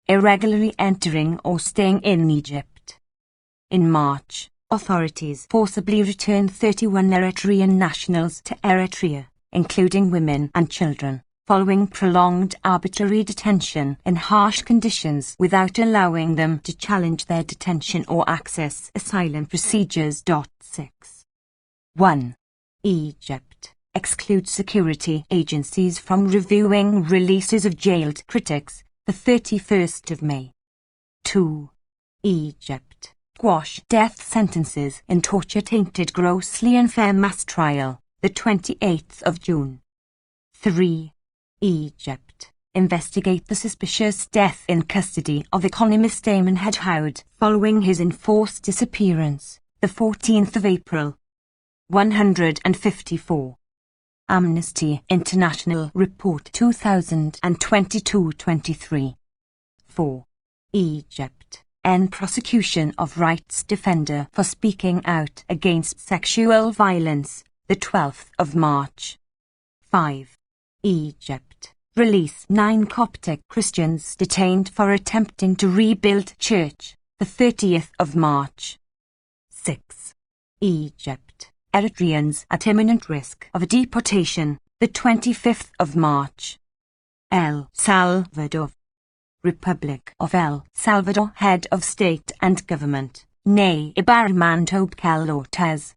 irregularly entering or staying in Egypt. In March, authorities forcibly returned 31 Eritrean nationals to Eritrea, including women and children, following prolonged arbitrary detention in harsh conditions without allowing them to challenge their detention or access asylum procedures. 6. 1. Egypt excludes security agencies from reviewing releases of jailed critics, the 31st of May. 2. Egypt quash death sentences in torture-tainted grossly unfair mass trial, the 28th of June. 3. Egypt investigate the suspicious death in custody of economist Ayman Hedhoud following his enforced disappearance, the 14th of April. 154. Amnesty International Report 2022-23. 4. Egypt end prosecution of rights defender for speaking out against sexual violence, the 12th of March. 5. Egypt release 9 Coptic Christians detained for attempting to rebuild church, the 30th of March. 6. Egypt Eritreans at imminent risk of deportation, the 25th of March. El Salvador Republic of El Salvador Head of State and Government, Nayib Armando Cortez.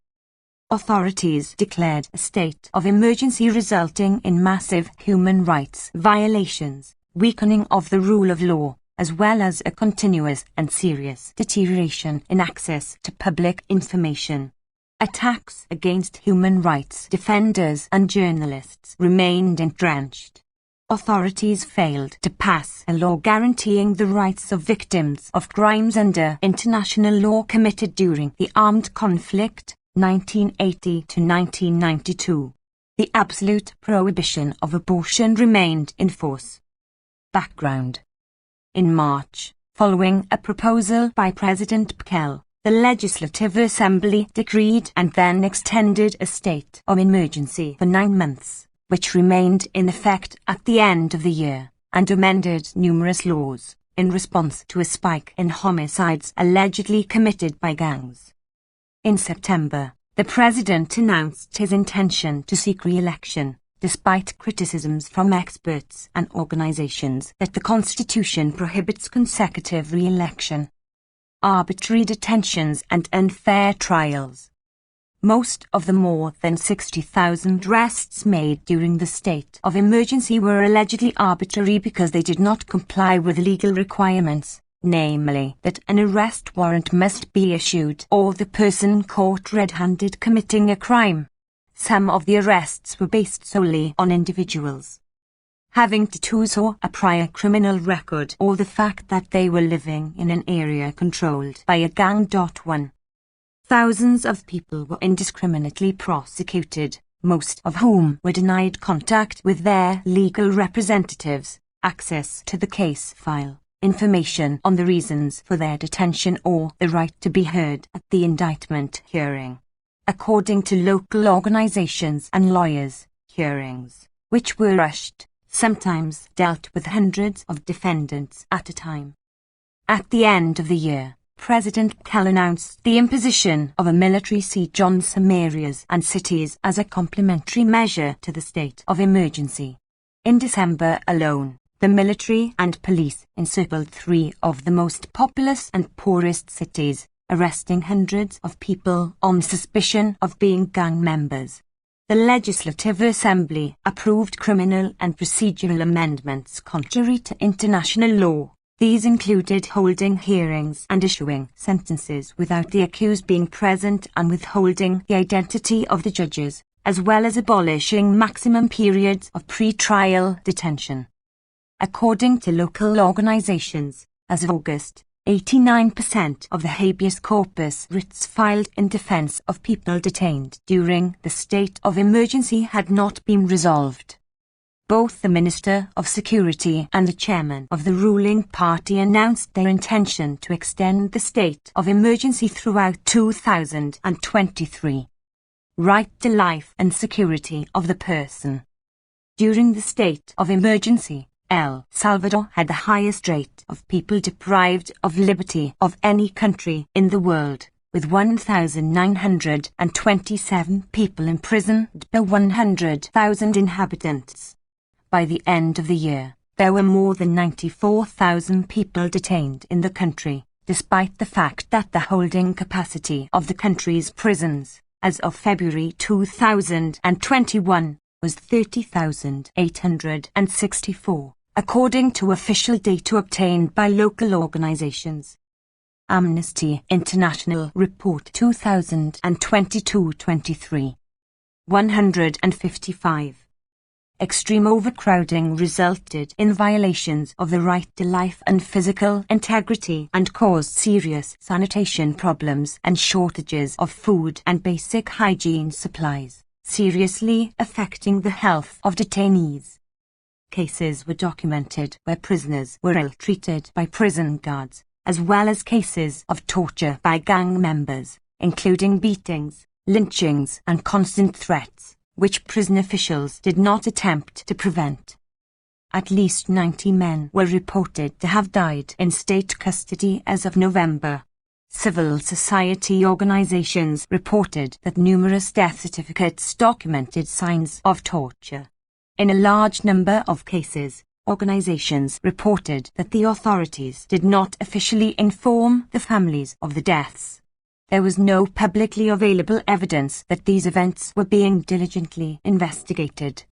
Authorities declared a state of emergency resulting in massive human rights violations, weakening of the rule of law, as well as a continuous and serious deterioration in access to public information. Attacks against human rights defenders and journalists remained entrenched. Authorities failed to pass a law guaranteeing the rights of victims of crimes under international law committed during the armed conflict, 1980 to 1992. The absolute prohibition of abortion remained in force. Background. In March, following a proposal by President Pkel, the Legislative Assembly decreed and then extended a state of emergency for 9 months, which remained in effect at the end of the year, and amended numerous laws in response to a spike in homicides allegedly committed by gangs. In September, the president announced his intention to seek re-election, despite criticisms from experts and organizations that the Constitution prohibits consecutive re-election. Arbitrary detentions and unfair trials. Most of the more than 60,000 arrests made during the state of emergency were allegedly arbitrary because they did not comply with legal requirements, namely that an arrest warrant must be issued or the person caught red-handed committing a crime. Some of the arrests were based solely on individuals having tattoos or a prior criminal record, or the fact that they were living in an area controlled by a gang. 1. Thousands of people were indiscriminately prosecuted, most of whom were denied contact with their legal representatives, access to the case file, information on the reasons for their detention, or the right to be heard at the indictment hearing. According to local organizations and lawyers, hearings, which were rushed, sometimes dealt with hundreds of defendants at a time. At the end of the year, President Pkel announced the imposition of a military siege on some areas and cities as a complementary measure to the state of emergency. In December alone, the military and police encircled 3 of the most populous and poorest cities, arresting hundreds of people on suspicion of being gang members. The Legislative Assembly approved criminal and procedural amendments contrary to international law. These included holding hearings and issuing sentences without the accused being present and withholding the identity of the judges, as well as abolishing maximum periods of pre-trial detention. According to local organizations, as of August, 89% of the habeas corpus writs filed in defense of people detained during the state of emergency had not been resolved. Both the Minister of Security and the chairman of the ruling party announced their intention to extend the state of emergency throughout 2023. Right to life and security of the person. During the state of emergency, El Salvador had the highest rate of people deprived of liberty of any country in the world, with 1,927 people imprisoned per 100,000 inhabitants. By the end of the year, there were more than 94,000 people detained in the country, despite the fact that the holding capacity of the country's prisons, as of February 2021, was 30,864, according to official data obtained by local organizations. Amnesty International Report 2022-23. 155. Extreme overcrowding resulted in violations of the right to life and physical integrity and caused serious sanitation problems and shortages of food and basic hygiene supplies, seriously affecting the health of detainees. Cases were documented where prisoners were ill-treated by prison guards, as well as cases of torture by gang members, including beatings, lynchings, and constant threats, which prison officials did not attempt to prevent. At least 90 men were reported to have died in state custody as of November. Civil society organizations reported that numerous death certificates documented signs of torture. In a large number of cases, organizations reported that the authorities did not officially inform the families of the deaths. There was no publicly available evidence that these events were being diligently investigated.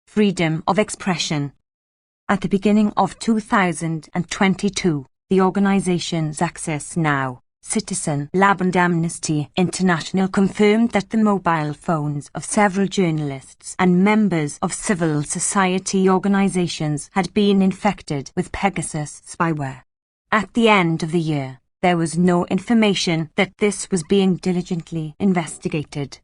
Freedom of expression. At the beginning of 2022, the organizations Access Now, Citizen Lab and Amnesty International confirmed that the mobile phones of several journalists and members of civil society organizations had been infected with Pegasus spyware. At the end of the year, there was no information that this was being diligently investigated.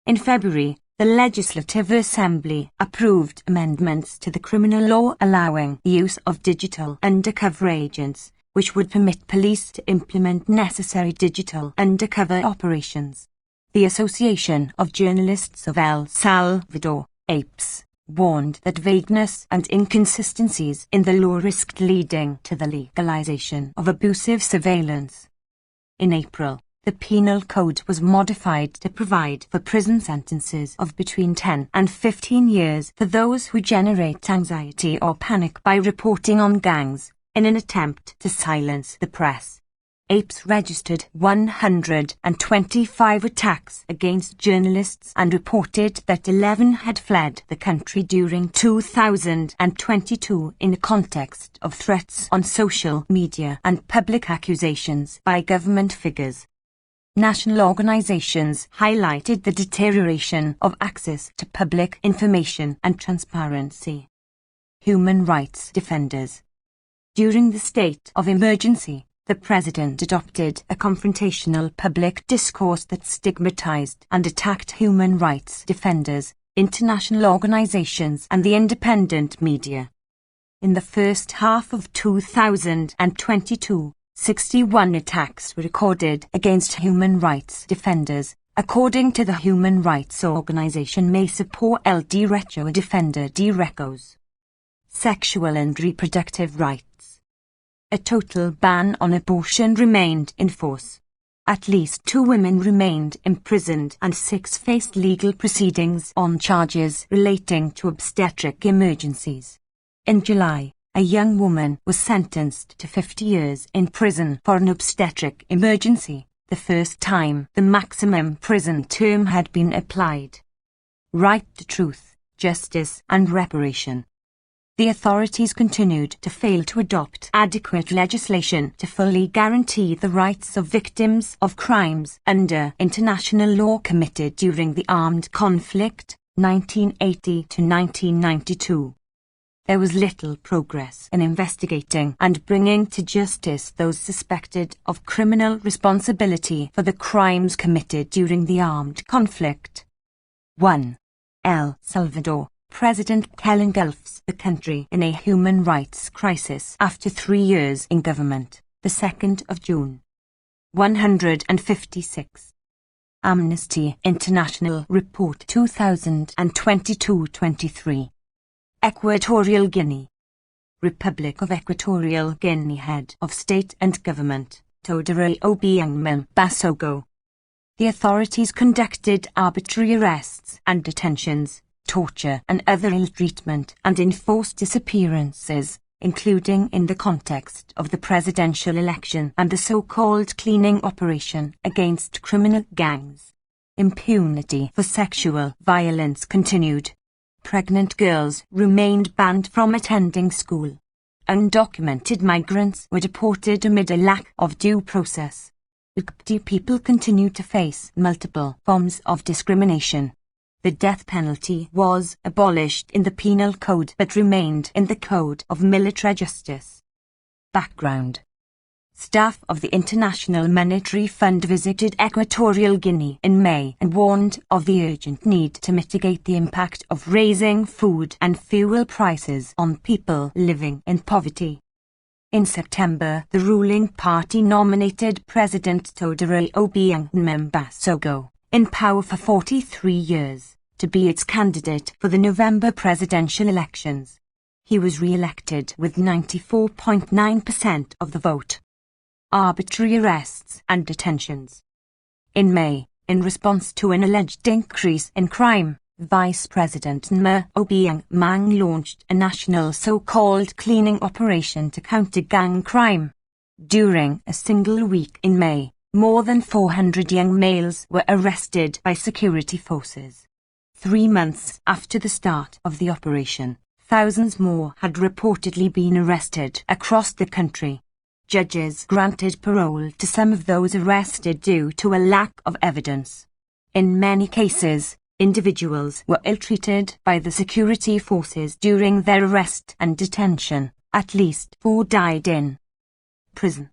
In February, the Legislative Assembly approved amendments to the criminal law allowing the use of digital undercover agents, which would permit police to implement necessary digital undercover operations. The Association of Journalists of El Salvador, APES, warned that vagueness and inconsistencies in the law risked leading to the legalization of abusive surveillance. In April, the Penal Code was modified to provide for prison sentences of between 10 and 15 years for those who generate anxiety or panic by reporting on gangs, in an attempt to silence the press. APES registered 125 attacks against journalists and reported that 11 had fled the country during 2022 in the context of threats on social media and public accusations by government figures. National organizations highlighted the deterioration of access to public information and transparency. Human rights defenders. During the state of emergency, the President adopted a confrontational public discourse that stigmatized and attacked human rights defenders, international organizations and the independent media. In the first half of 2022, 61 attacks were recorded against human rights defenders, according to the human rights organization Mesa por el Derecho a Defender Derechos. Sexual and reproductive rights. A total ban on abortion remained in force. At least 2 women remained imprisoned and 6 faced legal proceedings on charges relating to obstetric emergencies. In July, a young woman was sentenced to 50 years in prison for an obstetric emergency, the first time the maximum prison term had been applied. Right to truth, justice and reparation. The authorities continued to fail to adopt adequate legislation to fully guarantee the rights of victims of crimes under international law committed during the armed conflict, 1980 to 1992. There was little progress in investigating and bringing to justice those suspected of criminal responsibility for the crimes committed during the armed conflict. 1. El Salvador. President engulfs the country in a human rights crisis after 3 years in government, the 2nd of June. 156. Amnesty International Report 2022-23. Equatorial Guinea. Republic of Equatorial Guinea Head of State and Government, Teodoro Obiang Basogo. The authorities conducted arbitrary arrests and detentions, torture and other ill treatment and enforced disappearances, including in the context of the presidential election and the so-called cleaning operation against criminal gangs. Impunity for sexual violence continued. Pregnant girls remained banned from attending school. Undocumented migrants were deported amid a lack of due process. LGBT people continued to face multiple forms of discrimination. The death penalty was abolished in the Penal Code but remained in the Code of Military Justice. Background. Staff of the International Monetary Fund visited Equatorial Guinea in May and warned of the urgent need to mitigate the impact of raising food and fuel prices on people living in poverty. In September, the ruling party nominated President Teodoro Obiang Basogo, in power for 43 years, to be its candidate for the November presidential elections. He was re-elected with 94.9% of the vote. Arbitrary arrests and detentions. In May, in response to an alleged increase in crime, Vice President Obiang launched a national so-called cleaning operation to counter gang crime. During a single week in May, more than 400 young males were arrested by security forces. 3 months after the start of the operation, thousands more had reportedly been arrested across the country. Judges granted parole to some of those arrested due to a lack of evidence. In many cases, individuals were ill-treated by the security forces during their arrest and detention. At least 4 died in prison.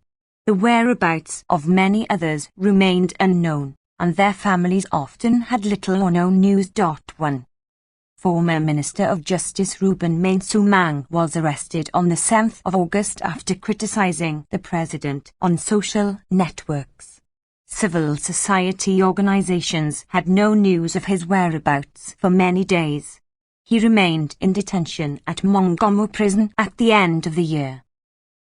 The whereabouts of many others remained unknown, and their families often had little or no news. 1. Former Minister of Justice Ruben Mensumang was arrested on the 7th of August after criticizing the president on social networks. Civil society organizations had no news of his whereabouts for many days. He remained in detention at Mongomo prison at the end of the year.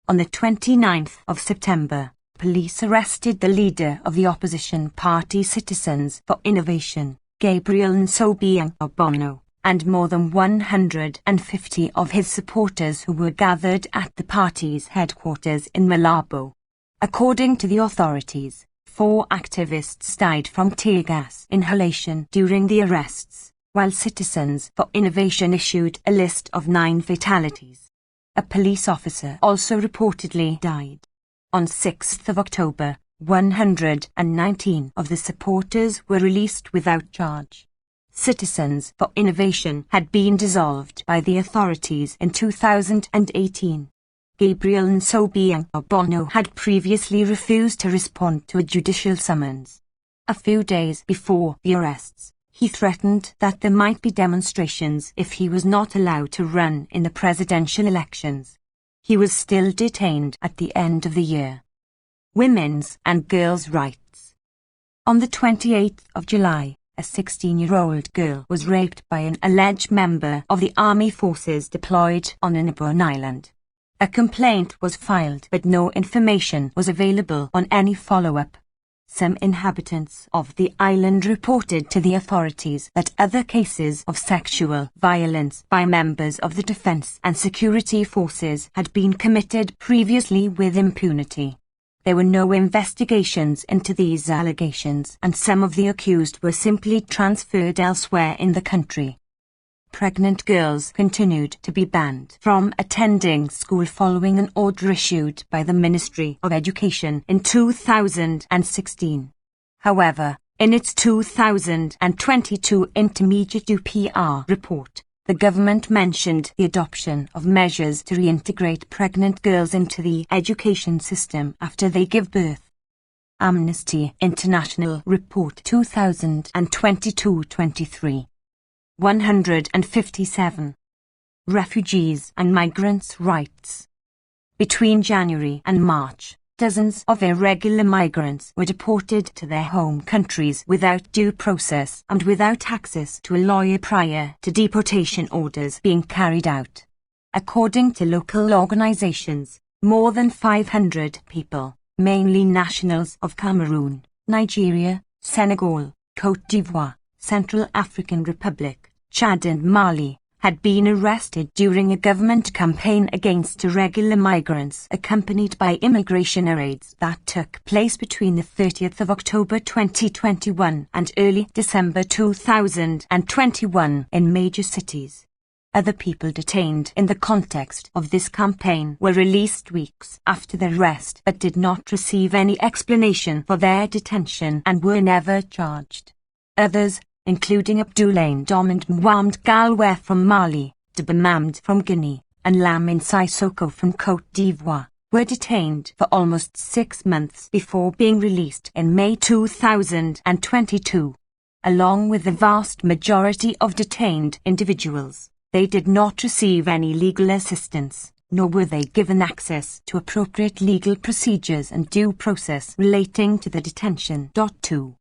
On the 29th of September, police arrested the leader of the opposition party Citizens for Innovation, Gabriel Nsobiang Obono, and more than 150 of his supporters who were gathered at the party's headquarters in Malabo. According to the authorities, 4 activists died from tear gas inhalation during the arrests, while Citizens for Innovation issued a list of 9 fatalities. A police officer also reportedly died. On 6th of October, 119 of the supporters were released without charge. Citizens for Innovation had been dissolved by the authorities in 2018. Gabriel Nsobiang Obono had previously refused to respond to a judicial summons. A few days before the arrests, he threatened that there might be demonstrations if he was not allowed to run in the presidential elections. He was still detained at the end of the year. Women's and girls' rights. On the 28th of July, a 16-year-old girl was raped by an alleged member of the army forces deployed on an Iboan island. A complaint was filed, but no information was available on any follow-up. Some inhabitants of the island reported to the authorities that other cases of sexual violence by members of the defense and security forces had been committed previously with impunity. There were no investigations into these allegations, and some of the accused were simply transferred elsewhere in the country. Pregnant girls continued to be banned from attending school following an order issued by the Ministry of Education in 2016. However, in its 2022 Intermediate UPR report, the government mentioned the adoption of measures to reintegrate pregnant girls into the education system after they give birth. Amnesty International Report 2022-23. 157. Refugees and migrants' rights. Between January and March, dozens of irregular migrants were deported to their home countries without due process and without access to a lawyer prior to deportation orders being carried out. According to local organizations, more than 500 people, mainly nationals of Cameroon, Nigeria, Senegal, Côte d'Ivoire, Central African Republic, Chad and Mali, had been arrested during a government campaign against irregular migrants accompanied by immigration raids that took place between the 30th of October 2021 and early December 2021 in major cities. Other people detained in the context of this campaign were released weeks after their arrest but did not receive any explanation for their detention and were never charged. Others, including Abdoulaye Domand Mohamed Galway from Mali, Debamamd from Guinea, and Lamine Sissoko from Côte d'Ivoire, were detained for almost 6 months before being released in May 2022. Along with the vast majority of detained individuals, they did not receive any legal assistance, nor were they given access to appropriate legal procedures and due process relating to the detention. 2.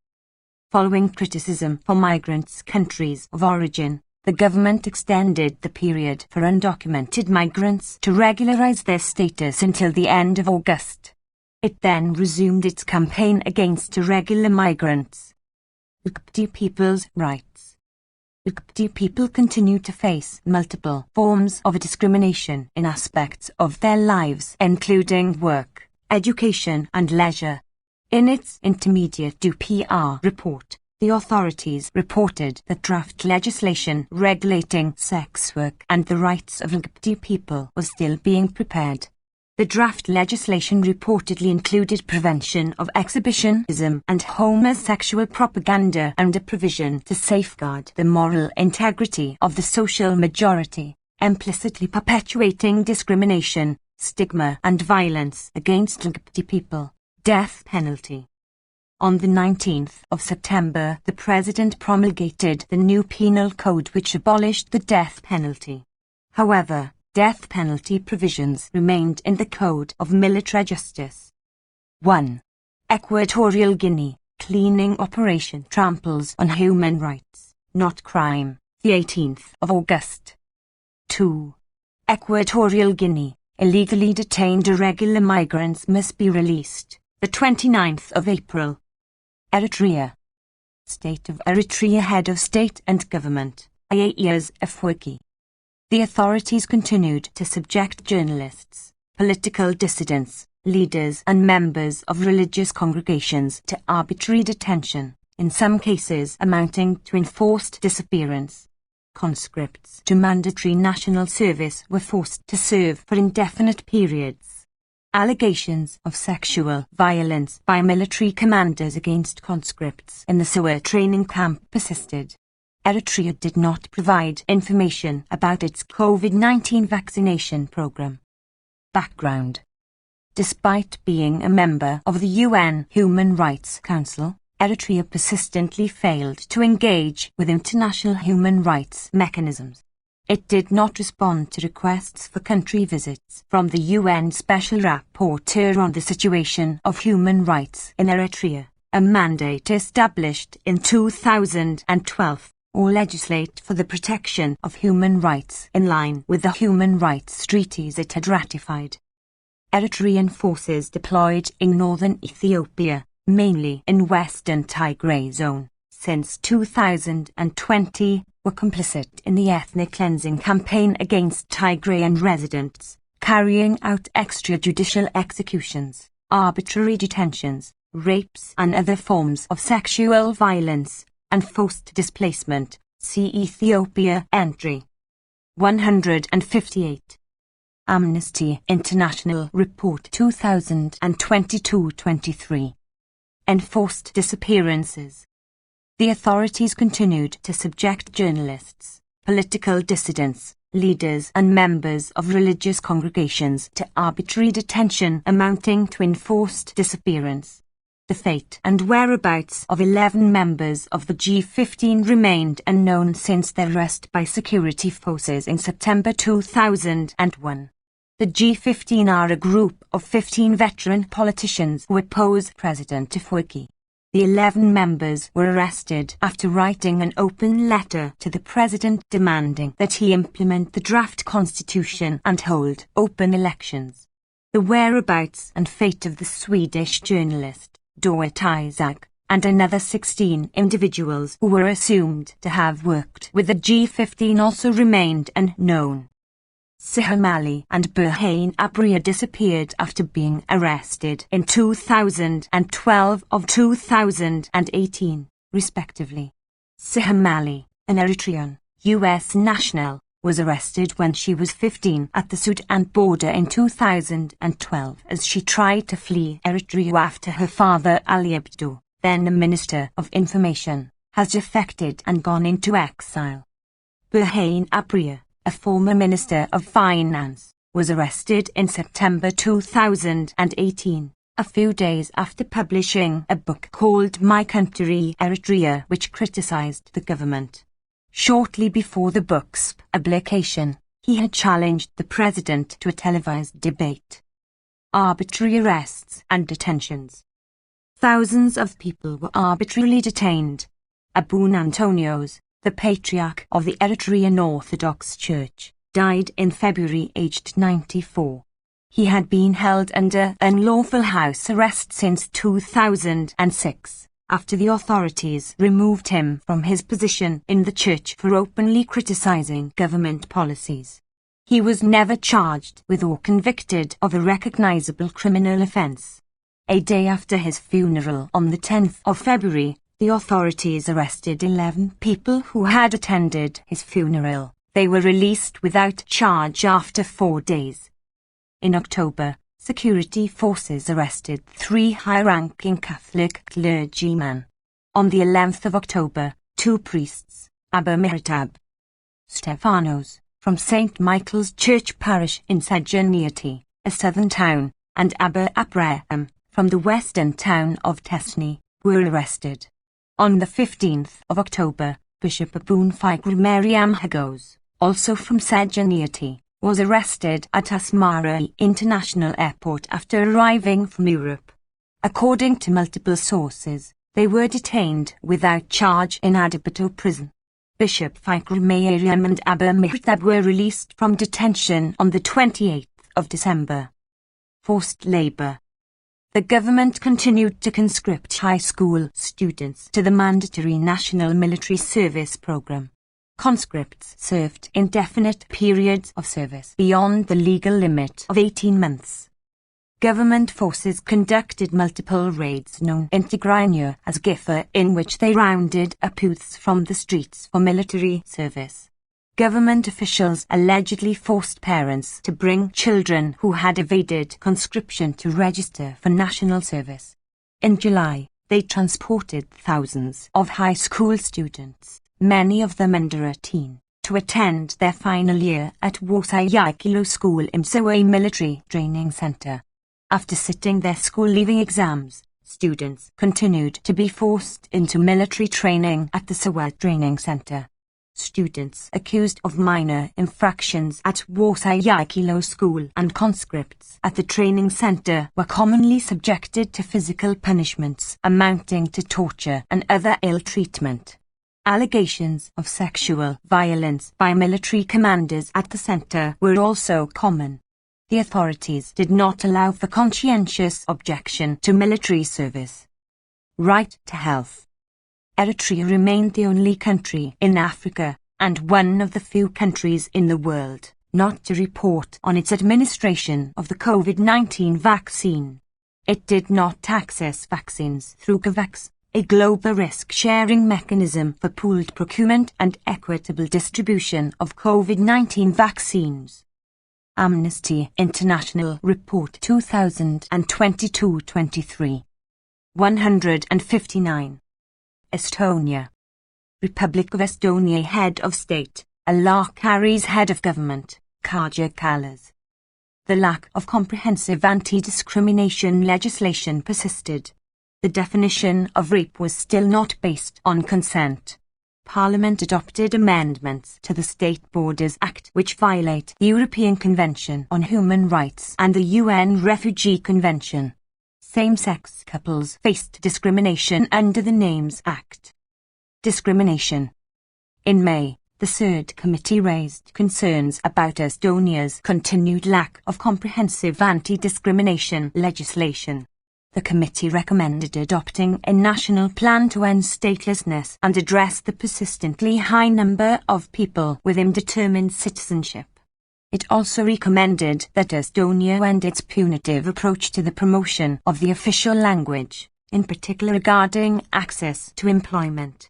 Following criticism for migrants' countries of origin, the government extended the period for undocumented migrants to regularize their status until the end of August. It then resumed its campaign against irregular migrants. Ukpti people's rights. Ukpti people continue to face multiple forms of discrimination in aspects of their lives, including work, education, and leisure. In its intermediate DPR report, the authorities reported that draft legislation regulating sex work and the rights of LGBT people was still being prepared. The draft legislation reportedly included prevention of exhibitionism and homosexual propaganda and a provision to safeguard the moral integrity of the social majority, implicitly perpetuating discrimination, stigma, and violence against LGBT people. Death penalty. On the 19th of September, the President promulgated the new penal code which abolished the death penalty. However, death penalty provisions remained in the Code of Military Justice. 1. Equatorial Guinea, cleaning operation tramples on human rights, not crime, the 18th of August. 2. Equatorial Guinea, illegally detained irregular migrants must be released, the 29th of April. Eritrea. State of Eritrea Head of State and Government, Isaias Afwerki. The authorities continued to subject journalists, political dissidents, leaders and members of religious congregations to arbitrary detention, in some cases amounting to enforced disappearance. Conscripts to mandatory national service were forced to serve for indefinite periods. Allegations of sexual violence by military commanders against conscripts in the Sewer training camp persisted. Eritrea did not provide information about its COVID-19 vaccination program. Background. Despite being a member of the UN Human Rights Council, Eritrea persistently failed to engage with international human rights mechanisms. It did not respond to requests for country visits from the UN Special Rapporteur on the situation of human rights in Eritrea, a mandate established in 2012, or legislate for the protection of human rights in line with the human rights treaties it had ratified. Eritrean forces deployed in northern Ethiopia, mainly in western Tigray zone, since 2020, were complicit in the ethnic cleansing campaign against Tigrayan residents, carrying out extrajudicial executions, arbitrary detentions, rapes and other forms of sexual violence, and forced displacement. See Ethiopia entry 158. Amnesty International Report 2022-23. Enforced disappearances. The authorities continued to subject journalists, political dissidents, leaders and members of religious congregations to arbitrary detention amounting to enforced disappearance. The fate and whereabouts of 11 members of the G15 remained unknown since their arrest by security forces in September 2001. The G15 are a group of 15 veteran politicians who oppose President Afwerki. The 11 members were arrested after writing an open letter to the president demanding that he implement the draft constitution and hold open elections. The whereabouts and fate of the Swedish journalist, Dawit Isaak, and another 16 individuals who were assumed to have worked with the G15 also remained unknown. Siham Ali and Burhain Abriya disappeared after being arrested in 2012 of 2018, respectively. Siham Ali, an Eritrean, U.S. national, was arrested when she was 15 at the Sudan border in 2012 as she tried to flee Eritrea after her father Ali Abdo, then the Minister of Information, has defected and gone into exile. Burhain Abriya, a former Minister of Finance, was arrested in September 2018, a few days after publishing a book called My Country Eritrea, which criticized the government. Shortly before the book's publication, he had challenged the president to a televised debate. Arbitrary arrests and detentions. Thousands of people were arbitrarily detained. Abu Antonios, the patriarch of the Eritrean Orthodox Church, died in February aged 94. He had been held under unlawful house arrest since 2006, after the authorities removed him from his position in the church for openly criticizing government policies. He was never charged with or convicted of a recognizable criminal offense. A day after his funeral on the 10th of February, the authorities arrested 11 people who had attended his funeral. They were released without charge after 4 days. In October, security forces arrested 3 high-ranking Catholic clergymen. On the 11th of October, 2 priests, Abba Mihtab Stefanos, from St. Michael's Church Parish in Sedjaniati, a southern town, and Abba Abraham, from the western town of Tesni, were arrested. On the 15th of October, Bishop Abun Fikru Mariam Hagos, also from Sedjaniati, was arrested at Asmara International Airport after arriving from Europe. According to multiple sources, they were detained without charge in Adibato prison. Bishop Fikru Mariam and Abba Mihtab were released from detention on the 28th of December. Forced labor. The government continued to conscript high school students to the mandatory National Military Service Program. Conscripts served indefinite periods of service beyond the legal limit of 18 months. Government forces conducted multiple raids known in Tigray as Gifa, in which they rounded up youths from the streets for military service. Government officials allegedly forced parents to bring children who had evaded conscription to register for national service. In July, they transported thousands of high school students, many of them under 18, to attend their final year at Wasayakilo School in Msawa Military Training Center. After sitting their school-leaving exams, students continued to be forced into military training at the Sawa Training Center. Students accused of minor infractions at Wasayakilo School and conscripts at the training center were commonly subjected to physical punishments amounting to torture and other ill treatment. Allegations of sexual violence by military commanders at the center were also common. The authorities did not allow for conscientious objection to military service. Right to health. Eritrea remained the only country in Africa, and one of the few countries in the world, not to report on its administration of the COVID-19 vaccine. It did not access vaccines through COVAX, a global risk-sharing mechanism for pooled procurement and equitable distribution of COVID-19 vaccines. Amnesty International Report 2022-23. 159. Estonia. Republic of Estonia Head of State, Allah Kari's Head of Government, Kaja Kallas. The lack of comprehensive anti-discrimination legislation persisted. The definition of rape was still not based on consent. Parliament adopted amendments to the State Borders Act which violate the European Convention on Human Rights and the UN Refugee Convention. Same-sex couples faced discrimination under the Names Act. Discrimination. In May, the Third Committee raised concerns about Estonia's continued lack of comprehensive anti-discrimination legislation. The committee recommended adopting a national plan to end statelessness and address the persistently high number of people with indeterminate citizenship. It also recommended that Estonia end its punitive approach to the promotion of the official language, in particular regarding access to employment.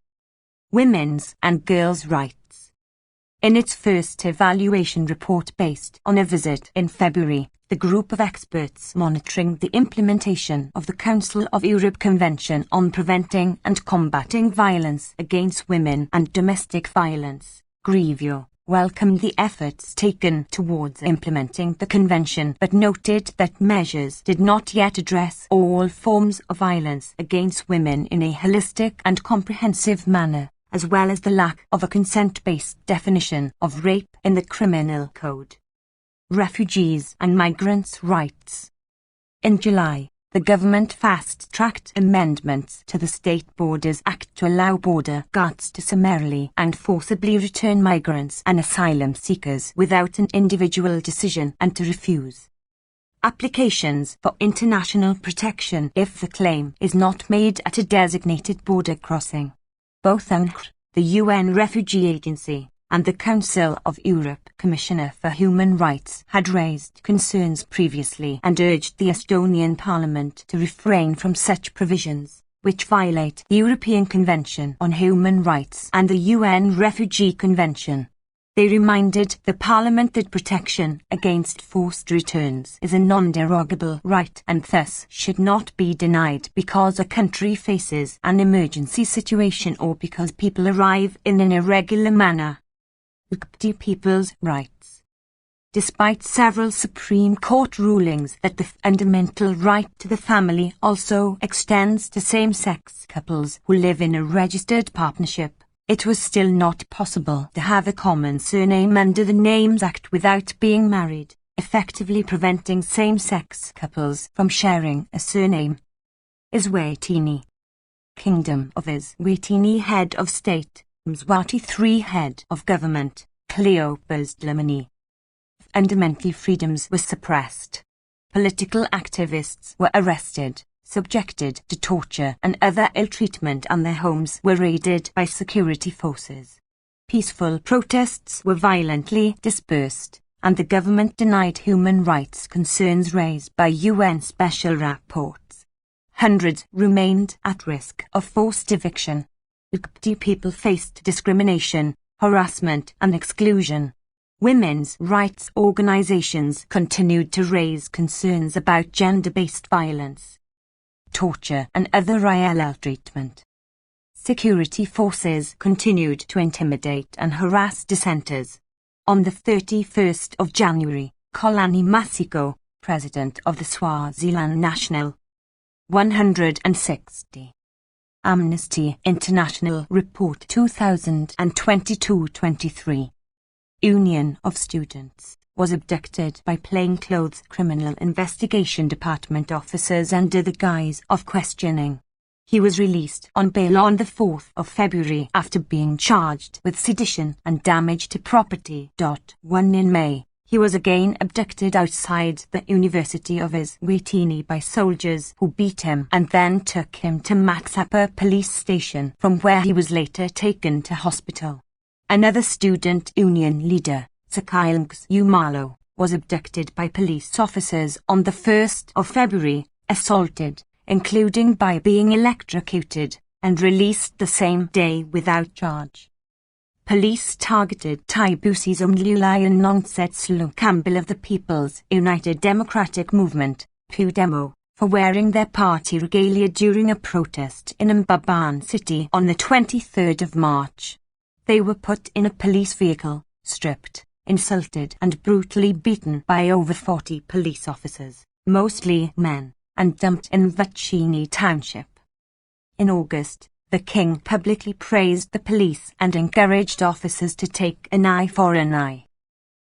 Women's and girls' rights. In its first evaluation report based on a visit in February, the group of experts monitoring the implementation of the Council of Europe Convention on Preventing and Combating Violence Against Women and Domestic Violence, GREVIO, welcomed the efforts taken towards implementing the convention but noted that measures did not yet address all forms of violence against women in a holistic and comprehensive manner, as well as the lack of a consent-based definition of rape in the criminal code. Refugees and migrants' rights. In July, the government fast-tracked amendments to the State Borders Act to allow border guards to summarily and forcibly return migrants and asylum seekers without an individual decision and to refuse applications for international protection if the claim is not made at a designated border crossing. Both UNHCR, the UN Refugee Agency, and the Council of Europe Commissioner for Human Rights had raised concerns previously and urged the Estonian Parliament to refrain from such provisions, which violate the European Convention on Human Rights and the UN Refugee Convention. They reminded the Parliament that protection against forced returns is a non-derogable right and thus should not be denied because a country faces an emergency situation or because people arrive in an irregular manner. People's rights. Despite several Supreme Court rulings that the fundamental right to the family also extends to same-sex couples who live in a registered partnership, it was still not possible to have a common surname under the Names Act without being married, effectively preventing same-sex couples from sharing a surname. Eswatini. Kingdom of Eswatini, head of state. Mswati III, head of government, Cleopas Dlamini. Fundamental freedoms were suppressed. Political activists were arrested, subjected to torture and other ill treatment, and their homes were raided by security forces. Peaceful protests were violently dispersed, and the government denied human rights concerns raised by UN special rapports. Hundreds remained at risk of forced eviction. People faced discrimination, harassment and exclusion. Women's rights organizations continued to raise concerns about gender-based violence, torture and other ill treatment. Security forces continued to intimidate and harass dissenters. On the 31st of January, Kolani Masiko, president of the Swaziland National 160. Amnesty International Report 2022-23. Union of Students was abducted by plainclothes Criminal Investigation Department officers under the guise of questioning. He was released on bail on the 4th of February after being charged with sedition and damage to property. 1 In May, he was again abducted outside the University of Eswatini by soldiers who beat him and then took him to Matsapa police station, from where he was later taken to hospital. Another student union leader, Sakilngs Umalo, was abducted by police officers on the 1st of February, assaulted, including by being electrocuted, and released the same day without charge. Police targeted Taibusi's Umlulayan Nonsetslu Campbell of the People's United Democratic Movement, PUDEMO, for wearing their party regalia during a protest in Mbaban City on the 23rd of March. They were put in a police vehicle, stripped, insulted and brutally beaten by over 40 police officers, mostly men, and dumped in Vachini Township. In August, the king publicly praised the police and encouraged officers to take an eye for an eye.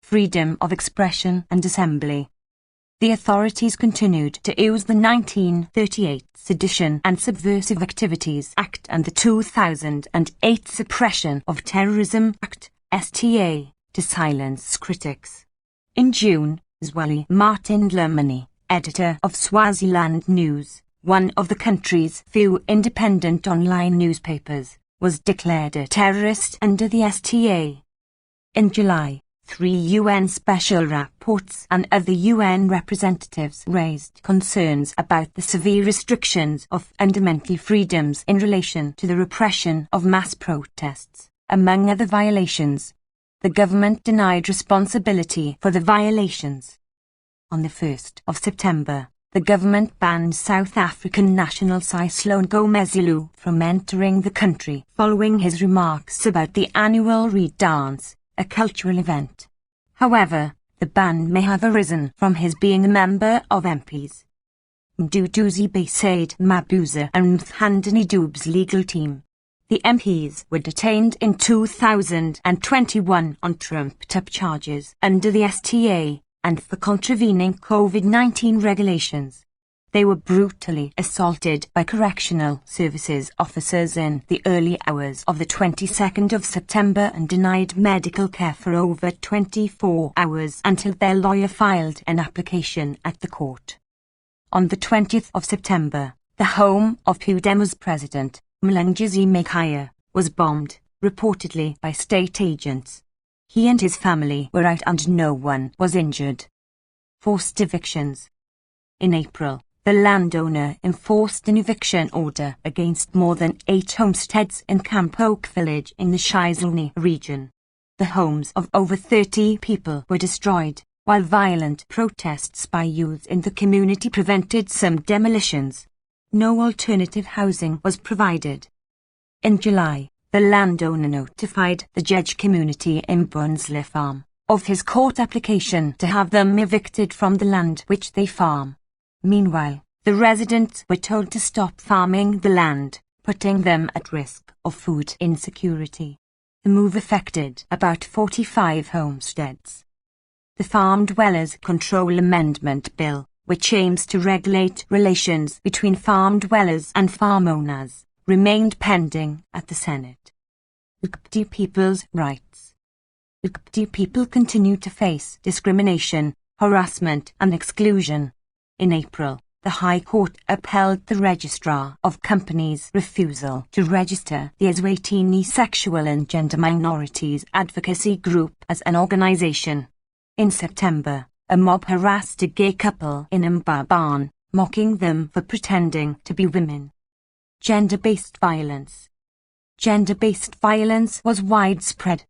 Freedom of expression and assembly. the authorities continued to use the 1938 Sedition and Subversive Activities Act and the 2008 Suppression of Terrorism Act, STA, to silence critics. In June, Zweli Martin Dlamini, editor of Swaziland News, one of the country's few independent online newspapers, was declared a terrorist under the STA. In July, 3 UN special rapporteurs and other UN representatives raised concerns about the severe restrictions of fundamental freedoms in relation to the repression of mass protests. Among other violations, the government denied responsibility for the violations. On the 1st of September, the government banned South African national Sislo Ngomezulu from entering the country following his remarks about the annual Reed Dance, a cultural event. However, the ban may have arisen from his being a member of MPs Mduduzi Basaid Mabuza and Mthandani Dub's legal team. The MPs were detained in 2021 on trumped-up charges under the STA and for contravening COVID-19 regulations. They were brutally assaulted by correctional services officers in the early hours of the 22nd of September and denied medical care for over 24 hours until their lawyer filed an application at the court. On the 20th of September, the home of Pudemo's president, Mlangisi Makhaya, was bombed, reportedly by state agents. He and his family were out and no one was injured. Forced evictions. In April, the landowner enforced an eviction order against more than 8 homesteads in Camp Oak village in the Shizilni region. The homes of over 30 people were destroyed, while violent protests by youths in the community prevented some demolitions. No alternative housing was provided. In July, the landowner notified the Jedge community in Bunsley Farm of his court application to have them evicted from the land which they farm. Meanwhile, the residents were told to stop farming the land, putting them at risk of food insecurity. The move affected about 45 homesteads. The Farm Dwellers Control Amendment Bill, which aims to regulate relations between farm dwellers and farm owners, remained pending at the Senate. Ukpti people's rights. Ukpti people continue to face discrimination, harassment and exclusion. In April, the High Court upheld the Registrar of Companies' refusal to register the Eswatini Sexual and Gender Minorities Advocacy Group as an organization. In September, a mob harassed a gay couple in Mbabane, mocking them for pretending to be women. Gender-based violence. Gender-based violence was widespread.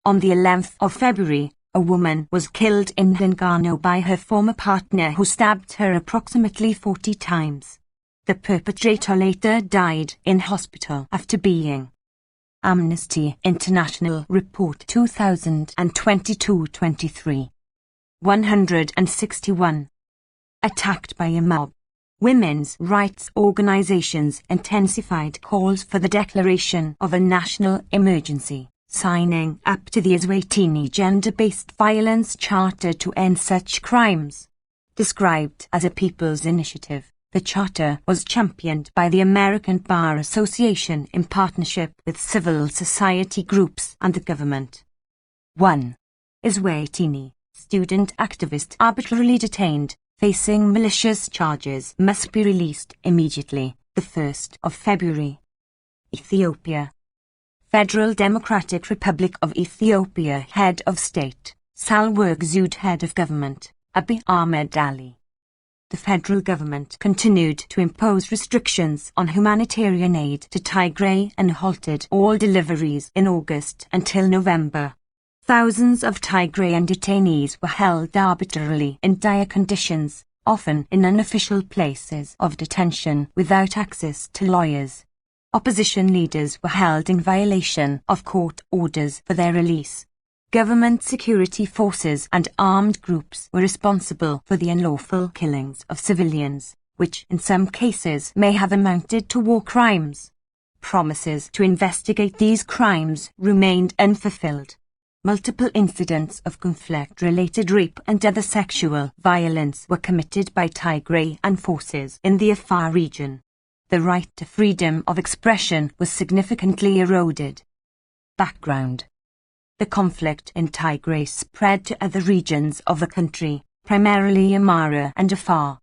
On the 11th of February, a woman was killed in Lingano by her former partner who stabbed her approximately 40 times. The perpetrator later died in hospital after being. Amnesty International Report 2022-23. 161. Attacked by a mob. Women's rights organizations intensified calls for the declaration of a national emergency, signing up to the Eswatini Gender-Based Violence Charter to end such crimes. Described as a people's initiative, the charter was championed by the American Bar Association in partnership with civil society groups and the government. 1. Eswatini student activist arbitrarily detained, facing malicious charges, must be released immediately. The 1st of February. Ethiopia. Federal Democratic Republic of Ethiopia Head of State, Sahle-Work Zewde Head of Government, Abiy Ahmed Ali. The federal government continued to impose restrictions on humanitarian aid to Tigray and halted all deliveries in August until November. Thousands of Tigrayan detainees were held arbitrarily in dire conditions, often in unofficial places of detention without access to lawyers. Opposition leaders were held in violation of court orders for their release. Government security forces and armed groups were responsible for the unlawful killings of civilians, which in some cases may have amounted to war crimes. Promises to investigate these crimes remained unfulfilled. Multiple incidents of conflict-related rape and other sexual violence were committed by Tigrayan forces in the Afar region. The right to freedom of expression was significantly eroded. Background: the conflict in Tigray spread to other regions of the country, primarily Amhara and Afar.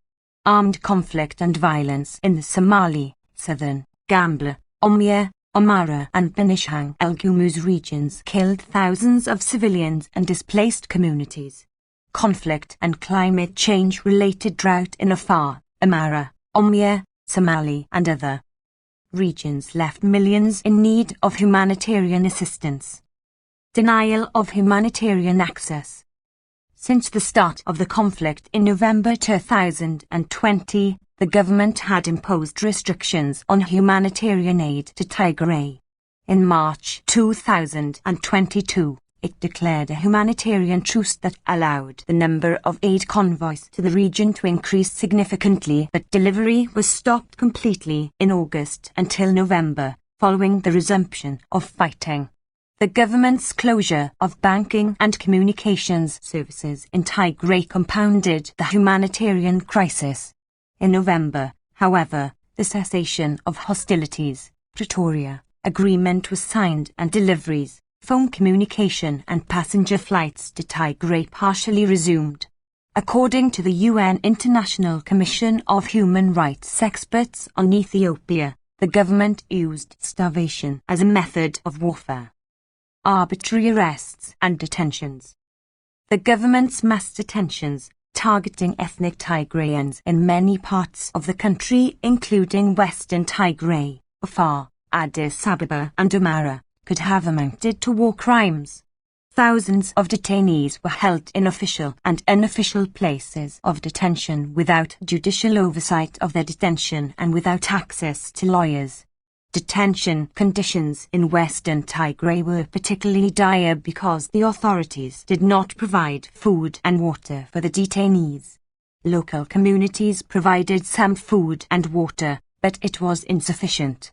Armed conflict and violence in the Somali, Southern, Gambia, Oromia, Amhara and Benishangul-Gumuz regions killed thousands of civilians and displaced communities. Conflict and climate change-related drought in Afar, Amhara, Oromia, Somali and other regions left millions in need of humanitarian assistance. Denial of humanitarian access. Since the start of the conflict in November 2020, the government had imposed restrictions on humanitarian aid to Tigray. In March 2022, it declared a humanitarian truce that allowed the number of aid convoys to the region to increase significantly, but delivery was stopped completely in August until November, following the resumption of fighting. The government's closure of banking and communications services in Tigray compounded the humanitarian crisis. In November, however, the cessation of hostilities, Pretoria Agreement was signed and deliveries, phone communication and passenger flights to Tigray partially resumed. According to the UN International Commission of Human Rights experts on Ethiopia, the government used starvation as a method of warfare. Arbitrary arrests and detentions. The government's mass detentions, targeting ethnic Tigrayans in many parts of the country including Western Tigray, Afar, Addis Ababa and Amhara, could have amounted to war crimes. Thousands of detainees were held in official and unofficial places of detention without judicial oversight of their detention and without access to lawyers. Detention conditions in Western Tigray were particularly dire because the authorities did not provide food and water for the detainees. Local communities provided some food and water, but it was insufficient.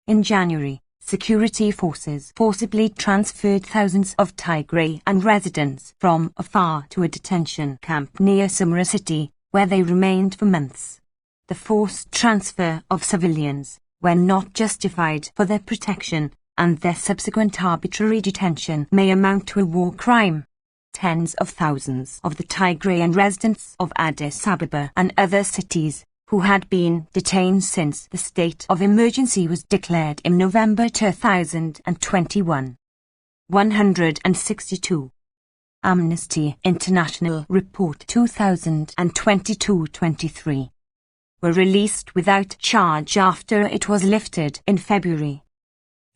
In January, security forces forcibly transferred thousands of Tigrayan residents from Afar to a detention camp near Samara city, where they remained for months. The forced transfer of civilians, when not justified for their protection, and their subsequent arbitrary detention may amount to a war crime. Tens of thousands of the Tigrayan residents of Addis Ababa and other cities, who had been detained since the state of emergency was declared in November 2021. 162. Amnesty International Report 2022-23. Were released without charge after it was lifted in February.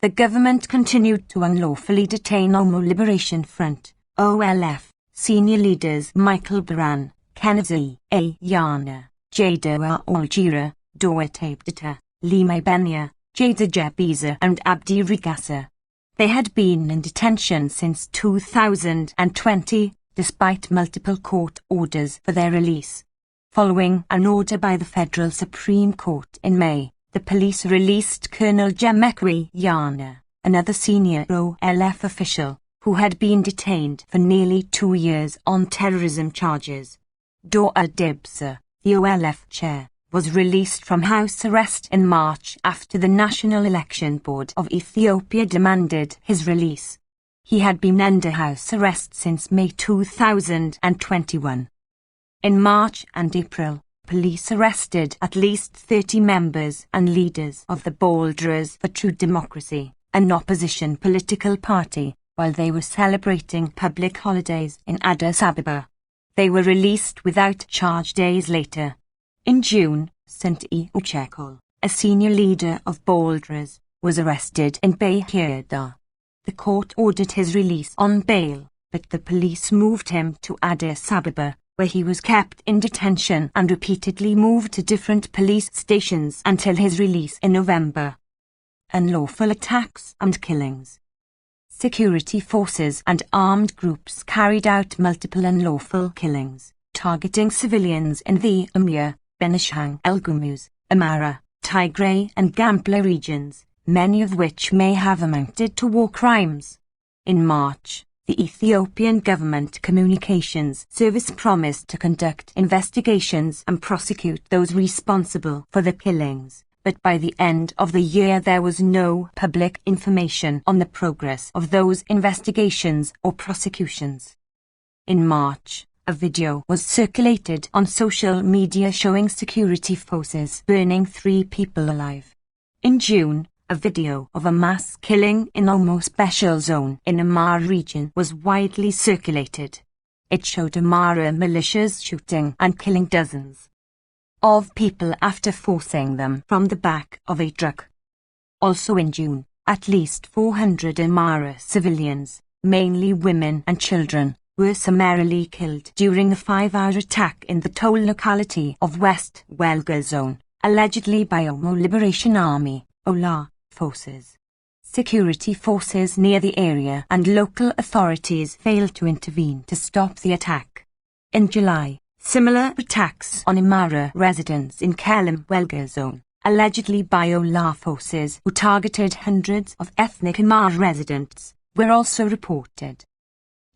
The government continued to unlawfully detain Oromo Liberation Front, OLF, senior leaders Michael Baran, Kennedy Ayana, Jada Algira, Dorothy Data, Lima Benya, Jada Jebiza and Abdi Rigasa. They had been in detention since 2020, despite multiple court orders for their release. Following an order by the Federal Supreme Court in May, the police released Colonel Jemekwe Yana, another senior OLF official, who had been detained for nearly 2 years on terrorism charges. Dora Dibsa, the OLF chair, was released from house arrest in March after the National Election Board of Ethiopia demanded his release. He had been under house arrest since May 2021. In March and April, police arrested at least 30 members and leaders of the Boulders for True Democracy, an opposition political party, while they were celebrating public holidays in Addis Ababa. They were released without charge days later. In June, Sinti Uchekol, a senior leader of Boulders, was arrested in Bayhirda. The court ordered his release on bail, but the police moved him to Addis Ababa, where he was kept in detention and repeatedly moved to different police stations until his release in November. Unlawful attacks and killings. Security forces and armed groups carried out multiple unlawful killings, targeting civilians in the Oromia, Benishangul-Gumuz, Amhara, Tigray and Gambia regions, many of which may have amounted to war crimes. In March, The Ethiopian Government Communications Service promised to conduct investigations and prosecute those responsible for the killings, but by the end of the year there was no public information on the progress of those investigations or prosecutions. In March, a video was circulated on social media showing security forces burning 3 people alive. In June, a video of a mass killing in Omo Special Zone in Amara region was widely circulated. It showed Amara militias shooting and killing dozens of people after forcing them from the back of a truck. Also in June, at least 400 Amara civilians, mainly women and children, were summarily killed during a 5-hour attack in the Toll locality of West Welga Zone, allegedly by Omo Liberation Army, OLA, forces. Security forces near the area and local authorities failed to intervene to stop the attack. In July, similar attacks on Amara residents in Kellam Welga Zone, allegedly by OLA forces who targeted hundreds of ethnic Amara residents, were also reported.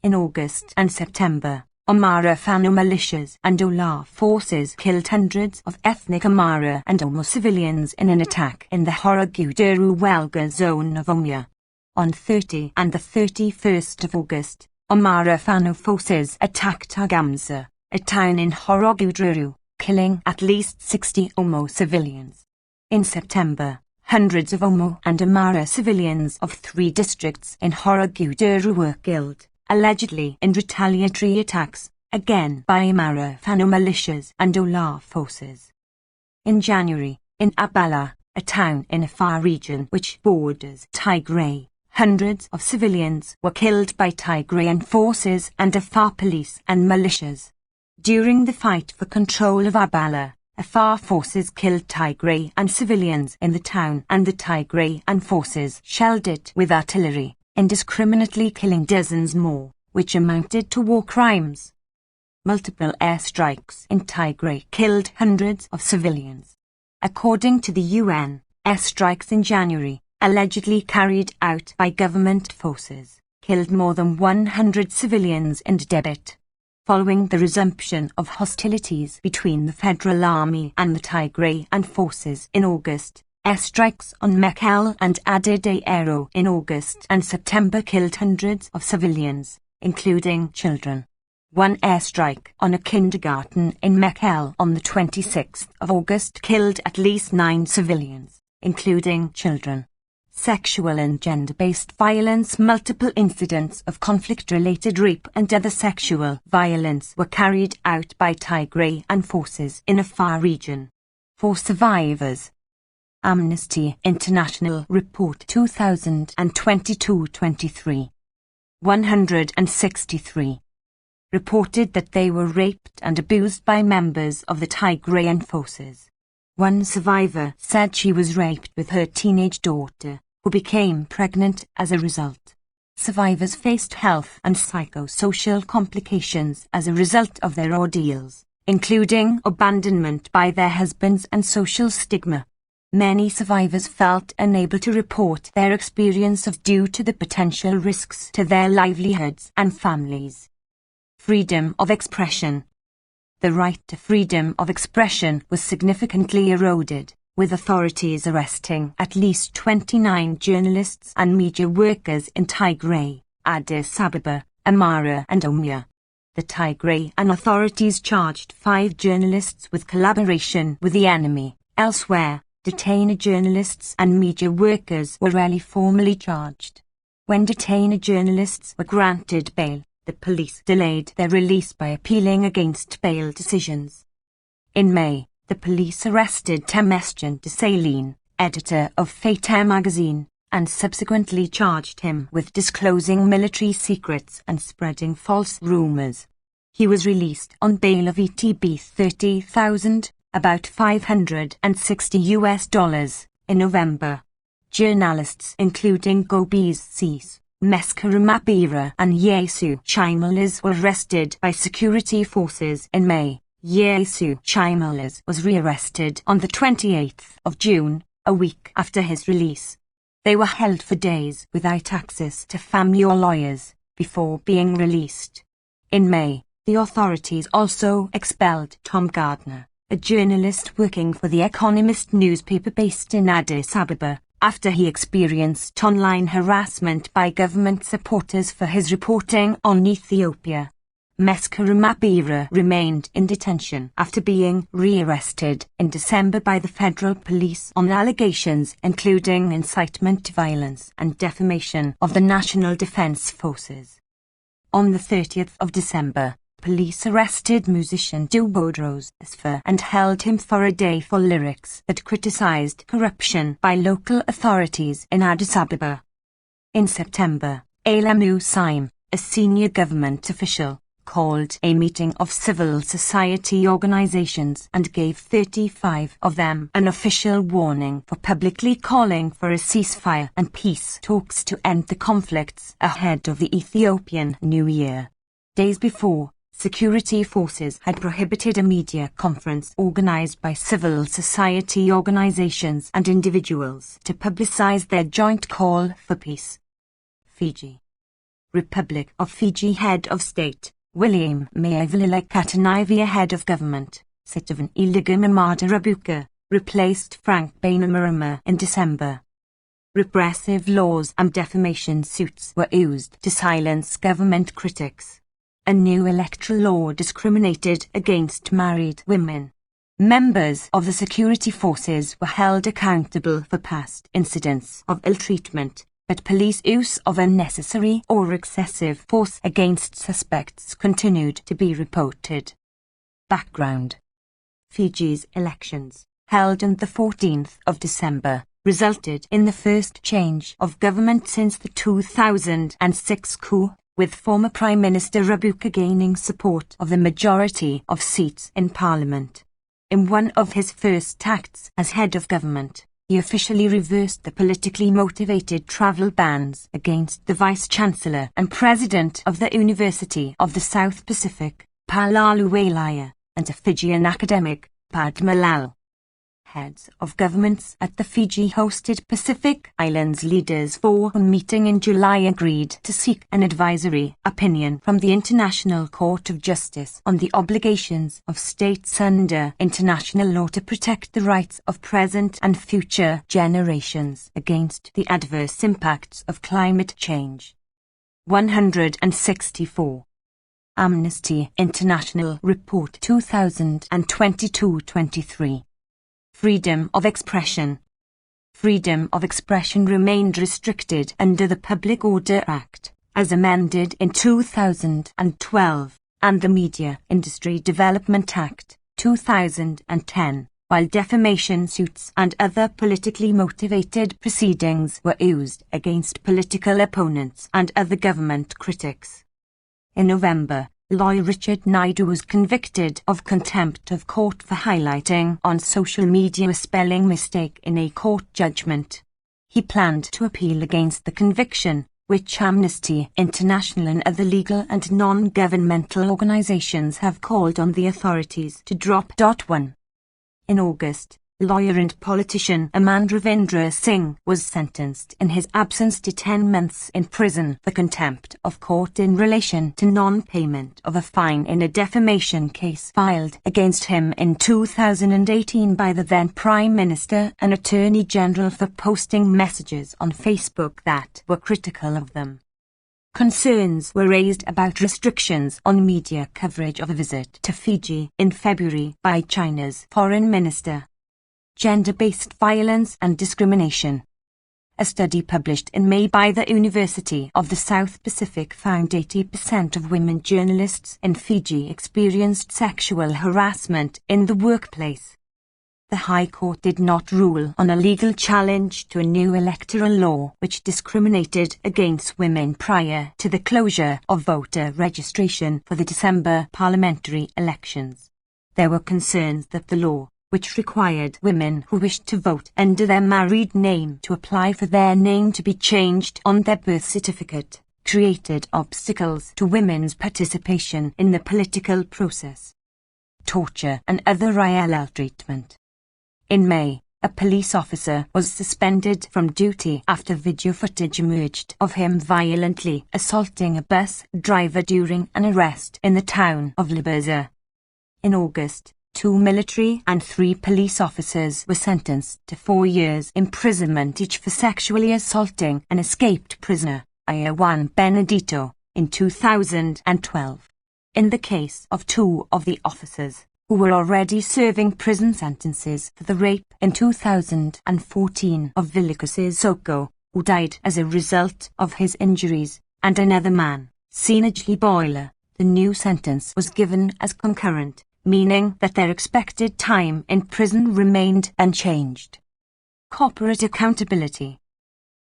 In August and September, Amara Fano militias and OLA forces killed hundreds of ethnic Amara and Omo civilians in an attack in the Horoguduru Welga zone of Omya. On 30 and the 31st of August, Amara Fano forces attacked Agamza, a town in Horoguduru, killing at least 60 Omo civilians. In September, hundreds of Omo and Amara civilians of 3 districts in Horoguduru were killed, allegedly in retaliatory attacks, again by Amara Fano militias and OLA forces. In January, in Abala, a town in Afar region which borders Tigray, hundreds of civilians were killed by Tigrayan forces and Afar police and militias. During the fight for control of Abala, Afar forces killed Tigrayan civilians in the town and the Tigrayan forces shelled it with artillery, indiscriminately killing dozens more, which amounted to war crimes. Multiple airstrikes in Tigray killed hundreds of civilians. According to the UN, airstrikes in January, allegedly carried out by government forces, killed more than 100 civilians in Debit. Following the resumption of hostilities between the Federal Army and the Tigrayan forces in August, airstrikes on Mekelle and Adede-Ero in August and September killed hundreds of civilians, including children. One airstrike on a kindergarten in Mekelle on the 26th of August killed at least 9 civilians, including children. Sexual and gender-based violence. Multiple incidents of conflict-related rape and other sexual violence were carried out by Tigrayan forces in Afar region. For survivors, Amnesty International Report 2022-23. 163 reported that they were raped and abused by members of the Tigrayan forces. One survivor said she was raped with her teenage daughter, who became pregnant as a result. Survivors faced health and psychosocial complications as a result of their ordeals, including abandonment by their husbands and social stigma. Many survivors felt unable to report their experience due to the potential risks to their livelihoods and families. Freedom of expression. The right to freedom of expression was significantly eroded, with authorities arresting at least 29 journalists and media workers in Tigray, Addis Ababa, Amara and Omya. The Tigrayan authorities charged 5 journalists with collaboration with the enemy. Elsewhere, detained journalists and media workers were rarely formally charged. When detained journalists were granted bail, the police delayed their release by appealing against bail decisions. In May, the police arrested Temestian Desalegn, editor of Fate magazine, and subsequently charged him with disclosing military secrets and spreading false rumors. He was released on bail of ETB 30,000, about $560 in November. Journalists including Gobi's Cis, Meskarumabira and Yesu Chimalas were arrested by security forces in May. Yesu Chimalas was rearrested on the 28th of June, a week after his release. They were held for days without access to family or lawyers, before being released. In May, the authorities also expelled Tom Gardner, a journalist working for The Economist newspaper based in Addis Ababa, after he experienced online harassment by government supporters for his reporting on Ethiopia. Mesca Mabira remained in detention after being rearrested in December by the federal police on allegations including incitement to violence and defamation of the National Defense Forces. On the 30th of December, police arrested musician Tewodros Asfa and held him for a day for lyrics that criticized corruption by local authorities in Addis Ababa. In September, Alamu Saim, a senior government official, called a meeting of civil society organizations and gave 35 of them an official warning for publicly calling for a ceasefire and peace talks to end the conflicts ahead of the Ethiopian New Year. Days before, security forces had prohibited a media conference organized by civil society organizations and individuals to publicize their joint call for peace. Fiji. Republic of Fiji Head of State William Mayavalila Katanaivia Head of Government, Sitavan Iligumamada Rabuka, replaced Frank Bainimarama in December. Repressive laws and defamation suits were used to silence government critics. A new electoral law discriminated against married women. Members of the security forces were held accountable for past incidents of ill treatment, but police use of unnecessary or excessive force against suspects continued to be reported. Background: Fiji's elections, held on the 14th of December, resulted in the first change of government since the 2006 coup, with former Prime Minister Rabuka gaining support of the majority of seats in Parliament. In one of his first acts as head of government, he officially reversed the politically motivated travel bans against the Vice-Chancellor and President of the University of the South Pacific, Palalu Wailaya, and a Fijian academic, Padma Lal. Heads of governments at the Fiji-hosted Pacific Islands Leaders Forum meeting in July agreed to seek an advisory opinion from the International Court of Justice on the obligations of states under international law to protect the rights of present and future generations against the adverse impacts of climate change. 164. Amnesty International Report 2022-23. Freedom of expression. Freedom of expression remained restricted under the Public Order Act, as amended in 2012, and the Media Industry Development Act, 2010, while defamation suits and other politically motivated proceedings were used against political opponents and other government critics. In November, lawyer Richard Naidu was convicted of contempt of court for highlighting on social media a spelling mistake in a court judgment. He planned to appeal against the conviction, which Amnesty International and other legal and non-governmental organizations have called on the authorities to drop. 1. In August, lawyer and politician Aman Ravindra Singh was sentenced in his absence to 10 months in prison for contempt of court in relation to non-payment of a fine in a defamation case filed against him in 2018 by the then Prime Minister and Attorney General for posting messages on Facebook that were critical of them. Concerns were raised about restrictions on media coverage of a visit to Fiji in February by China's foreign minister. Gender-based violence and discrimination. A study published in May by the University of the South Pacific found 80% of women journalists in Fiji experienced sexual harassment in the workplace. The High Court did not rule on a legal challenge to a new electoral law which discriminated against women prior to the closure of voter registration for the December parliamentary elections. There were concerns that the law, which required women who wished to vote under their married name to apply for their name to be changed on their birth certificate, created obstacles to women's participation in the political process. Torture and other ill treatment. In May, A police officer was suspended from duty after video footage emerged of him violently assaulting a bus driver during an arrest in the town of Liberza. In August, 2 military and 3 police officers were sentenced to 4 years imprisonment each for sexually assaulting an escaped prisoner, Juan Benedito, in 2012. In the case of 2 of the officers, who were already serving prison sentences for the rape in 2014 of Villicos Soko, who died as a result of his injuries, and another man, Sinajli Boiler, the new sentence was given as concurrent, meaning that their expected time in prison remained unchanged. Corporate accountability.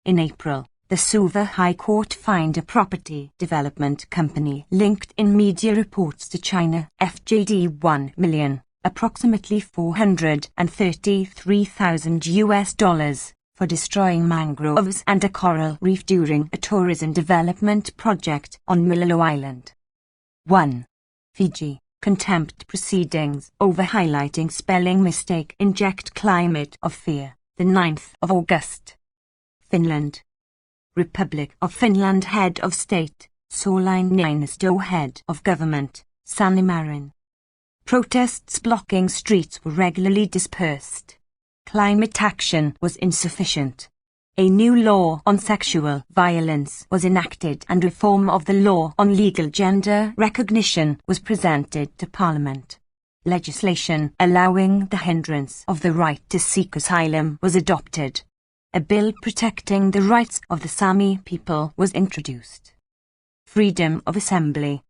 In April, the Suva High Court fined a property development company linked in media reports to China FJD 1 million, approximately $433,000 for destroying mangroves and a coral reef during a tourism development project on Mulalo Island. 1. Fiji, contempt proceedings over highlighting spelling mistake inject climate of fear, the 9th of August. Finland. Republic of Finland Head of State, Sauli Niinisto Head of Government, Sanni Marin. Protests blocking streets were regularly dispersed. Climate action was insufficient. A new law on sexual violence was enacted and reform of the law on legal gender recognition was presented to Parliament. Legislation allowing the hindrance of the right to seek asylum was adopted. A bill protecting the rights of the Sami people was introduced. Freedom of assembly.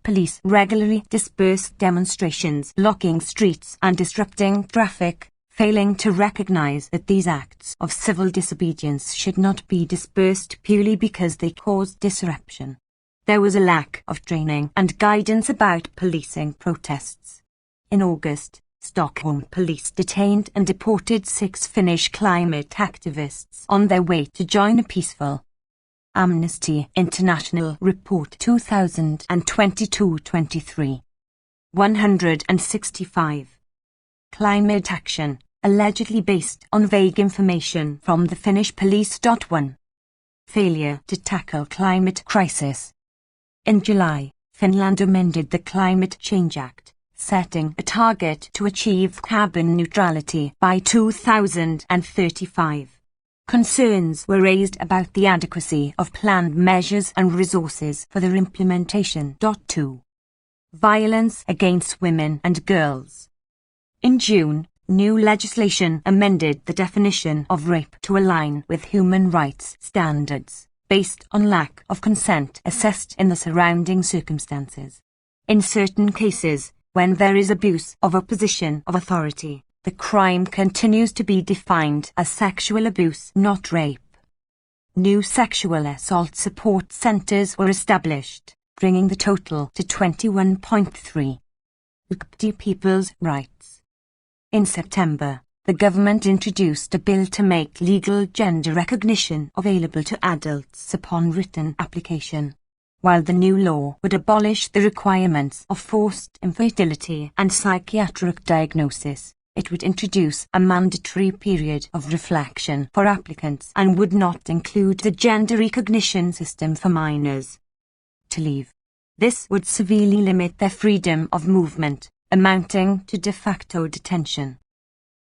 Police regularly dispersed demonstrations, blocking streets and disrupting traffic, failing to recognize that these acts of civil disobedience should not be dispersed purely because they caused disruption. There was a lack of training and guidance about policing protests. In August, Stockholm police detained and deported 6 Finnish climate activists on their way to join a peaceful Amnesty International Report 2022-23. 165. Climate action, allegedly based on vague information from the Finnish police. 1. Failure to tackle climate crisis. In July, Finland amended the Climate Change Act, setting a target to achieve carbon neutrality by 2035. Concerns were raised about the adequacy of planned measures and resources for their implementation. 2. Violence against women and girls. In June, new legislation amended the definition of rape to align with human rights standards, based on lack of consent assessed in the surrounding circumstances. In certain cases, when there is abuse of a position of authority, the crime continues to be defined as sexual abuse, not rape. New sexual assault support centers were established, bringing the total to 21.3. People's rights. In September, the government introduced a bill to make legal gender recognition available to adults upon written application. While the new law would abolish the requirements of forced infertility and psychiatric diagnosis, it would introduce a mandatory period of reflection for applicants and would not include the gender recognition system for minors. To leave. This would severely limit their freedom of movement, amounting to de facto detention.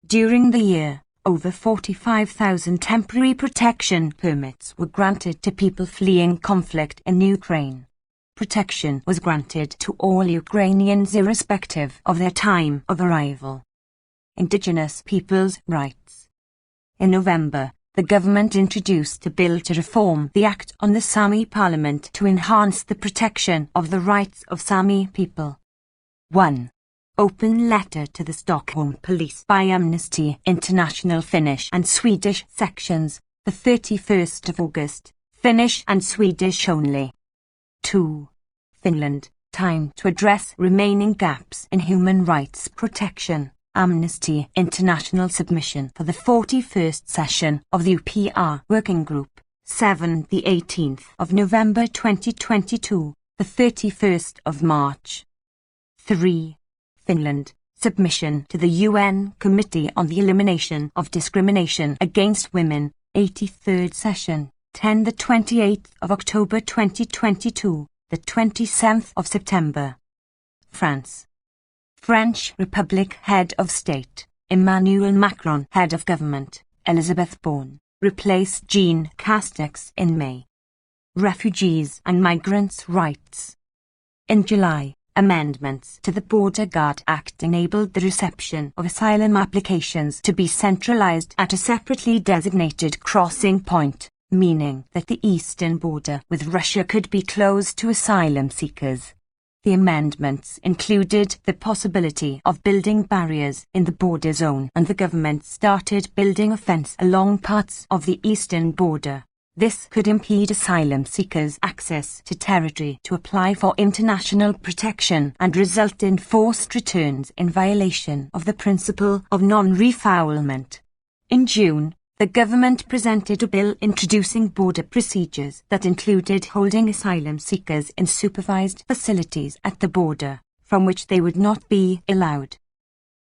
During the year, over 45,000 temporary protection permits were granted to people fleeing conflict in Ukraine. Protection was granted to all Ukrainians irrespective of their time of arrival. Indigenous peoples' rights. In November, the government introduced a bill to reform the Act on the Sami Parliament to enhance the protection of the rights of Sami people. 1. Open letter to the Stockholm police by Amnesty International Finnish and Swedish sections, the 31st of August, Finnish and Swedish only. 2. Finland, time to address remaining gaps in human rights protection. Amnesty International submission for the 41st session of the UPR Working Group, 7 the 18th of November 2022, the 31st of March. 3. Finland, Submission to the UN Committee on the Elimination of Discrimination Against Women, 83rd Session, 28 October 2022, the 27th of September. France. French Republic Head of State, Emmanuel Macron. Head of Government, Elizabeth Borne, replaced Jean Castex in May. Refugees and migrants' rights. In July, amendments to the Border Guard Act enabled the reception of asylum applications to be centralized at a separately designated crossing point, meaning that the eastern border with Russia could be closed to asylum seekers. The amendments included the possibility of building barriers in the border zone, and the government started building a fence along parts of the eastern border. This could impede asylum seekers' access to territory to apply for international protection and result in forced returns in violation of the principle of non-refoulement. In June, the government presented a bill introducing border procedures that included holding asylum seekers in supervised facilities at the border, from which they would not be allowed.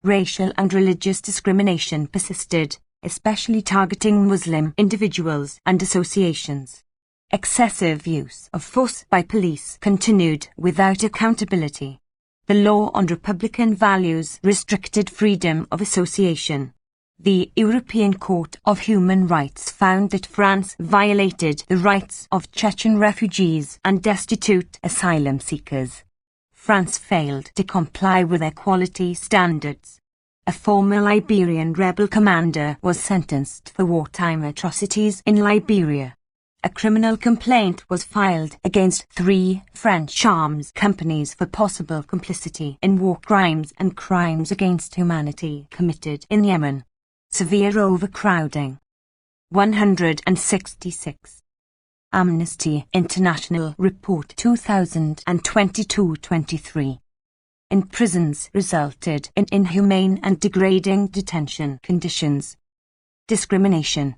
Racial and religious discrimination persisted, especially targeting Muslim individuals and associations. Excessive use of force by police continued without accountability. The law on Republican values restricted freedom of association. The European Court of Human Rights found that France violated the rights of Chechen refugees and destitute asylum seekers. France failed to comply with equality standards. A former Liberian rebel commander was sentenced for wartime atrocities in Liberia. A criminal complaint was filed against 3 French arms companies for possible complicity in war crimes and crimes against humanity committed in Yemen. Severe overcrowding. 166. Amnesty International Report 2022-23. In prisons resulted in inhumane and degrading detention conditions. Discrimination.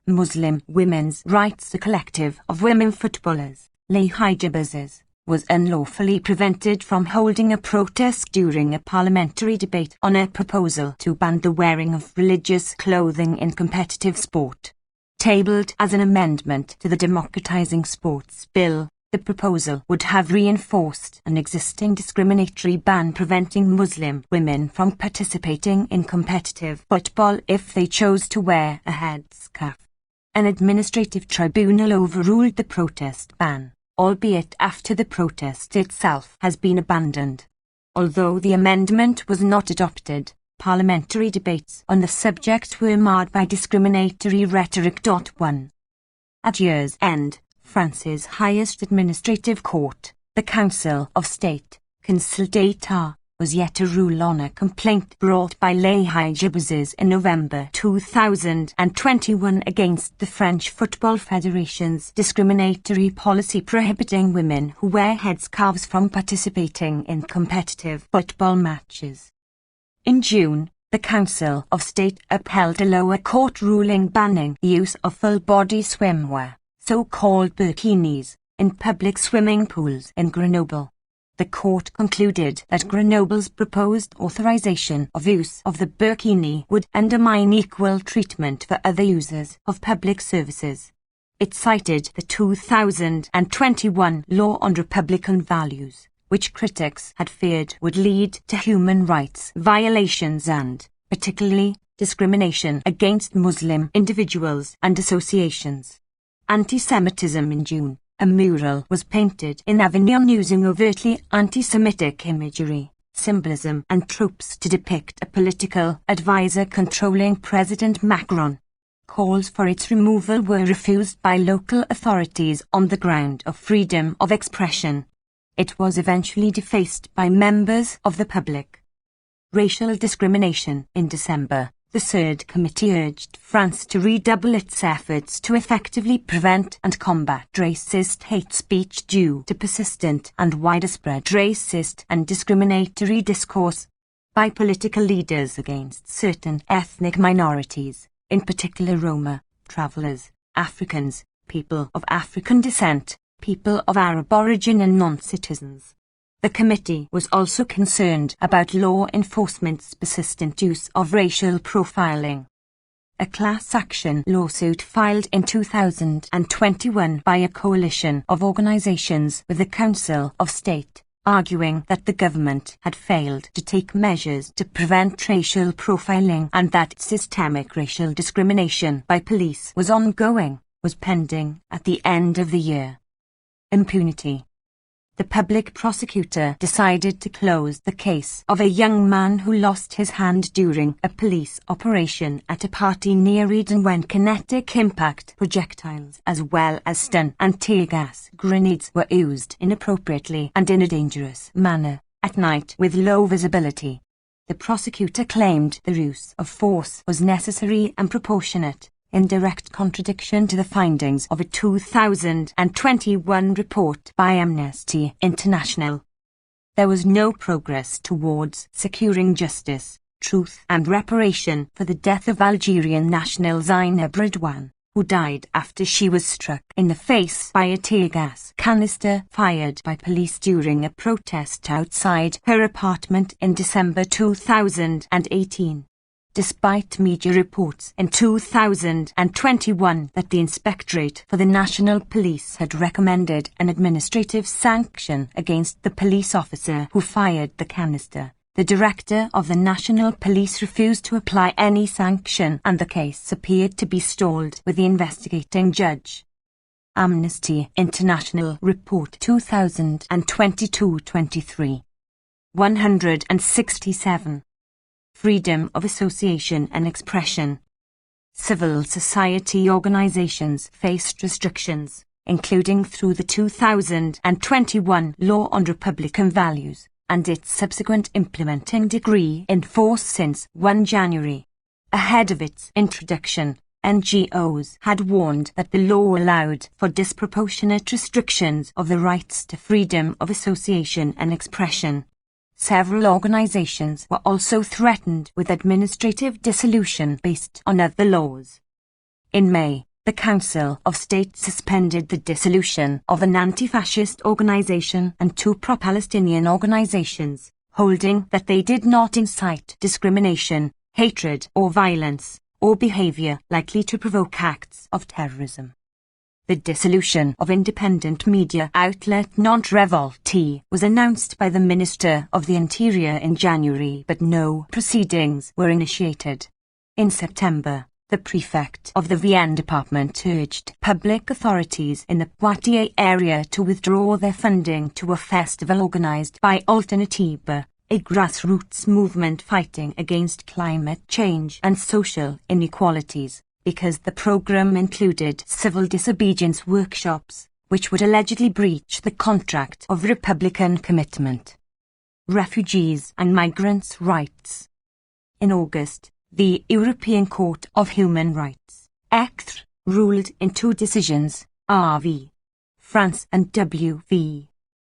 Muslim Women's Rights. A collective of women footballers, Les Hijabeuses, was unlawfully prevented from holding a protest during a parliamentary debate on a proposal to ban the wearing of religious clothing in competitive sport. Tabled as an amendment to the Democratizing Sports Bill, the proposal would have reinforced an existing discriminatory ban preventing Muslim women from participating in competitive football if they chose to wear a headscarf. An administrative tribunal overruled the protest ban, albeit after the protest itself has been abandoned. Although the amendment was not adopted, parliamentary debates on the subject were marred by discriminatory rhetoric. 1. At year's end, France's highest administrative court, the Council of State, Conseil d'État, was yet to rule on a complaint brought by Les Hijabeuses in November 2021 against the French Football Federation's discriminatory policy prohibiting women who wear headscarves from participating in competitive football matches. In June, the Council of State upheld a lower court ruling banning the use of full-body swimwear, so-called burkinis, in public swimming pools in Grenoble. The court concluded that Grenoble's proposed authorization of use of the burkini would undermine equal treatment for other users of public services. It cited the 2021 Law on Republican Values, which critics had feared would lead to human rights violations and, particularly, discrimination against Muslim individuals and associations. Anti-Semitism. In June, a mural was painted in Avignon using overtly anti-Semitic imagery, symbolism and tropes to depict a political advisor controlling President Macron. Calls for its removal were refused by local authorities on the ground of freedom of expression. It was eventually defaced by members of the public. Racial discrimination. In December, the Third Committee urged France to redouble its efforts to effectively prevent and combat racist hate speech due to persistent and widespread racist and discriminatory discourse by political leaders against certain ethnic minorities, in particular Roma, travellers, Africans, people of African descent, people of Arab origin and non-citizens. The committee was also concerned about law enforcement's persistent use of racial profiling. A class action lawsuit filed in 2021 by a coalition of organizations with the Council of State, arguing that the government had failed to take measures to prevent racial profiling and that systemic racial discrimination by police was ongoing, was pending at the end of the year. Impunity. The public prosecutor decided to close the case of a young man who lost his hand during a police operation at a party near Eden when kinetic impact projectiles as well as stun and tear gas grenades were used inappropriately and in a dangerous manner, at night with low visibility. The prosecutor claimed the use of force was necessary and proportionate, in direct contradiction to the findings of a 2021 report by Amnesty International. There was no progress towards securing justice, truth and reparation for the death of Algerian national Zainab Redouane, who died after she was struck in the face by a tear gas canister fired by police during a protest outside her apartment in December 2018. Despite media reports in 2021 that the Inspectorate for the National Police had recommended an administrative sanction against the police officer who fired the canister, the director of the National Police refused to apply any sanction and the case appeared to be stalled with the investigating judge. Amnesty International Report 2022-23. 167. Freedom of association and expression. Civil society organizations faced restrictions, including through the 2021 Law on Republican Values, and its subsequent implementing decree in force since 1 January. Ahead of its introduction, NGOs had warned that the law allowed for disproportionate restrictions of the rights to freedom of association and expression. Several organizations were also threatened with administrative dissolution based on other laws. In May, the Council of State suspended the dissolution of an anti-fascist organization and 2 pro-Palestinian organizations, holding that they did not incite discrimination, hatred or violence, or behavior likely to provoke acts of terrorism. The dissolution of independent media outlet Notre Revolte was announced by the Minister of the Interior in January, but no proceedings were initiated. In September, the prefect of the Vienne department urged public authorities in the Poitiers area to withdraw their funding to a festival organized by Alternative, a grassroots movement fighting against climate change and social inequalities, because the program included civil disobedience workshops, which would allegedly breach the contract of Republican commitment. Refugees and migrants' rights. In August, the European Court of Human Rights, ECHR, ruled in 2 decisions, RV France and WV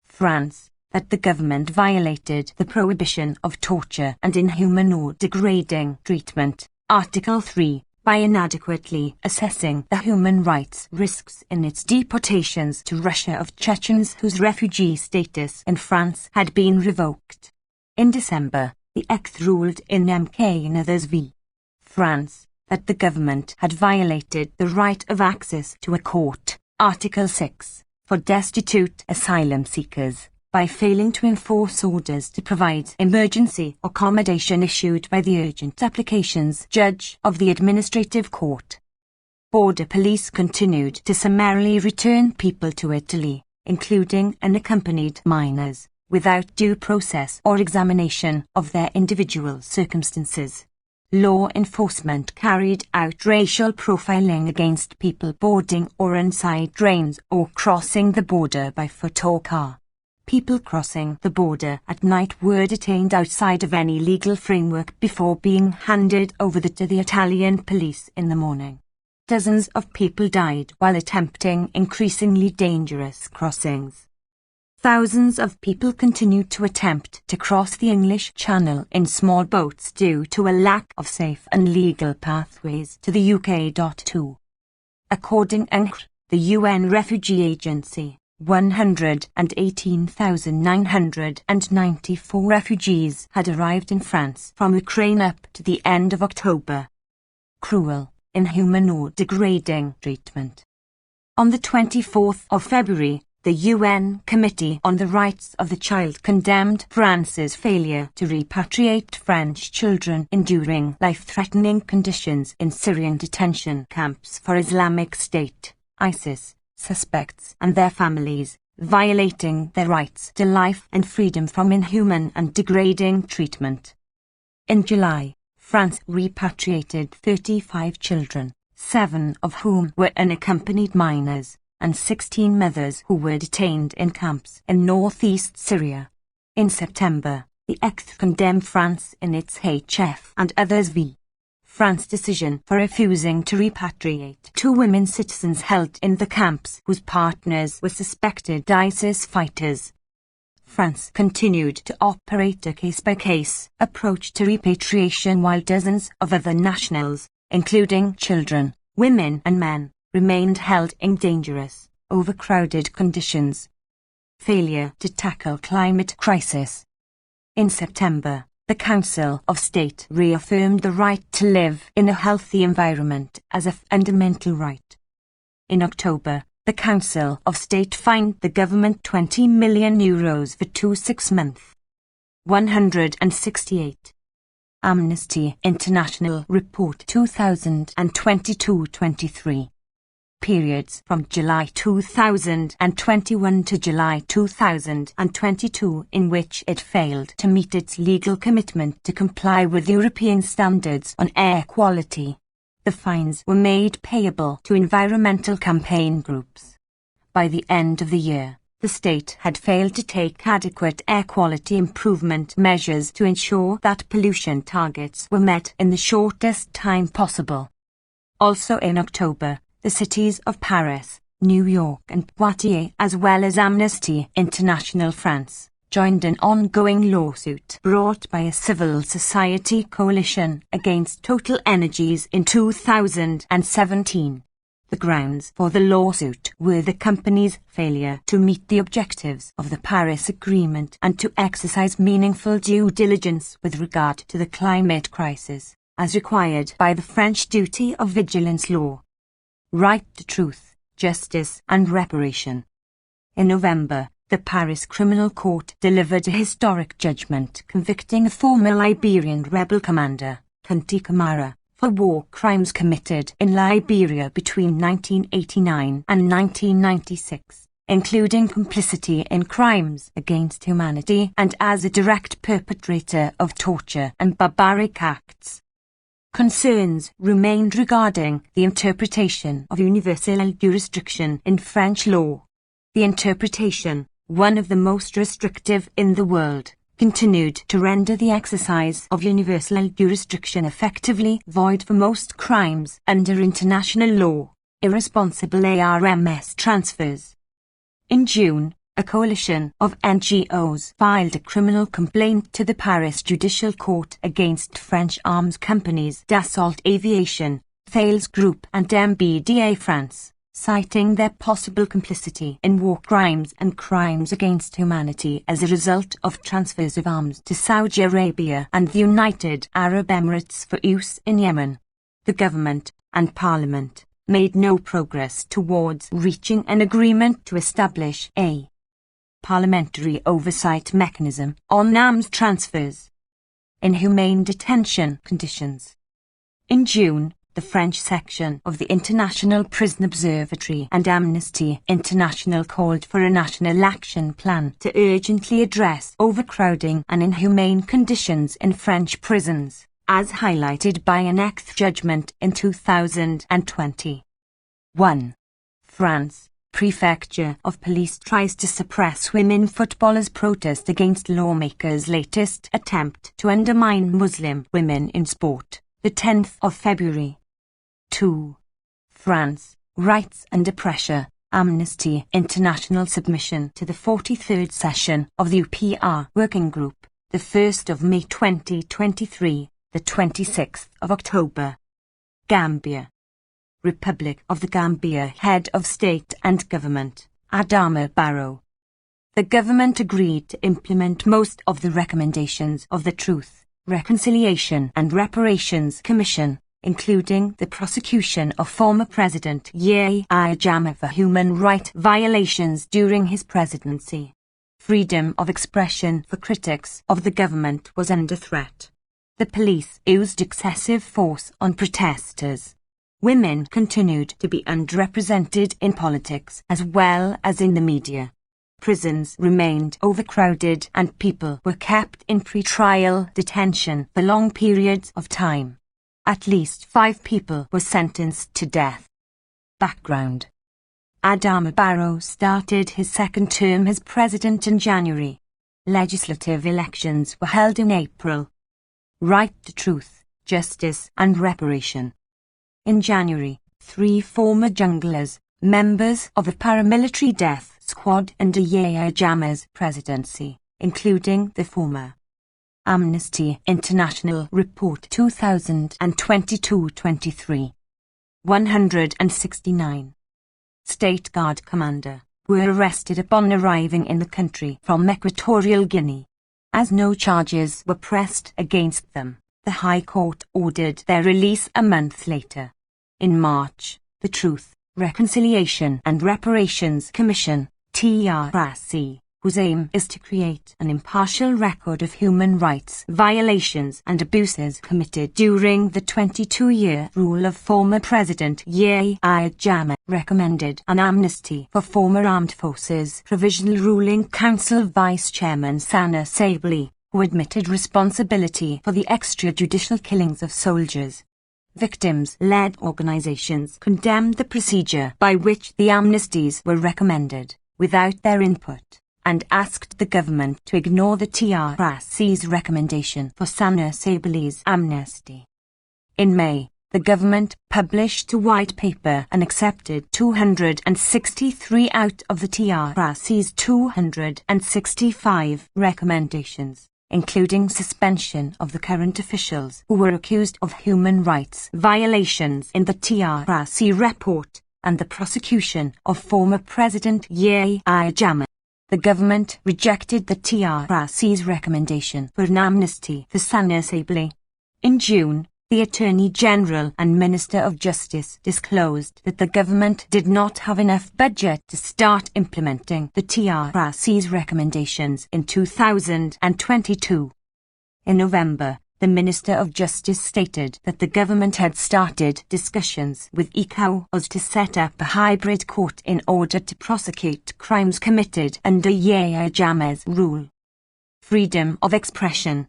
France, that the government violated the prohibition of torture and inhuman or degrading treatment, Article 3, by inadequately assessing the human rights risks in its deportations to Russia of Chechens whose refugee status in France had been revoked. In December, the ECHR ruled in MK and others v. France that the government had violated the right of access to a court, Article 6, for destitute asylum seekers, by failing to enforce orders to provide emergency accommodation issued by the urgent applications judge of the administrative court. Border police continued to summarily return people to Italy, including unaccompanied minors, without due process or examination of their individual circumstances. Law enforcement carried out racial profiling against people boarding or inside trains or crossing the border by foot or car. People crossing the border at night were detained outside of any legal framework before being handed over to the Italian police in the morning. Dozens of people died while attempting increasingly dangerous crossings. Thousands of people continued to attempt to cross the English Channel in small boats due to a lack of safe and legal pathways to the UK. According to the UN Refugee Agency, 118,994 refugees had arrived in France from Ukraine up to the end of October. Cruel, inhuman or degrading treatment. On the 24th of February, the UN Committee on the Rights of the Child condemned France's failure to repatriate French children enduring life-threatening conditions in Syrian detention camps for Islamic State, ISIS, suspects and their families, violating their rights to life and freedom from inhuman and degrading treatment. In July, France repatriated 35 children, 7 of whom were unaccompanied minors, and 16 mothers who were detained in camps in northeast Syria. In September, the ECT condemned France in its HF and others v. France's decision for refusing to repatriate 2 women citizens held in the camps whose partners were suspected ISIS fighters. France continued to operate a case-by-case approach to repatriation while dozens of other nationals, including children, women and men, remained held in dangerous, overcrowded conditions. Failure to tackle climate crisis. In September, the Council of State reaffirmed the right to live in a healthy environment as a fundamental right. In October, the Council of State fined the government €20 million for 2 6-month. 168. Amnesty International Report 2022-23. Periods from July 2021 to July 2022 in which it failed to meet its legal commitment to comply with European standards on air quality. The fines were made payable to environmental campaign groups. By the end of the year, the state had failed to take adequate air quality improvement measures to ensure that pollution targets were met in the shortest time possible. Also in October, the cities of Paris, New York and Poitiers, as well as Amnesty International France, joined an ongoing lawsuit brought by a civil society coalition against Total Energies in 2017. The grounds for the lawsuit were the company's failure to meet the objectives of the Paris Agreement and to exercise meaningful due diligence with regard to the climate crisis, as required by the French duty of vigilance law. Right to truth, justice and reparation. In November, the Paris Criminal Court delivered a historic judgment convicting a former Liberian rebel commander, Kunti Kamara, for war crimes committed in Liberia between 1989 and 1996, including complicity in crimes against humanity and as a direct perpetrator of torture and barbaric acts. Concerns remained regarding the interpretation of universal jurisdiction in French law. The interpretation, one of the most restrictive in the world, continued to render the exercise of universal jurisdiction effectively void for most crimes under international law, irresponsible ARMS transfers. In June, a coalition of NGOs filed a criminal complaint to the Paris Judicial Court against French arms companies Dassault Aviation, Thales Group and MBDA France, citing their possible complicity in war crimes and crimes against humanity as a result of transfers of arms to Saudi Arabia and the United Arab Emirates for use in Yemen. The government and parliament made no progress towards reaching an agreement to establish a parliamentary oversight mechanism on arms transfers. Inhumane detention conditions. In June, the French section of the International Prison Observatory and Amnesty International called for a national action plan to urgently address overcrowding and inhumane conditions in French prisons, as highlighted by an ECT judgment in 2020. 1. France. Prefecture of Police tries to suppress women footballers' protest against lawmakers' latest attempt to undermine Muslim women in sport, the 10th of February. 2. France, Rights Under Pressure, Amnesty International submission to the 43rd session of the UPR Working Group, the 1st of May 2023, the 26th of October. Gambia. Republic of the Gambia Head of State and Government, Adama Barrow. The government agreed to implement most of the recommendations of the Truth, Reconciliation and Reparations Commission, including the prosecution of former President Yahya Jammeh for human rights violations during his presidency. Freedom of expression for critics of the government was under threat. The police used excessive force on protesters. Women continued to be underrepresented in politics as well as in the media. Prisons remained overcrowded and people were kept in pre-trial detention for long periods of time. At least 5 people were sentenced to death. Background: Adama Barrow started his second term as president in January. Legislative elections were held in April. Right to truth, justice and reparation. In January, 3 former junglers, members of a paramilitary death squad under Yahya Jammeh's presidency, including the former Amnesty International Report 2022-23. 169 State Guard commander were arrested upon arriving in the country from Equatorial Guinea. As no charges were pressed against them, the High Court ordered their release a month later. In March, the Truth, Reconciliation and Reparations Commission, TRC, whose aim is to create an impartial record of human rights violations and abuses committed during the 22-year rule of former President Yahya Jammeh, recommended an amnesty for former Armed Forces Provisional Ruling Council Vice Chairman Sana Sabally, who admitted responsibility for the extrajudicial killings of soldiers. Victims-led organizations condemned the procedure by which the amnesties were recommended, without their input, and asked the government to ignore the TRC's recommendation for Sana Sabally's amnesty. In May, the government published a white paper and accepted 263 out of the TRC's 265 recommendations, including suspension of the current officials who were accused of human rights violations in the TRC report, and the prosecution of former President Yahya Jammeh. The government rejected the TRC's recommendation for an amnesty for Sana Sabally. In June, the Attorney General and Minister of Justice disclosed that the government did not have enough budget to start implementing the TRC's recommendations in 2022. In November, the Minister of Justice stated that the government had started discussions with ECOWAS to set up a hybrid court in order to prosecute crimes committed under Yahya Jammeh's rule. Freedom of expression.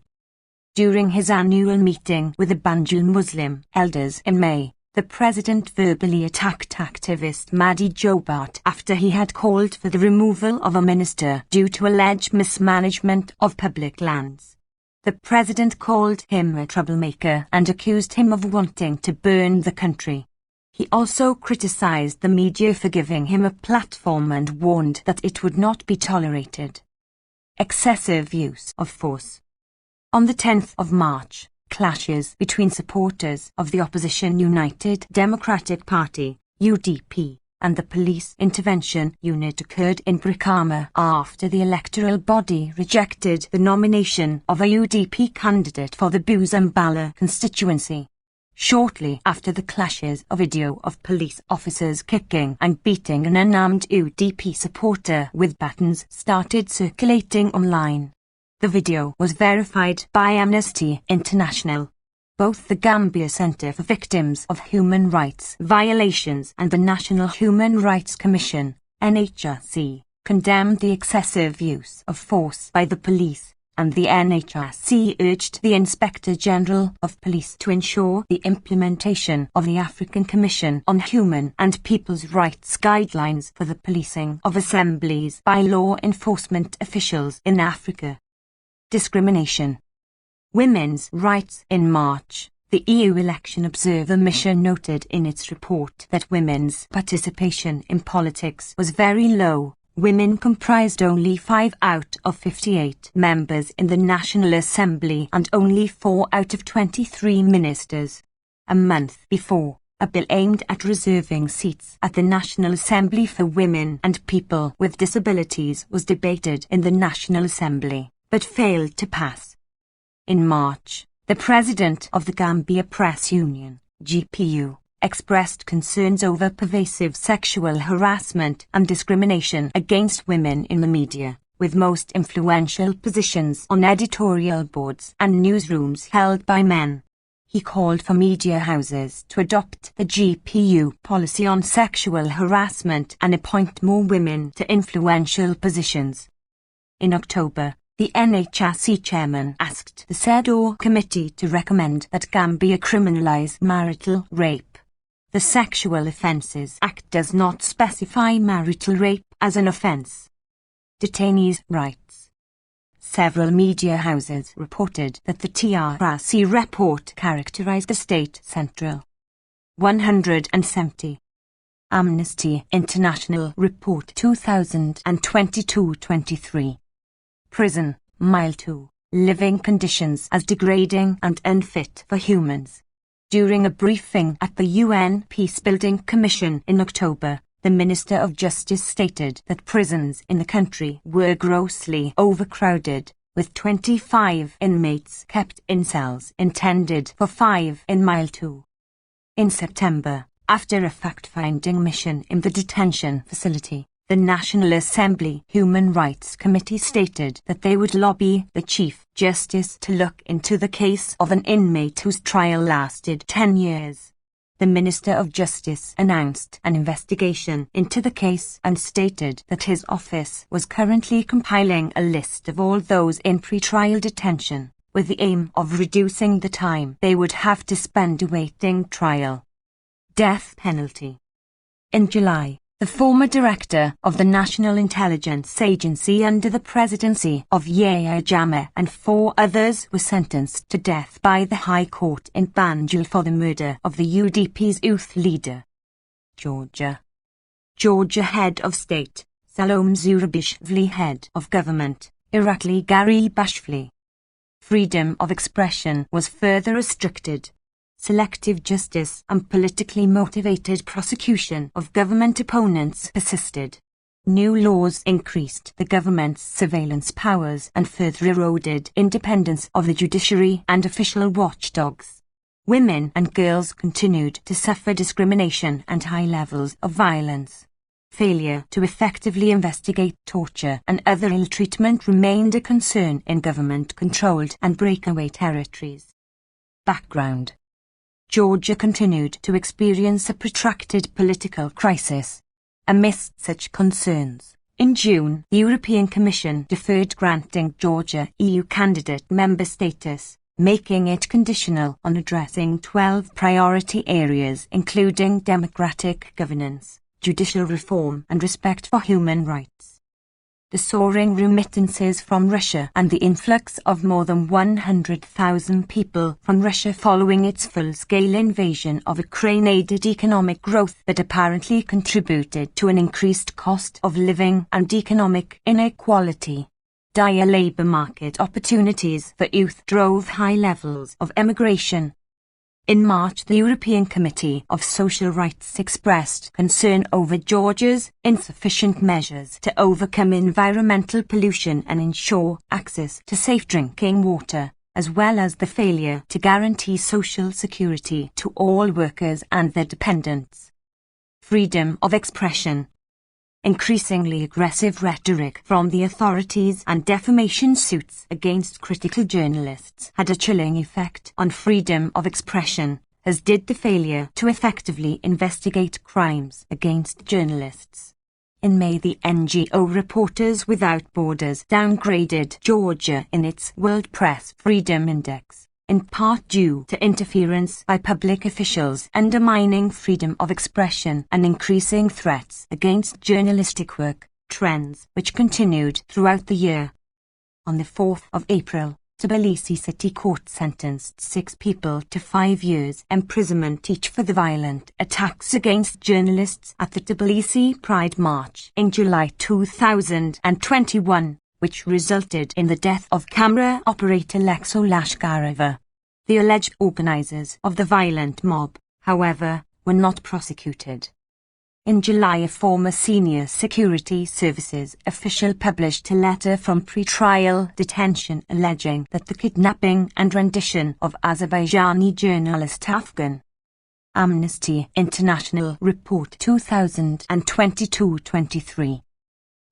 During his annual meeting with the Banjul Muslim elders in May, the president verbally attacked activist Mahdi Jobat after he had called for the removal of a minister due to alleged mismanagement of public lands. The president called him a troublemaker and accused him of wanting to burn the country. He also criticized the media for giving him a platform and warned that it would not be tolerated. Excessive use of force. On the 10th of March, clashes between supporters of the opposition United Democratic Party, UDP, and the police intervention unit occurred in Brikama after the electoral body rejected the nomination of a UDP candidate for the Buzambala constituency. Shortly after the clashes, a video of police officers kicking and beating an unarmed UDP supporter with batons started circulating online. The video was verified by Amnesty International. Both the Gambia Centre for Victims of Human Rights Violations and the National Human Rights Commission, NHRC, condemned the excessive use of force by the police, and the NHRC urged the Inspector General of Police to ensure the implementation of the African Commission on Human and People's Rights guidelines for the policing of assemblies by law enforcement officials in Africa. Discrimination. Women's rights. In March, the EU Election Observer Mission noted in its report that women's participation in politics was very low. Women comprised only 5 out of 58 members in the National Assembly and only 4 out of 23 ministers. A month before, A bill aimed at reserving seats at the National Assembly for women and people with disabilities was debated in the National Assembly, but failed to pass. In March, the president of the Gambia Press Union, GPU, expressed concerns over pervasive sexual harassment and discrimination against women in the media, with most influential positions on editorial boards and newsrooms held by men. He called for media houses to adopt the GPU policy on sexual harassment and appoint more women to influential positions. In October, the NHRC chairman asked the CEDAW committee to recommend that Gambia criminalise marital rape. The Sexual Offences Act does not specify marital rape as an offence. Detainees' rights. Several media houses reported that the TRC report characterized the state central. 170. Amnesty International Report 2022-23. Prison, Mile 2, living conditions as degrading and unfit for humans. During a briefing at the UN Peacebuilding Commission in October, the Minister of Justice stated that prisons in the country were grossly overcrowded, with 25 inmates kept in cells intended for 5 in Mile 2. In September, after a fact-finding mission in the detention facility, the National Assembly Human Rights Committee stated that they would lobby the Chief Justice to look into the case of an inmate whose trial lasted 10 years. The Minister of Justice announced an investigation into the case and stated that his office was currently compiling a list of all those in pre-trial detention, with the aim of reducing the time they would have to spend awaiting trial. Death penalty. In July, the former director of the National Intelligence Agency under the presidency of Yahya Jammeh and 4 others were sentenced to death by the High Court in Banjul for the murder of the UDP's youth leader. Georgia. Georgia Head of State, Salome Zurabishvili Head of Government, Irakli Garibashvili. Freedom of expression was further restricted. Selective justice and politically motivated prosecution of government opponents persisted. New laws increased the government's surveillance powers and further eroded independence of the judiciary and official watchdogs. Women and girls continued to suffer discrimination and high levels of violence. Failure to effectively investigate torture and other ill treatment remained a concern in government-controlled and breakaway territories. Background. Georgia continued to experience a protracted political crisis. Amidst such concerns, in June, the European Commission deferred granting Georgia EU candidate member status, making it conditional on addressing 12 priority areas including democratic governance, judicial reform and respect for human rights. The soaring remittances from Russia and the influx of more than 100,000 people from Russia following its full-scale invasion of Ukraine aided economic growth but apparently contributed to an increased cost of living and economic inequality. Dire labour market opportunities for youth drove high levels of emigration. In March, the European Committee of Social Rights expressed concern over Georgia's insufficient measures to overcome environmental pollution and ensure access to safe drinking water, as well as the failure to guarantee social security to all workers and their dependents. Freedom of expression. Increasingly aggressive rhetoric from the authorities and defamation suits against critical journalists had a chilling effect on freedom of expression, as did the failure to effectively investigate crimes against journalists. In May, the NGO Reporters Without Borders downgraded Georgia in its World Press Freedom Index, in part due to interference by public officials undermining freedom of expression and increasing threats against journalistic work, trends which continued throughout the year. On the 4th of April, Tbilisi City Court sentenced 6 people to 5 years imprisonment each for the violent attacks against journalists at the Tbilisi Pride March in July 2021. Which resulted in the death of camera operator Lexo Lashkarova. The alleged organizers of the violent mob, however, were not prosecuted. In July, a former senior security services official published a letter from pre-trial detention alleging that the kidnapping and rendition of Azerbaijani journalist Afgan. Amnesty International Report 2022-23.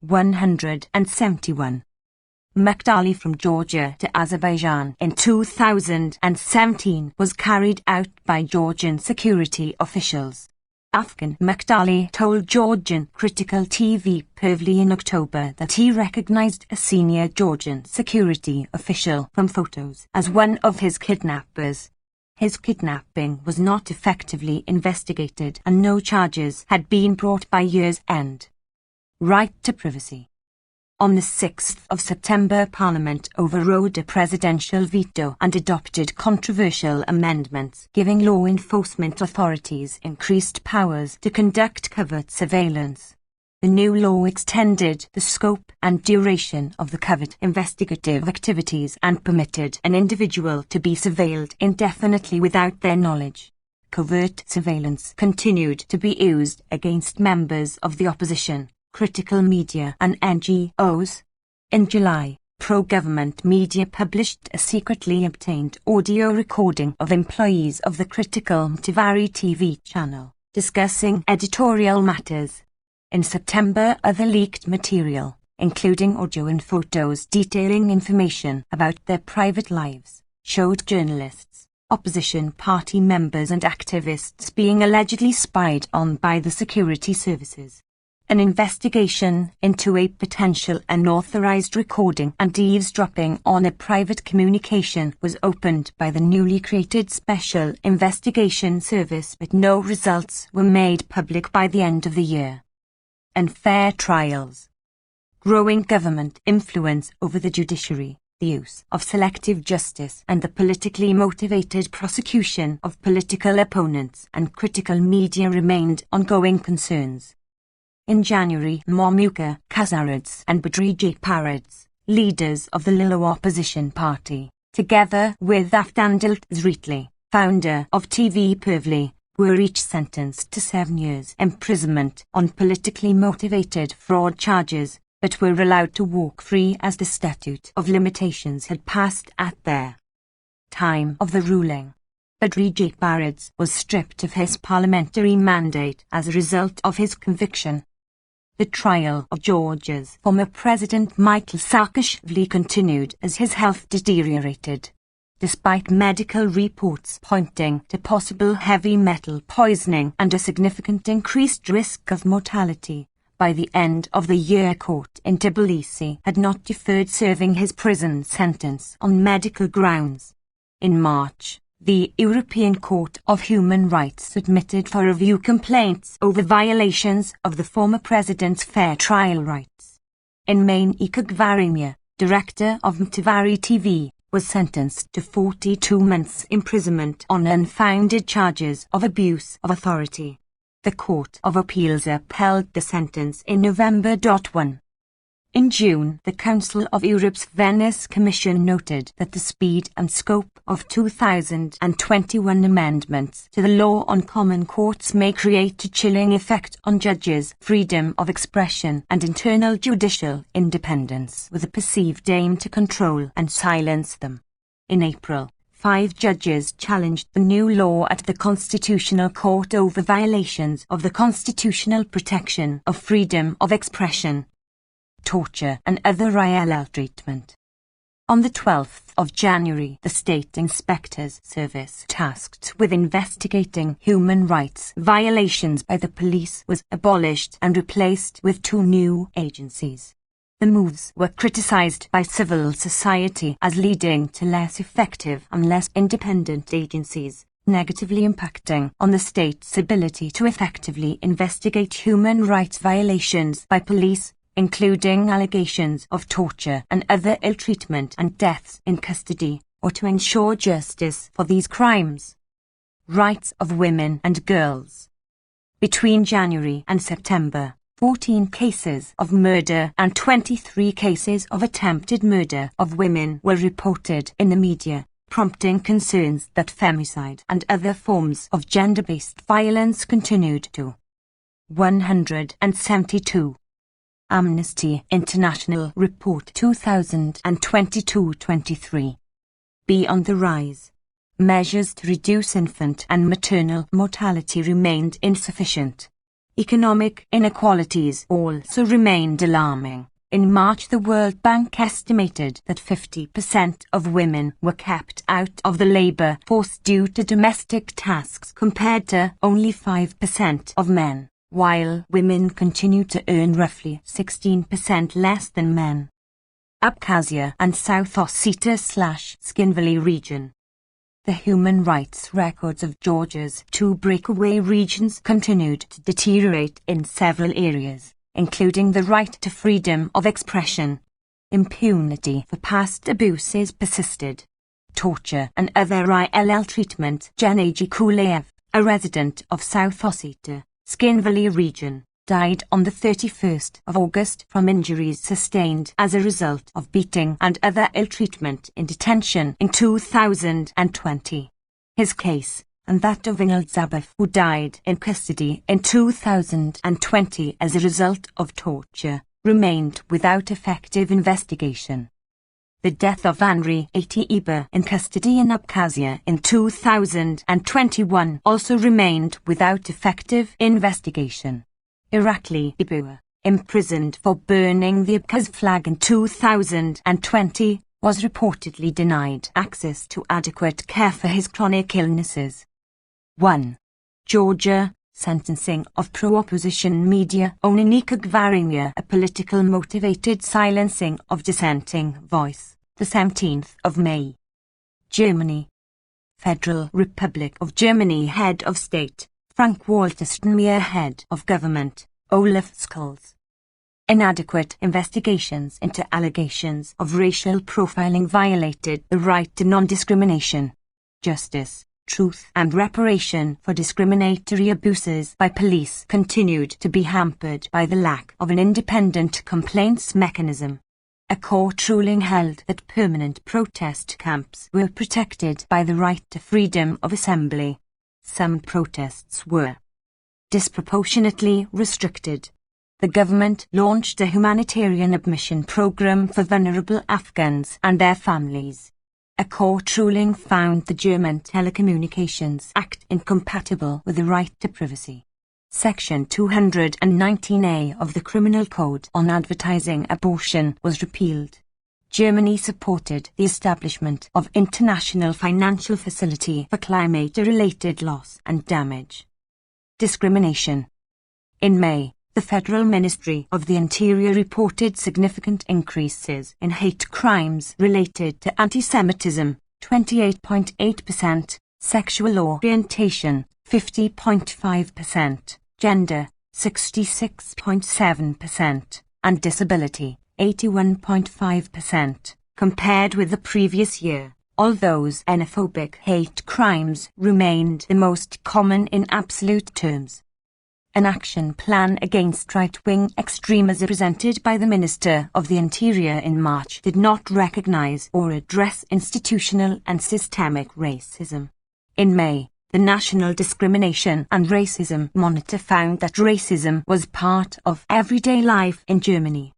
171. Makdali from Georgia to Azerbaijan in 2017 was carried out by Georgian security officials. Afgan Makdali told Georgian critical TV Pervli in October that he recognized a senior Georgian security official from photos as one of his kidnappers. His kidnapping was not effectively investigated and no charges had been brought by year's end. Right to privacy. On the 6th of September, Parliament overrode a presidential veto and adopted controversial amendments giving law enforcement authorities increased powers to conduct covert surveillance. The new law extended the scope and duration of the covert investigative activities and permitted an individual to be surveilled indefinitely without their knowledge. Covert surveillance continued to be used against members of the opposition, critical media and NGOs. In July, pro-government media published a secretly obtained audio recording of employees of the critical Mtivari TV channel, discussing editorial matters. In September, other leaked material, including audio and photos detailing information about their private lives, showed journalists, opposition party members and activists being allegedly spied on by the security services. An investigation into a potential unauthorized recording and eavesdropping on a private communication was opened by the newly created Special Investigation Service, but no results were made public by the end of the year. Unfair trials. Growing government influence over the judiciary, the use of selective justice and the politically motivated prosecution of political opponents and critical media remained ongoing concerns. In January, Momuka Kazarads and Badri Japarads, leaders of the Lilo opposition party, together with Afdandil Zritli, founder of TV Pervli, were each sentenced to 7 years imprisonment on politically motivated fraud charges, but were allowed to walk free as the statute of limitations had passed at their time of the ruling. Badri Japarads was stripped of his parliamentary mandate as a result of his conviction. The trial of Georgia's former president Michail Saakashvili continued as his health deteriorated. Despite medical reports pointing to possible heavy metal poisoning and a significant increased risk of mortality, by the end of the year court in Tbilisi had not deferred serving his prison sentence on medical grounds. In March, the European Court of Human Rights submitted for review complaints over violations of the former president's fair trial rights. In May, Ika Gvarimia, director of Mtivari TV, was sentenced to 42 months imprisonment on unfounded charges of abuse of authority. The Court of Appeals upheld the sentence in November. 1. In June, the Council of Europe's Venice Commission noted that the speed and scope of 2021 amendments to the law on common courts may create a chilling effect on judges' freedom of expression and internal judicial independence, with a perceived aim to control and silence them. In April, 5 judges challenged the new law at the Constitutional Court over violations of the constitutional protection of freedom of expression, torture and other ILL treatment. On the 12th of January, the State Inspector's Service tasked with investigating human rights violations by the police was abolished and replaced with 2 new agencies. The moves were criticized by civil society as leading to less effective and less independent agencies, negatively impacting on the state's ability to effectively investigate human rights violations by police, including allegations of torture and other ill treatment and deaths in custody, or to ensure justice for these crimes. Rights of women and girls. Between January and September, 14 cases of murder and 23 cases of attempted murder of women were reported in the media, prompting concerns that femicide and other forms of gender-based violence continued to 172. Amnesty International Report 2022-23. Beyond the rise, measures to reduce infant and maternal mortality remained insufficient. Economic inequalities also remained alarming. In March, the World Bank estimated that 50% of women were kept out of the labour force due to domestic tasks compared to only 5% of men, while women continue to earn roughly 16% less than men. Abkhazia and South Ossetia/Skin Valley region. The human rights records of Georgia's two breakaway regions continued to deteriorate in several areas, including the right to freedom of expression. Impunity for past abuses persisted. Torture and other ill treatment. Gennady Kuleyev, a resident of South Ossetia, Skin Valley region, died on the 31st of August from injuries sustained as a result of beating and other ill treatment in detention in 2020. His case, and that of Ingel Zabef, who died in custody in 2020 as a result of torture, remained without effective investigation. The death of Andrei Atiyeba in custody in Abkhazia in 2021 also remained without effective investigation. Irakli Ibua, imprisoned for burning the Abkhaz flag in 2020, was reportedly denied access to adequate care for his chronic illnesses. 1. Georgia, sentencing of pro-opposition media owner Nika Gvaringa, a political motivated silencing of dissenting voice, the 17th of May. Germany. Federal Republic of Germany head of state, Frank-Walter Steinmeier head of government, Olaf Scholz. Inadequate investigations into allegations of racial profiling violated the right to non-discrimination, justice, truth and reparation for discriminatory abuses by police continued to be hampered by the lack of an independent complaints mechanism. A court ruling held that permanent protest camps were protected by the right to freedom of assembly. Some protests were disproportionately restricted. The government launched a humanitarian admission program for vulnerable Afghans and their families. A court ruling found the German Telecommunications Act incompatible with the right to privacy. Section 219A of the Criminal Code on advertising abortion was repealed. Germany supported the establishment of International Financial Facility for Climate-related loss and damage. Discrimination. In May, the Federal Ministry of the Interior reported significant increases in hate crimes related to anti-Semitism, 28.8%, sexual orientation, 50.5%, gender, 66.7%, and disability, 81.5%, compared with the previous year. Although xenophobic hate crimes remained the most common in absolute terms. An action plan against right-wing extremism presented by the Minister of the Interior in March did not recognize or address institutional and systemic racism. In May, the National Discrimination and Racism Monitor found that racism was part of everyday life in Germany.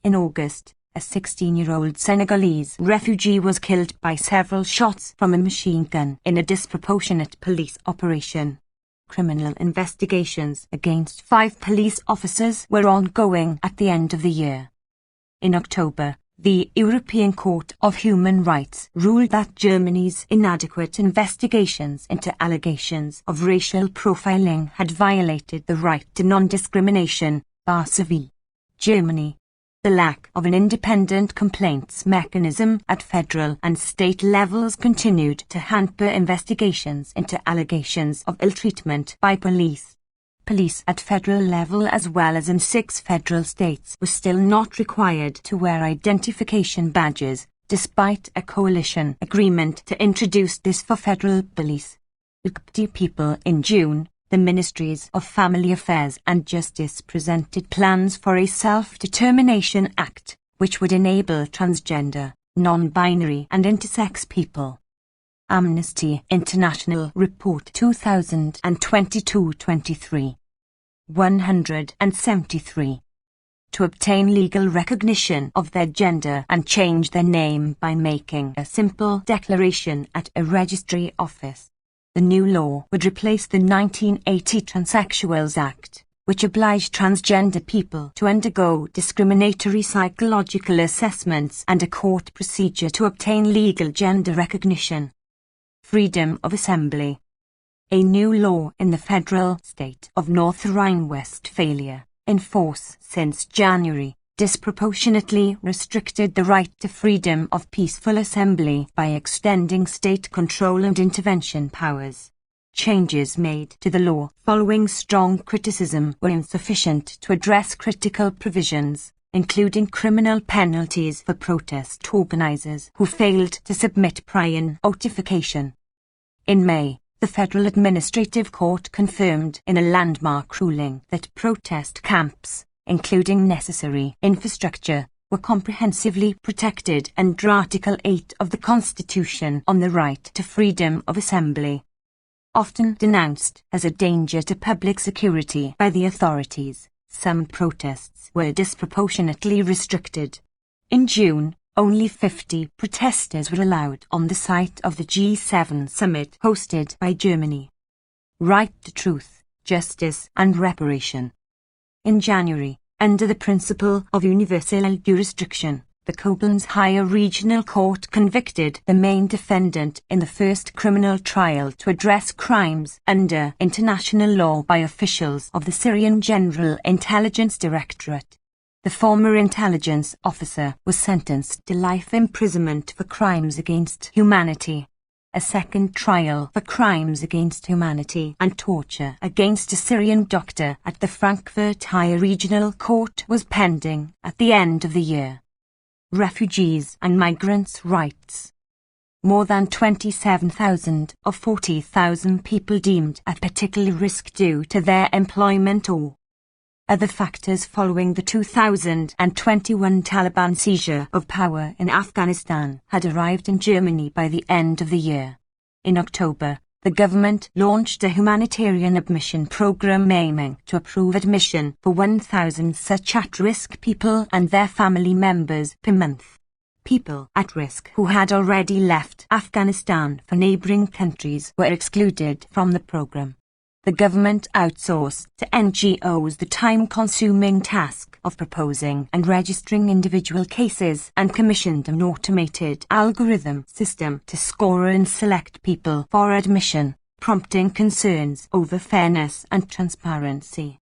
In August, a 16-year-old Senegalese refugee was killed by several shots from a machine gun in a disproportionate police operation. Criminal investigations against 5 police officers were ongoing at the end of the year. In October, the European Court of Human Rights ruled that Germany's inadequate investigations into allegations of racial profiling had violated the right to non-discrimination, bar civil. Germany. The lack of an independent complaints mechanism at federal and state levels continued to hamper investigations into allegations of ill treatment by police. Police at federal level as well as in 6 federal states were still not required to wear identification badges, despite a coalition agreement to introduce this for federal police. People in June, the Ministries of Family Affairs and Justice presented plans for a Self-Determination Act, which would enable transgender, non-binary and intersex people, Amnesty International Report 2022-23. 173. To obtain legal recognition of their gender and change their name by making a simple declaration at a registry office. The new law would replace the 1980 Transsexuals Act, which obliged transgender people to undergo discriminatory psychological assessments and a court procedure to obtain legal gender recognition. Freedom of assembly. A new law in the federal state of North Rhine-Westphalia, in force since January, disproportionately restricted the right to freedom of peaceful assembly by extending state control and intervention powers. Changes made to the law following strong criticism were insufficient to address critical provisions, including criminal penalties for protest organizers who failed to submit prior notification. In May, the Federal Administrative Court confirmed in a landmark ruling that protest camps, including necessary infrastructure, were comprehensively protected under Article 8 of the Constitution on the right to freedom of assembly. Often denounced as a danger to public security by the authorities, some protests were disproportionately restricted. In June, only 50 protesters were allowed on the site of the G7 summit hosted by Germany. Right to truth, justice and reparation. In January, under the principle of universal jurisdiction, the Koblenz Higher Regional Court convicted the main defendant in the first criminal trial to address crimes under international law by officials of the Syrian General Intelligence Directorate. The former intelligence officer was sentenced to life imprisonment for crimes against humanity. A second trial for crimes against humanity and torture against a Syrian doctor at the Frankfurt Higher Regional Court was pending at the end of the year. Refugees and migrants' rights. More than 27,000 of 40,000 people deemed at particular risk due to their employment or other factors following the 2021 Taliban seizure of power in Afghanistan had arrived in Germany by the end of the year. In October, the government launched a humanitarian admission program aiming to approve admission for 1,000 such at-risk people and their family members per month. People at risk who had already left Afghanistan for neighbouring countries were excluded from the program. The government outsourced to NGOs the time-consuming task of proposing and registering individual cases and commissioned an automated algorithm system to score and select people for admission, prompting concerns over fairness and transparency.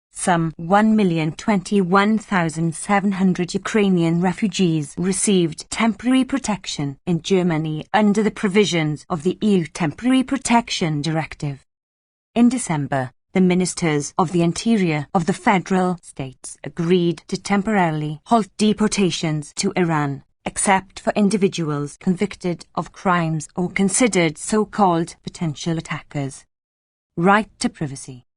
Some 1,021,700 Ukrainian refugees received temporary protection in Germany under the provisions of the EU Temporary Protection Directive. In December, the Ministers of the Interior of the federal states agreed to temporarily halt deportations to Iran, except for individuals convicted of crimes or considered so-called potential attackers. Right to privacy.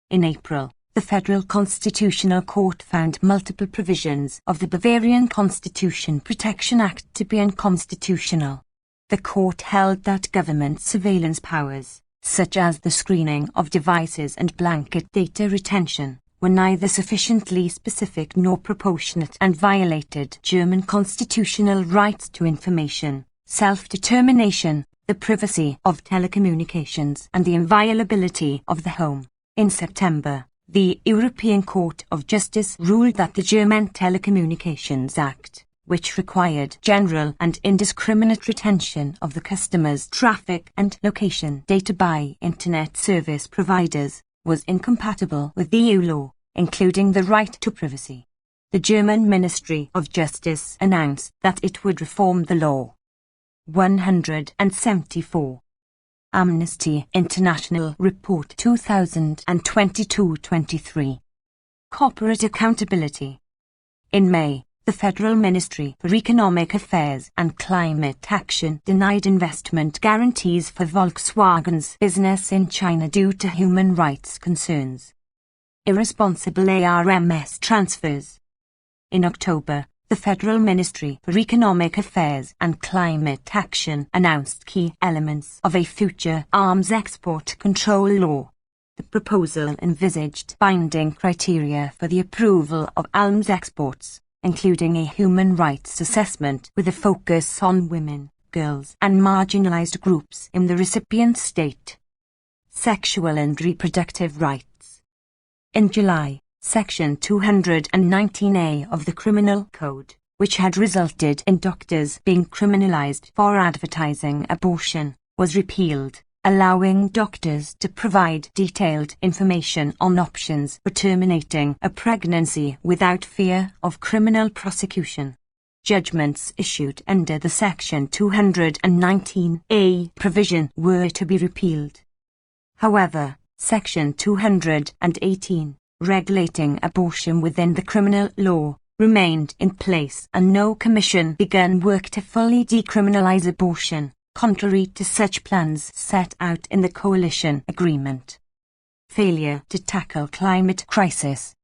In April, the Federal Constitutional Court found multiple provisions of the Bavarian Constitution Protection Act to be unconstitutional. The court held that government surveillance powers, such as the screening of devices and blanket data retention, were neither sufficiently specific nor proportionate and violated German constitutional rights to information, self-determination, the privacy of telecommunications and the inviolability of the home. In September, the European Court of Justice ruled that the German Telecommunications Act, which required general and indiscriminate retention of the customer's traffic and location data by Internet service providers, was incompatible with EU law, including the right to privacy. The German Ministry of Justice announced that it would reform the law. 174. Amnesty International Report 2022-23. Corporate accountability. In May, the Federal Ministry for Economic Affairs and Climate Action denied investment guarantees for Volkswagen's business in China due to human rights concerns. Irresponsible ARMS transfers. In October, The Federal Ministry for Economic Affairs and Climate Action announced key elements of a future arms export control law. The proposal envisaged binding criteria for the approval of arms exports, including a human rights assessment with a focus on women, girls and marginalized groups in the recipient state. Sexual and reproductive rights. In July, Section 219A of the Criminal Code, which had resulted in doctors being criminalized for advertising abortion, was repealed, allowing doctors to provide detailed information on options for terminating a pregnancy without fear of criminal prosecution. Judgments issued under the Section 219A provision were to be repealed. However, Section 218, regulating abortion within the criminal law, remained in place, and no commission began work to fully decriminalize abortion, contrary to such plans set out in the coalition agreement. Failure to tackle climate crisis.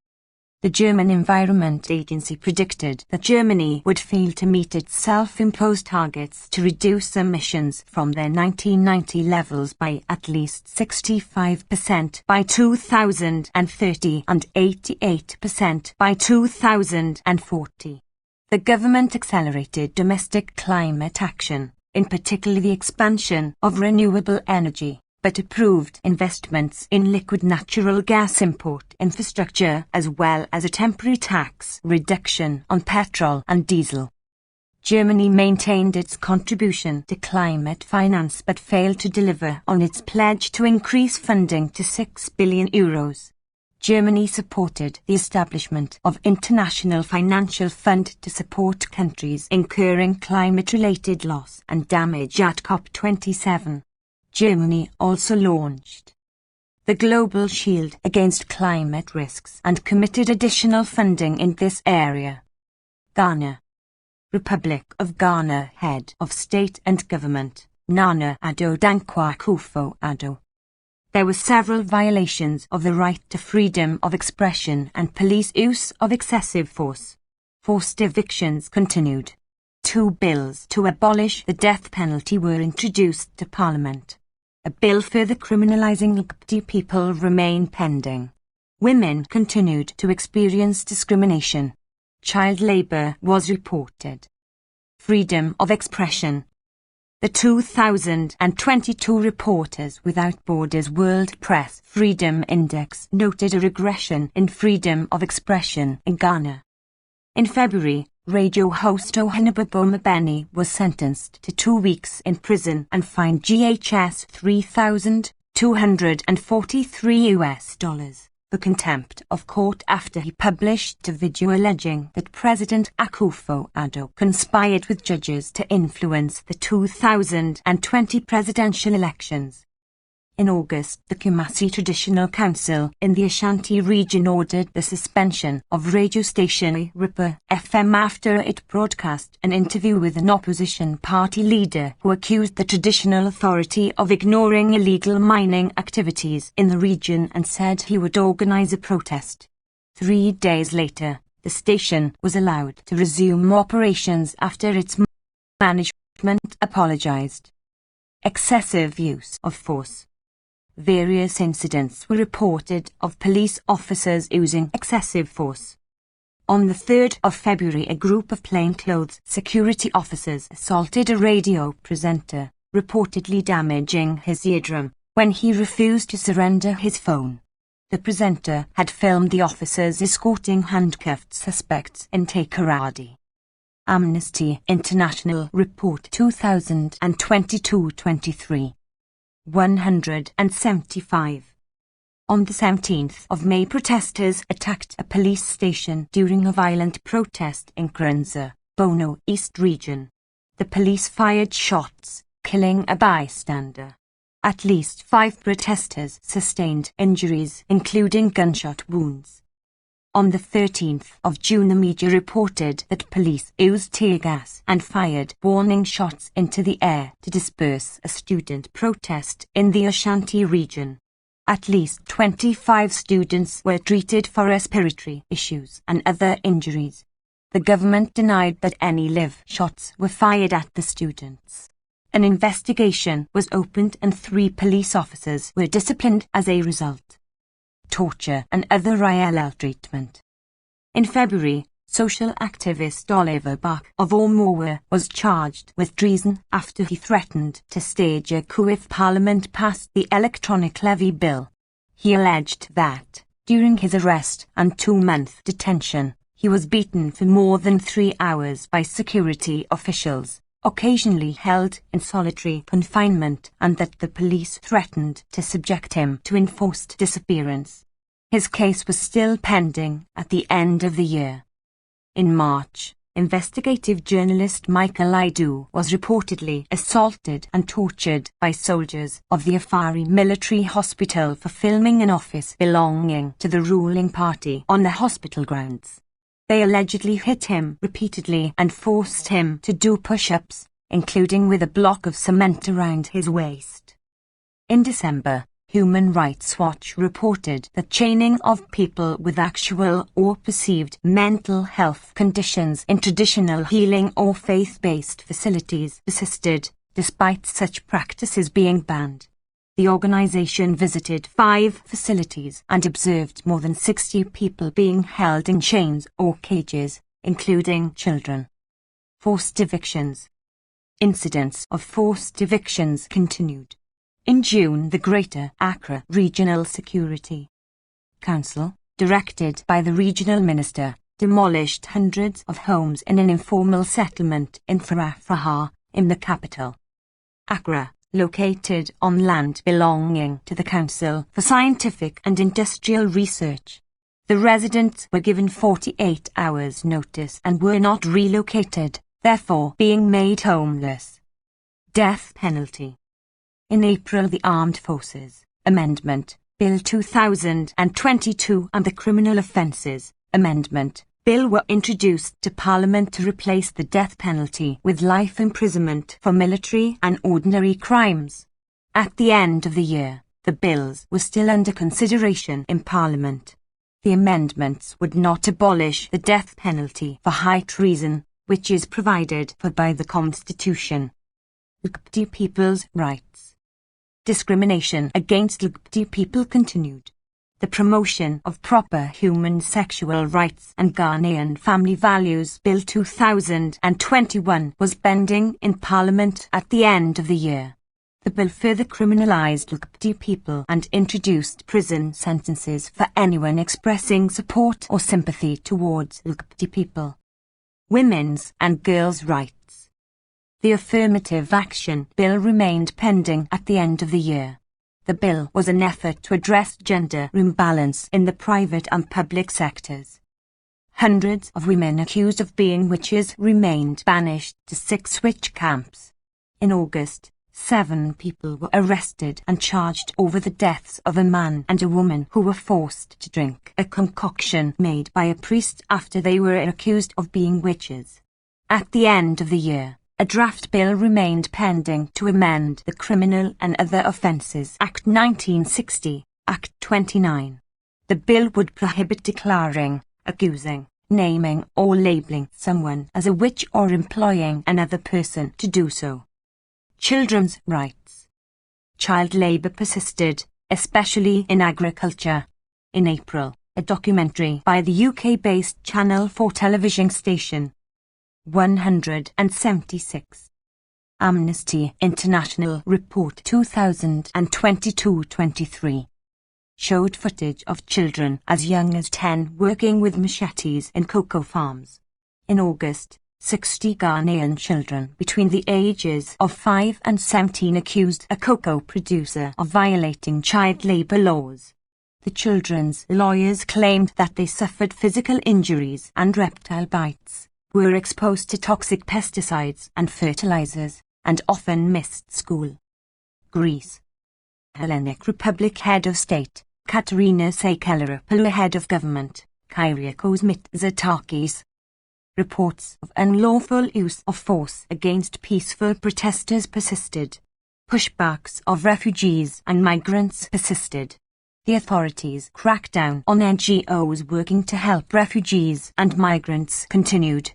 The German Environment Agency predicted that Germany would fail to meet its self-imposed targets to reduce emissions from their 1990 levels by at least 65% by 2030 and 88% by 2040. The government accelerated domestic climate action, in particular the expansion of renewable energy, but approved investments in liquid natural gas import infrastructure as well as a temporary tax reduction on petrol and diesel. Germany maintained its contribution to climate finance but failed to deliver on its pledge to increase funding to €6 billion. Germany supported the establishment of International Financial Fund to support countries incurring climate-related loss and damage at COP27. Germany also launched the Global Shield against climate risks and committed additional funding in this area. Ghana. Republic of Ghana Head of State and Government, Nana Addo Dankwa Akufo-Addo. There were several violations of the right to freedom of expression and police use of excessive force. Forced evictions continued. 2 bills to abolish the death penalty were introduced to Parliament. A bill further criminalising LGBT people remained pending. Women continued to experience discrimination. Child labour was reported. Freedom of expression. The 2022 Reporters Without Borders World Press Freedom Index noted a regression in freedom of expression in Ghana. In February, radio host Ohenababo Mabeni was sentenced to 2 weeks in prison and fined GHS $3,243 for contempt of court after he published a video alleging that President Akufo-Addo conspired with judges to influence the 2020 presidential elections. In August, the Kumasi Traditional Council in the Ashanti region ordered the suspension of radio station Ripper FM after it broadcast an interview with an opposition party leader who accused the traditional authority of ignoring illegal mining activities in the region and said he would organize a protest. 3 days later, the station was allowed to resume operations after its management apologized. Excessive use of force. Various incidents were reported of police officers using excessive force. On the 3rd of February, a group of plainclothes security officers assaulted a radio presenter, reportedly damaging his eardrum when he refused to surrender his phone. The presenter had filmed the officers escorting handcuffed suspects in Takoradi. Amnesty International Report 2022-23. 175. On the 17th of May, protesters attacked a police station during a violent protest in Krenza, Bono East region. The police fired shots, killing a bystander. At least 5 protesters sustained injuries, including gunshot wounds. On the 13th of June, the media reported that police used tear gas and fired warning shots into the air to disperse a student protest in the Ashanti region. At least 25 students were treated for respiratory issues and other injuries. The government denied that any live shots were fired at the students. An investigation was opened and 3 police officers were disciplined as a result. Torture and other ILL treatment. In February, social activist Oliver Bach of Ormore was charged with treason after he threatened to stage a coup if Parliament passed the electronic levy bill. He alleged that, during his arrest and 2-month detention, he was beaten for more than 3 hours by security officials, occasionally held in solitary confinement, and that the police threatened to subject him to enforced disappearance. His case was still pending at the end of the year. In March, investigative journalist Michael Idu was reportedly assaulted and tortured by soldiers of the Afari military hospital for filming an office belonging to the ruling party on the hospital grounds. They allegedly hit him repeatedly and forced him to do push-ups, including with a block of cement around his waist. In December, Human Rights Watch reported that chaining of people with actual or perceived mental health conditions in traditional healing or faith-based facilities persisted, despite such practices being banned. The organization visited 5 facilities and observed more than 60 people being held in chains or cages, including children. Forced evictions. Incidents of forced evictions continued. In June, the Greater Accra Regional Security Council, directed by the regional minister, demolished hundreds of homes in an informal settlement in Farafraha, in the capital. Accra, located on land belonging to the Council for Scientific and Industrial Research. The residents were given 48 hours notice and were not relocated, therefore being made homeless. Death penalty. In April, the Armed Forces Amendment Bill 2022 and the Criminal Offences Amendment Bill were introduced to Parliament to replace the death penalty with life imprisonment for military and ordinary crimes. At the end of the year, the bills were still under consideration in Parliament. The amendments would not abolish the death penalty for high treason, which is provided for by the Constitution. Lugbt people's rights. Discrimination against Lugbt people continued. The promotion of proper human sexual rights and Ghanaian family values Bill 2021 was pending in Parliament at the end of the year. The bill further criminalised Lugbt people and introduced prison sentences for anyone expressing support or sympathy towards Lugbt people. Women's and girls' rights. The Affirmative Action Bill remained pending at the end of the year. The bill was an effort to address gender imbalance in the private and public sectors. Hundreds of women accused of being witches remained banished to 6 witch camps. In August, 7 people were arrested and charged over the deaths of a man and a woman who were forced to drink a concoction made by a priest after they were accused of being witches. At the end of the year, a draft bill remained pending to amend the Criminal and Other Offences Act 1960, Act 29. The bill would prohibit declaring, accusing, naming or labelling someone as a witch or employing another person to do so. Children's rights. Child labour persisted, especially in agriculture. In April, a documentary by the UK-based Channel 4 television station 176. Amnesty International Report 2022-23 showed footage of children as young as 10 working with machetes in cocoa farms. In August, 60 Ghanaian children between the ages of 5 and 17 accused a cocoa producer of violating child labour laws. The children's lawyers claimed that they suffered physical injuries and reptile bites, were exposed to toxic pesticides and fertilizers, and often missed school. Greece. Hellenic Republic Head of State, Katerina Sakellaropoulou Head of Government, Kyriakos Mitsotakis. Reports of unlawful use of force against peaceful protesters persisted. Pushbacks of refugees and migrants persisted. the authorities' crackdown on NGOs working to help refugees and migrants continued.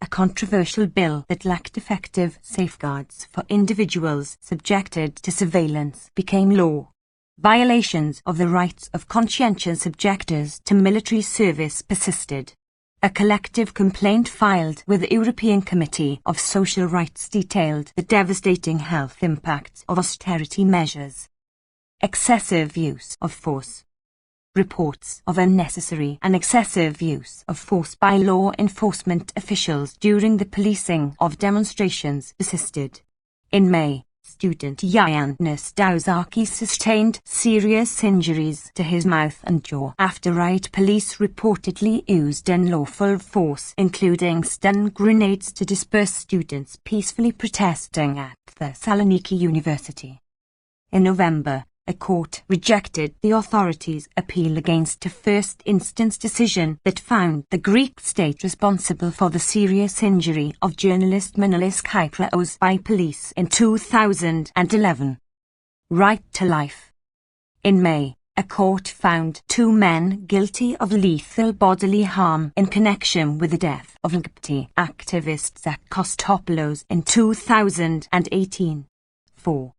A controversial bill that lacked effective safeguards for individuals subjected to surveillance became law. Violations of the rights of conscientious objectors to military service persisted. A collective complaint filed with the European Committee of Social Rights detailed the devastating health impacts of austerity measures. Excessive use of force. Reports of unnecessary and excessive use of force by law enforcement officials during the policing of demonstrations persisted. In May, student Yannis Douzakis sustained serious injuries to his mouth and jaw after riot police reportedly used unlawful force, including stun grenades, to disperse students peacefully protesting at Thessaloniki University. In November, a court rejected the authorities' appeal against a first-instance decision that found the Greek state responsible for the serious injury of journalist Manolis Kyprios by police in 2011. Right to life. In May, a court found 2 men guilty of lethal bodily harm in connection with the death of LGBT activist Zach Kostopoulos in 2018. 4.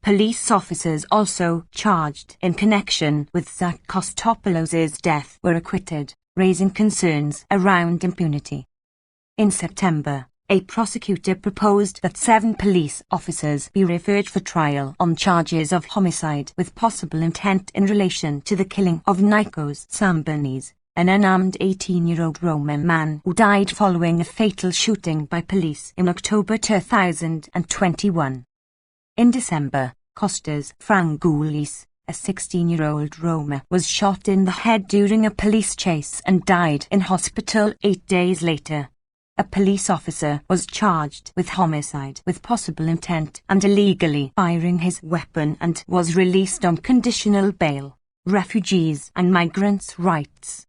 Police officers also charged in connection with Zach Kostopoulos's death were acquitted, raising concerns around impunity. In September, a prosecutor proposed that 7 police officers be referred for trial on charges of homicide with possible intent in relation to the killing of Nikos Sambanis, an unarmed 18-year-old Roman man who died following a fatal shooting by police in October 2021. In December, Kostas Frangoulis, a 16-year-old Roma, was shot in the head during a police chase and died in hospital 8 days later. A police officer was charged with homicide with possible intent and illegally firing his weapon and was released on conditional bail. Refugees and migrants' rights.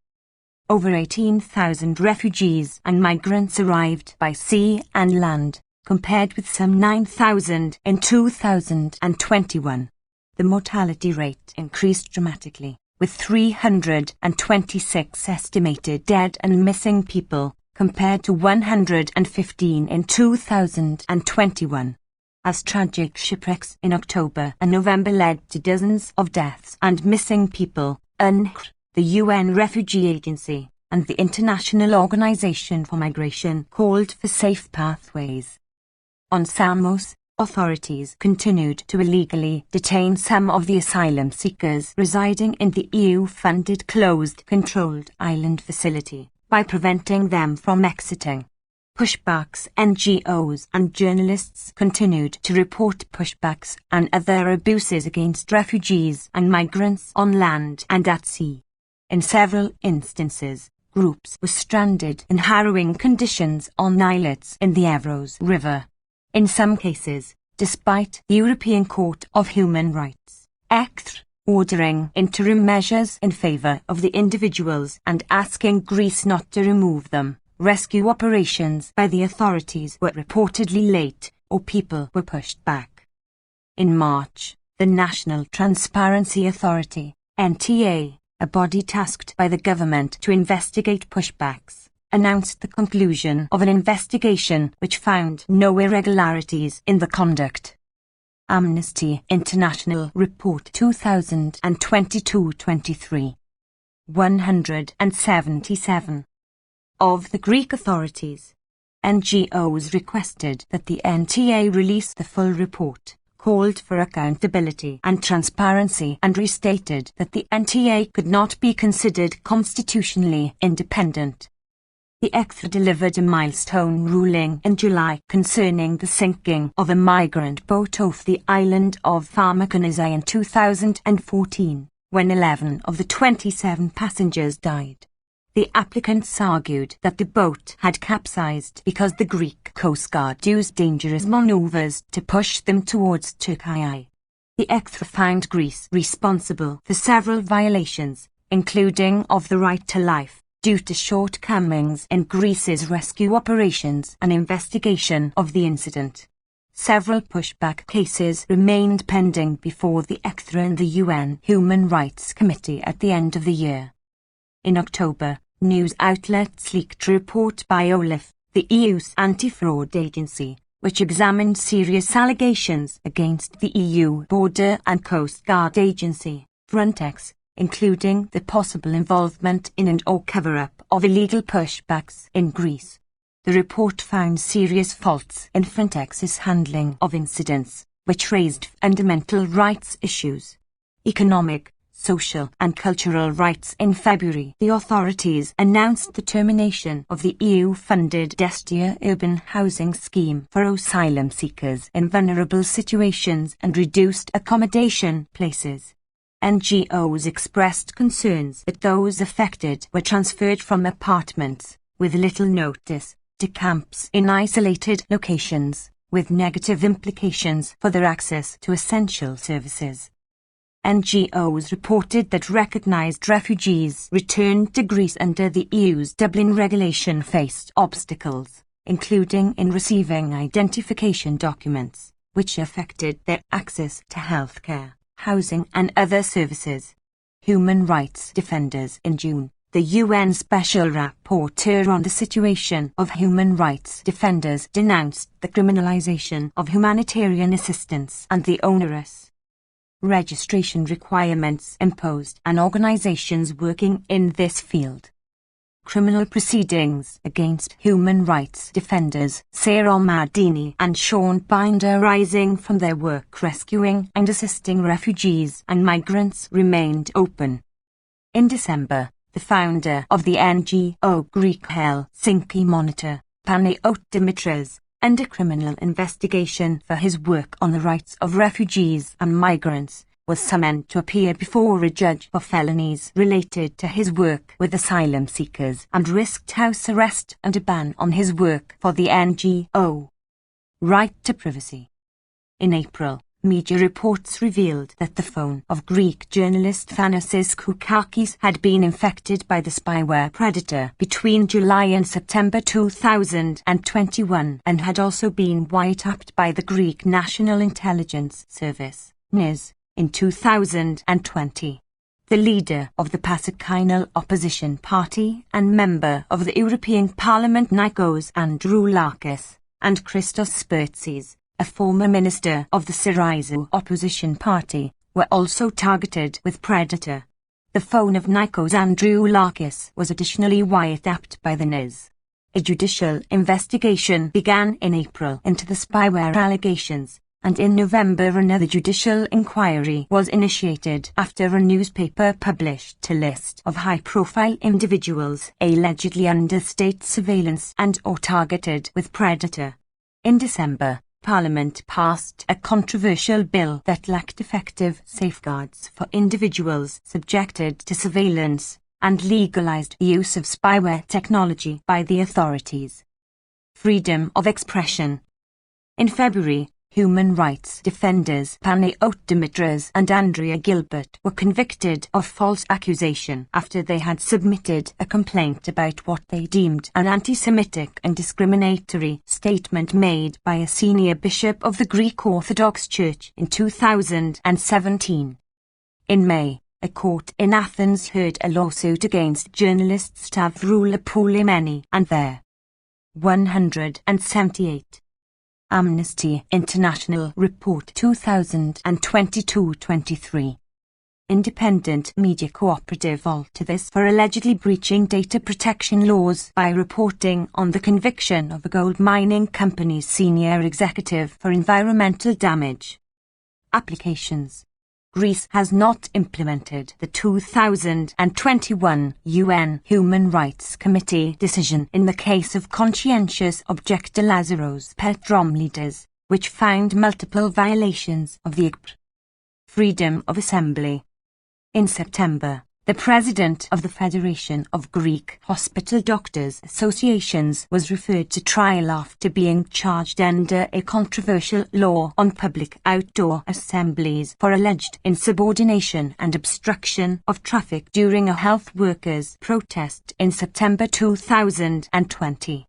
Over 18,000 refugees and migrants arrived by sea and land, compared with some 9,000 in 2021. The mortality rate increased dramatically, with 326 estimated dead and missing people, compared to 115 in 2021. As tragic shipwrecks in October and November led to dozens of deaths and missing people, UNHCR, the UN Refugee Agency, and the International Organization for Migration called for safe pathways. On Samos, authorities continued to illegally detain some of the asylum seekers residing in the EU-funded closed controlled island facility by preventing them from exiting. Pushbacks. NGOs and journalists continued to report pushbacks and other abuses against refugees and migrants on land and at sea. In several instances, groups were stranded in harrowing conditions on islets in the Evros River. In some cases, despite the European Court of Human Rights, ECTR, ordering interim measures in favour of the individuals and asking Greece not to remove them, rescue operations by the authorities were reportedly late or people were pushed back. In March, the National Transparency Authority, NTA, a body tasked by the government to investigate pushbacks, announced the conclusion of an investigation which found no irregularities in the conduct. Amnesty International Report 2022-23. 177. Of the Greek authorities, NGOs requested that the NTA release the full report, called for accountability and transparency, and restated that the NTA could not be considered constitutionally independent. The ECTR delivered a milestone ruling in July concerning the sinking of a migrant boat off the island of Pharmakonizai in 2014, when 11 of the 27 passengers died. The applicants argued that the boat had capsized because the Greek Coast Guard used dangerous maneuvers to push them towards Turkey. The ECTR found Greece responsible for several violations, including of the right to life, due to shortcomings in Greece's rescue operations and investigation of the incident. several pushback cases remained pending before the ECTHRA and the UN Human Rights Committee at the end of the year. In October, news outlets leaked a report by OLAF, the EU's anti-fraud agency, which examined serious allegations against the EU Border and Coast Guard Agency, Frontex, including the possible involvement in and/or cover-up of illegal pushbacks in Greece. The report found serious faults in Frontex's handling of incidents, which raised fundamental rights issues. Economic, social and cultural rights. In February, the authorities announced the termination of the EU-funded Destia urban housing scheme for asylum seekers in vulnerable situations and reduced accommodation places. NGOs expressed concerns that those affected were transferred from apartments, with little notice, to camps in isolated locations, with negative implications for their access to essential services. NGOs reported that recognised refugees returned to Greece under the EU's Dublin regulation faced obstacles, including in receiving identification documents, which affected their access to healthcare, housing and other services. Human rights defenders. In June, the UN Special Rapporteur on the situation of human rights defenders denounced the criminalisation of humanitarian assistance and the onerous registration requirements imposed on organisations working in this field. Criminal proceedings against human rights defenders Sarah Madini and Sean Binder arising from their work rescuing and assisting refugees and migrants remained open. In December, the founder of the NGO Greek Helsinki Monitor, Panayotis Dimitris, under criminal investigation for his work on the rights of refugees and migrants, was summoned to appear before a judge for felonies related to his work with asylum seekers and risked house arrest and a ban on his work for the NGO. Right to privacy. In April, media reports revealed that the phone of Greek journalist Thanasis Koukakis had been infected by the spyware Predator between July and September 2021 and had also been wiretapped by the Greek National Intelligence Service, NIS, in 2020. The leader of the Pasakynal opposition party and member of the European Parliament Nikos Androulakis, and Christos Spurtsis, a former minister of the Syriza opposition party, were also targeted with Predator. The phone of Nikos Androulakis was additionally wiretapped by the NIS. A judicial investigation began in April into the spyware allegations, and in November another judicial inquiry was initiated after a newspaper published a list of high-profile individuals allegedly under state surveillance and/or targeted with Predator. In December, Parliament passed a controversial bill that lacked effective safeguards for individuals subjected to surveillance and legalised the use of spyware technology by the authorities. Freedom of expression. In February, human rights defenders Panayotis Dimitris and Andrea Gilbert were convicted of false accusation after they had submitted a complaint about what they deemed an anti-Semitic and discriminatory statement made by a senior bishop of the Greek Orthodox Church in 2017. In May, a court in Athens heard a lawsuit against journalists Stavroula Poulimeni and their 178. Amnesty International Report 2022-23. Independent media cooperative Altivis for allegedly breaching data protection laws by reporting on the conviction of a gold mining company's senior executive for environmental damage. Applications. Greece has not implemented the 2021 UN Human Rights Committee decision in the case of conscientious objector Lazaros Petromlides, which found multiple violations of the freedom of assembly. In September, the president of the Federation of Greek Hospital Doctors Associations was referred to trial after being charged under a controversial law on public outdoor assemblies for alleged insubordination and obstruction of traffic during a health workers' protest in September 2020.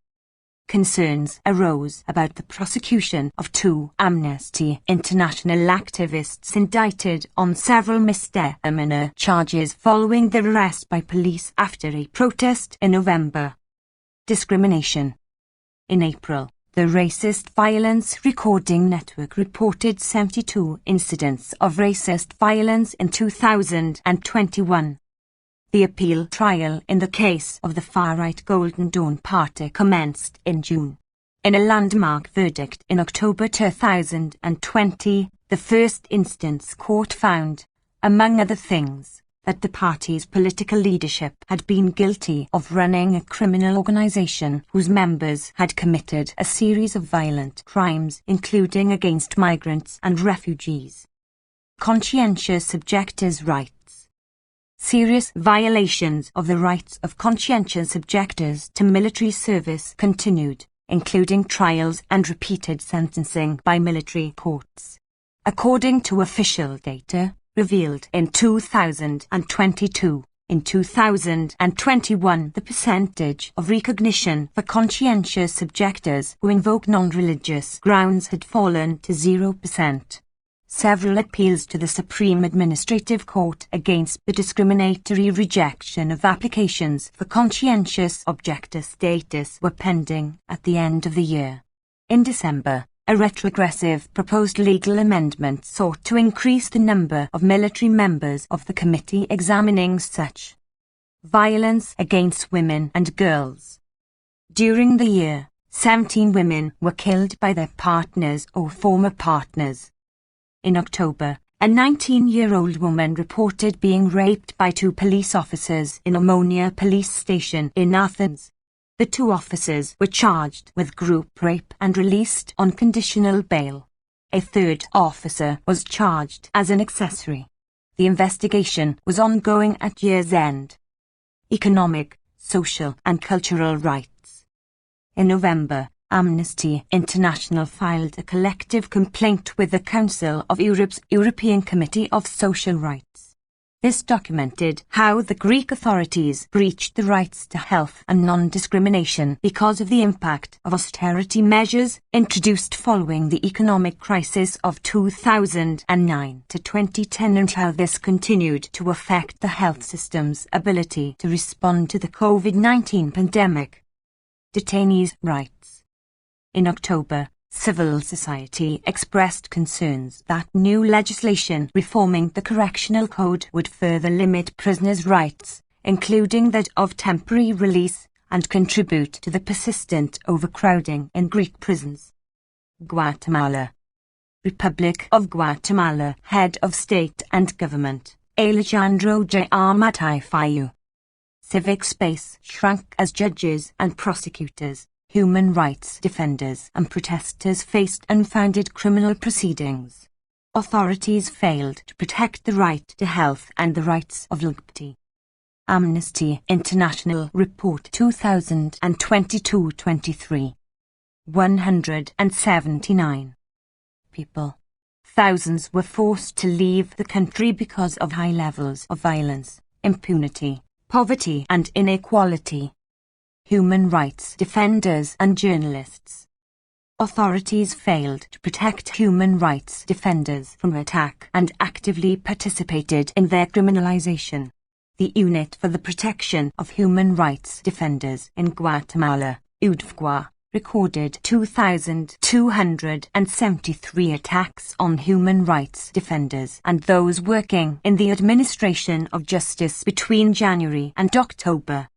Concerns arose about the prosecution of two Amnesty International activists indicted on several misdemeanor charges following their arrest by police after a protest in November. Discrimination. In April, the Racist Violence Recording Network reported 72 incidents of racist violence in 2021. The appeal trial in the case of the far-right Golden Dawn Party commenced in June. In a landmark verdict in October 2020, the first instance court found, among other things, that the party's political leadership had been guilty of running a criminal organization whose members had committed a series of violent crimes, including against migrants and refugees. Conscientious objectors' rights. Serious violations of the rights of conscientious objectors to military service continued, including trials and repeated sentencing by military courts. According to official data revealed in 2022, in 2021 the percentage of recognition for conscientious objectors who invoke non-religious grounds had fallen to 0%. Several appeals to the Supreme Administrative Court against the discriminatory rejection of applications for conscientious objector status were pending at the end of the year. In December, a retrogressive proposed legal amendment sought to increase the number of military members of the committee examining such violence against women and girls. During the year, 17 women were killed by their partners or former partners. In October, a 19-year-old woman reported being raped by two police officers in Omonia police station in Athens. The two officers were charged with group rape and released on conditional bail. A third officer was charged as an accessory. The investigation was ongoing at year's end. Economic, social and cultural rights. In November, Amnesty International filed a collective complaint with the Council of Europe's European Committee of Social Rights. This documented how the Greek authorities breached the rights to health and non-discrimination because of the impact of austerity measures introduced following the economic crisis of 2009 to 2010 and how this continued to affect the health system's ability to respond to the COVID-19 pandemic. Detainees' rights. In October, civil society expressed concerns that new legislation reforming the correctional code would further limit prisoners' rights, including that of temporary release, and contribute to the persistent overcrowding in Greek prisons. Guatemala. Republic of Guatemala Head of State and Government, Alejandro Yamatei. Civic space shrunk as judges and prosecutors, human rights defenders and protesters faced unfounded criminal proceedings. Authorities failed to protect the right to health and the rights of liberty. Amnesty International Report 2022-23. 179 people. Thousands were forced to leave the country because of high levels of violence, impunity, poverty and inequality. Human rights defenders and journalists. Authorities failed to protect human rights defenders from attack and actively participated in their criminalization. The Unit for the Protection of Human Rights Defenders in Guatemala, UDFGUA, recorded 2,273 attacks on human rights defenders and those working in the administration of justice between January and October.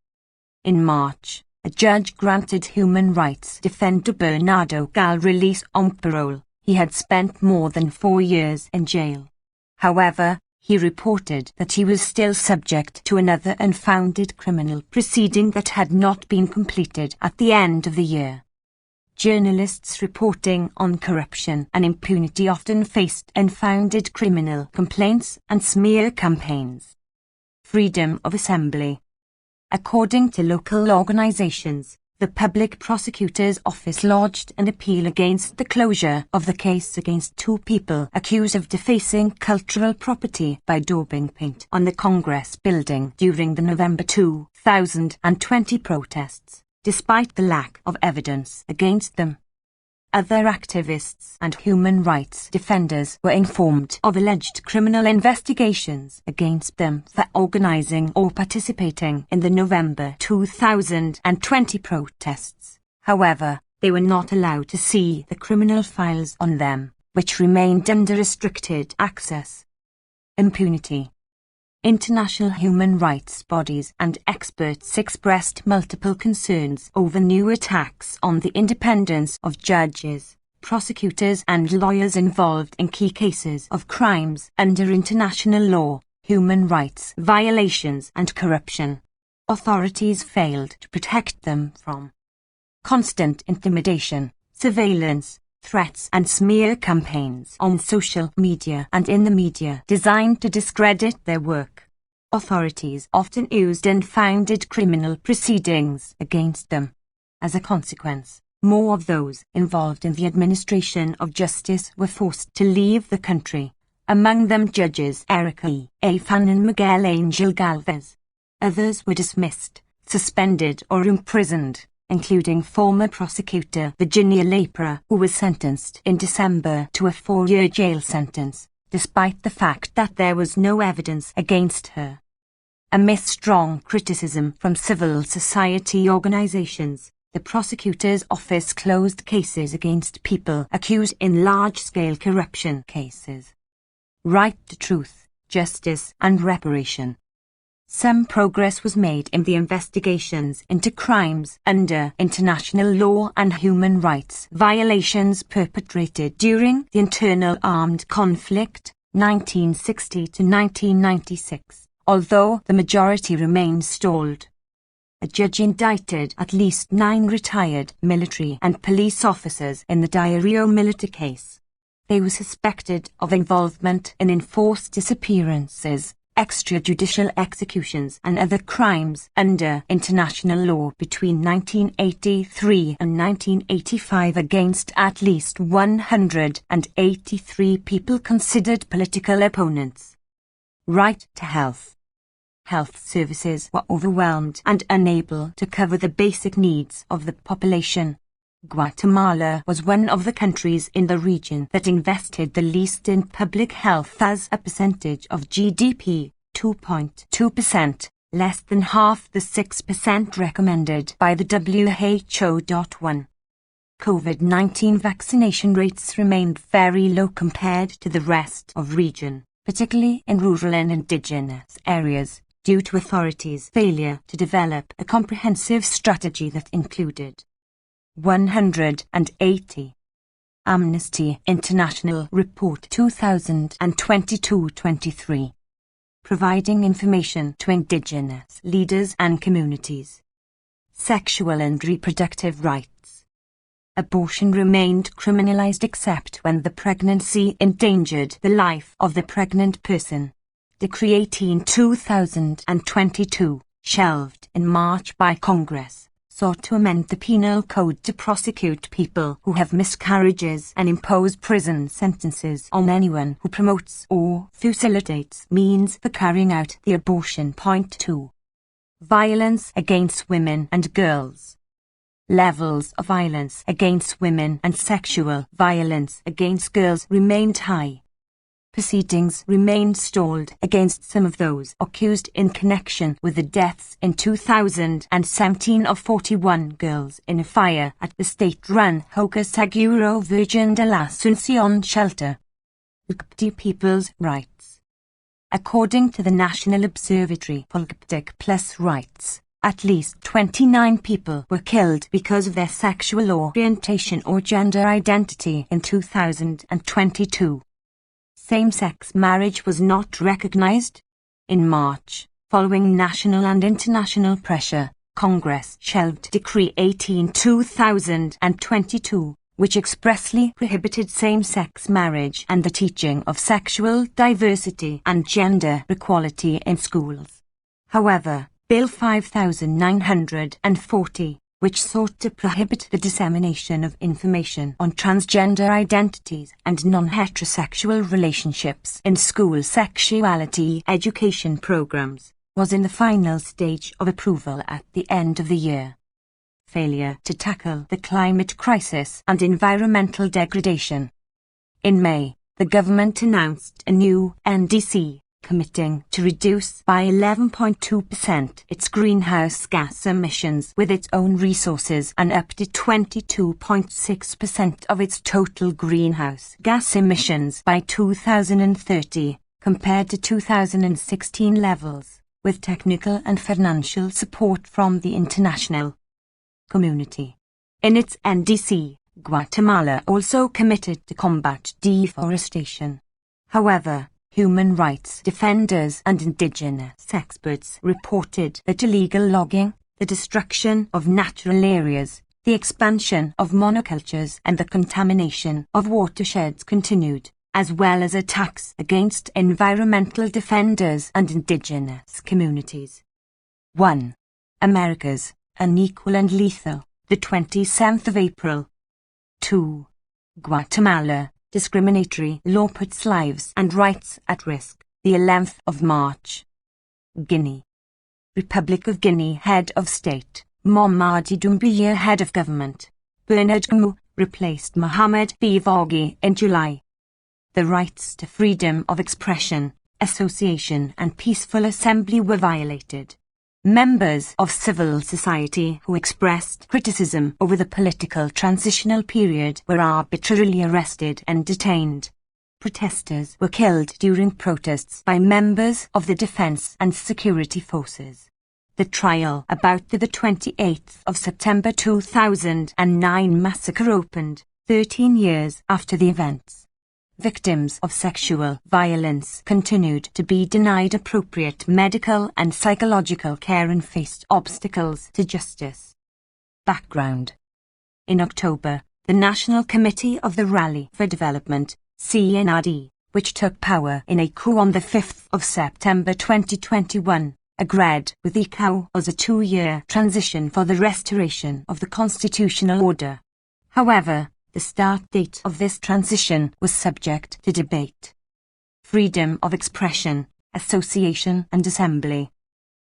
In March, a judge granted human rights defender Bernardo Gal release on parole. He had spent more than 4 years in jail. However, he reported that he was still subject to another unfounded criminal proceeding that had not been completed at the end of the year. Journalists reporting on corruption and impunity often faced unfounded criminal complaints and smear campaigns. Freedom of assembly. According to local organizations, the Public Prosecutor's Office lodged an appeal against the closure of the case against 2 people accused of defacing cultural property by daubing paint on the Congress building during the November 2020 protests. despite the lack of evidence against them. Other activists and human rights defenders were informed of alleged criminal investigations against them for organizing or participating in the November 2020 protests. However, they were not allowed to see the criminal files on them, which remained under restricted access. Impunity. International human rights bodies and experts expressed multiple concerns over new attacks on the independence of judges, prosecutors and lawyers involved in key cases of crimes under international law, human rights violations and corruption. Authorities failed to protect them from constant intimidation, surveillance, threats and smear campaigns on social media and in the media designed to discredit their work. Authorities often used and founded criminal proceedings against them. As a consequence, more of those involved in the administration of justice were forced to leave the country, among them judges Erica E. Afan and Miguel Angel Galvez. Others were dismissed, suspended or imprisoned, including former prosecutor Virginia Lepra, who was sentenced in December to a 4-year jail sentence, despite the fact that there was no evidence against her. Amid strong criticism from civil society organizations, the prosecutor's office closed cases against people accused in large-scale corruption cases. Right to truth, justice and reparation. Some progress was made in the investigations into crimes under international law and human rights violations perpetrated during the internal armed conflict, 1960 to 1996, although the majority remained stalled. A judge indicted at least 9 retired military and police officers in the Diario Militar case. They were suspected of involvement in enforced disappearances, extrajudicial executions and other crimes under international law between 1983 and 1985 against at least 183 people considered political opponents. Right to health. Health services were overwhelmed and unable to cover the basic needs of the population. Guatemala was one of the countries in the region that invested the least in public health as a percentage of GDP, 2.2%, less than half the 6% recommended by the WHO. 1. COVID-19 vaccination rates remained very low compared to the rest of region, particularly in rural and indigenous areas, due to authorities' failure to develop a comprehensive strategy that included 180. Amnesty International Report 2022-23. Providing information to indigenous leaders and communities. Sexual and reproductive rights. Abortion remained criminalized except when the pregnancy endangered the life of the pregnant person. Decree 18/2022, shelved in March by Congress, sought to amend the penal code to prosecute people who have miscarriages and impose prison sentences on anyone who promotes or facilitates means for carrying out the abortion. 2. Violence against women and girls. Levels of violence against women and sexual violence against girls remained high. Proceedings remained stalled against some of those accused in connection with the deaths in 2017 of 41 girls in a fire at the state-run Hogar Seguro Virgen de la Asunción shelter. LGBT people's rights. According to the National Observatory for LGBT+ Rights, at least 29 people were killed because of their sexual orientation or gender identity in 2022. Same-sex marriage was not recognized. In March, following national and international pressure, Congress shelved Decree 18/2022, which expressly prohibited same-sex marriage and the teaching of sexual diversity and gender equality in schools. However, Bill 5940, which sought to prohibit the dissemination of information on transgender identities and non-heterosexual relationships in school sexuality education programs, was in the final stage of approval at the end of the year. failure to tackle the climate crisis and environmental degradation. In May, the government announced a new NDC, committing to reduce by 11.2% its greenhouse gas emissions with its own resources and up to 22.6% of its total greenhouse gas emissions by 2030, compared to 2016 levels, with technical and financial support from the international community. In its NDC, Guatemala also committed to combat deforestation. However, human rights defenders and indigenous experts reported that illegal logging, the destruction of natural areas, the expansion of monocultures and the contamination of watersheds continued, as well as attacks against environmental defenders and indigenous communities. 1. Americas, unequal and lethal, the 27th of April. 2. Guatemala, discriminatory law puts lives and rights at risk, the 11th of March. Guinea. Republic of Guinea Head of State, Mamadi Doumbouya Head of Government, Bernard Gmu, replaced Mohamed Bouazizi in July. The rights to freedom of expression, association and peaceful assembly were violated. Members of civil society who expressed criticism over the political transitional period were arbitrarily arrested and detained. Protesters were killed during protests by members of the defense and security forces. The trial about the 28th of September 2009 massacre opened, 13 years after the events. Victims of sexual violence continued to be denied appropriate medical and psychological care and faced obstacles to justice. Background. In October, the National Committee of the Rally for Development, CNRD, which took power in a coup on the 5th of September 2021, agreed with ICAO as a 2-year transition for the restoration of the constitutional order. However, the start date of this transition was subject to debate. Freedom of expression, association and assembly.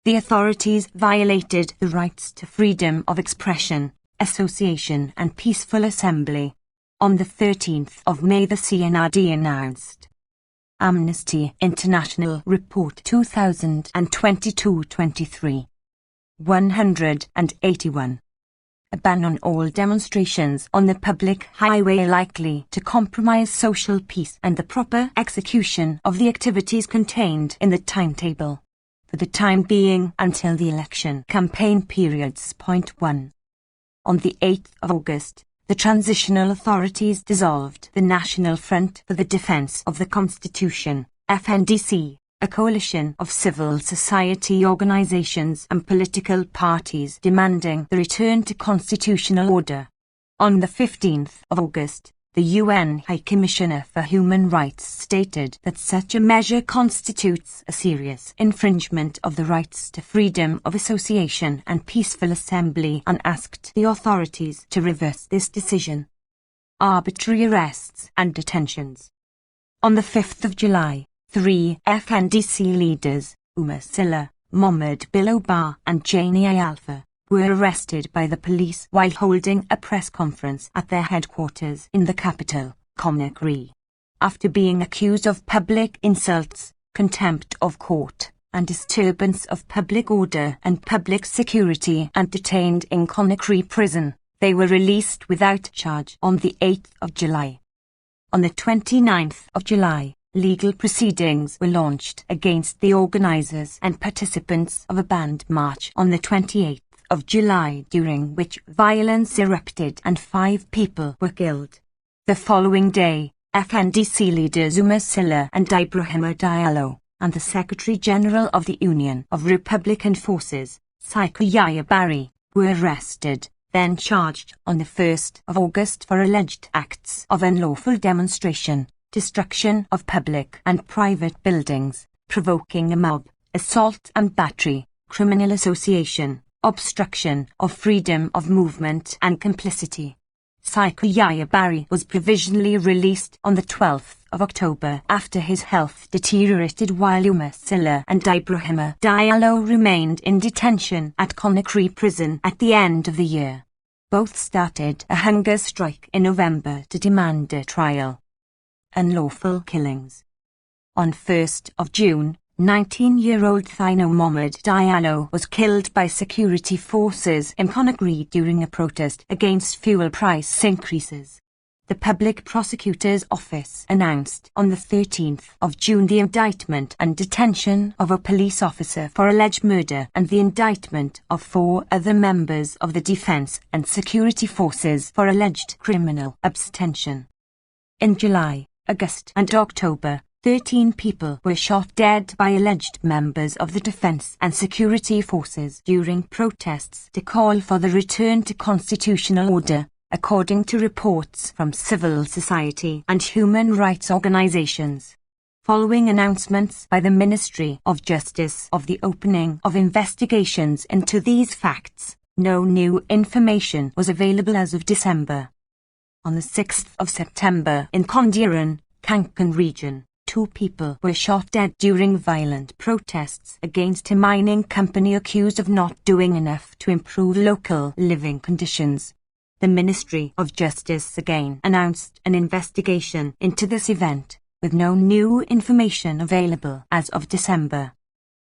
The authorities violated the rights to freedom of expression, association and peaceful assembly. On the 13th of May the CNRD announced Amnesty International Report 2022-23. 181. A ban on all demonstrations on the public highway likely to compromise social peace and the proper execution of the activities contained in the timetable, for the time being until the election campaign periods. Point 1. On the 8th of August, the transitional authorities dissolved the National Front for the Defense of the Constitution, FNDC, a coalition of civil society organizations and political parties demanding the return to constitutional order. On the 15th of August, the UN High Commissioner for Human Rights stated that such a measure constitutes a serious infringement of the rights to freedom of association and peaceful assembly and asked the authorities to reverse this decision. Arbitrary arrests and detentions. On the 5th of July, 3 FNDC leaders, Umar Silla, Mohamed Biloba and Janie Alpha, were arrested by the police while holding a press conference at their headquarters in the capital, Conakry, after being accused of public insults, contempt of court, and disturbance of public order and public security and detained in Conakry prison. They were released without charge on the 8th of July. On the 29th of July, legal proceedings were launched against the organizers and participants of a banned march on the 28th of July, during which violence erupted and 5 people were killed. The following day, FNDC leaders Umar Silla and Ibrahima Diallo, and the Secretary-General of the Union of Republican Forces, Saiku Yaya Barry, were arrested, then charged on the 1st of August for alleged acts of unlawful demonstration, destruction of public and private buildings, provoking a mob, assault and battery, criminal association, obstruction of freedom of movement and complicity. Saiku Yaya Barry was provisionally released on the 12th of October after his health deteriorated, while Umar Silla and Ibrahima Diallo remained in detention at Conakry prison at the end of the year. Both started a hunger strike in November to demand a trial. Unlawful killings. On 1st of June, 19-year-old Thino Mohamed Diallo was killed by security forces in Conakry during a protest against fuel price increases. The Public Prosecutor's Office announced on the 13th of June the indictment and detention of a police officer for alleged murder and the indictment of 4 other members of the defense and security forces for alleged criminal abstention. In July, August and October, 13 people were shot dead by alleged members of the defense and security forces during protests to call for the return to constitutional order, according to reports from civil society and human rights organizations. Following announcements by the Ministry of Justice of the opening of investigations into these facts, no new information was available as of December. On the 6th of September in Kondiran, Kankan region, 2 people were shot dead during violent protests against a mining company accused of not doing enough to improve local living conditions. The Ministry of Justice again announced an investigation into this event, with no new information available as of December.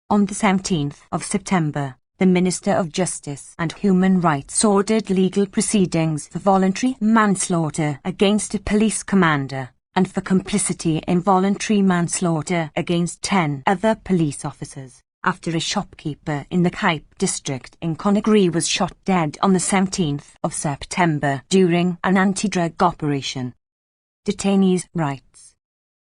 On the 17th of September, the Minister of Justice and Human Rights ordered legal proceedings for voluntary manslaughter against a police commander, and for complicity in voluntary manslaughter against 10 other police officers, after a shopkeeper in the Kaipe district in Conakry was shot dead on the 17th of September during an anti-drug operation. Detainees' rights.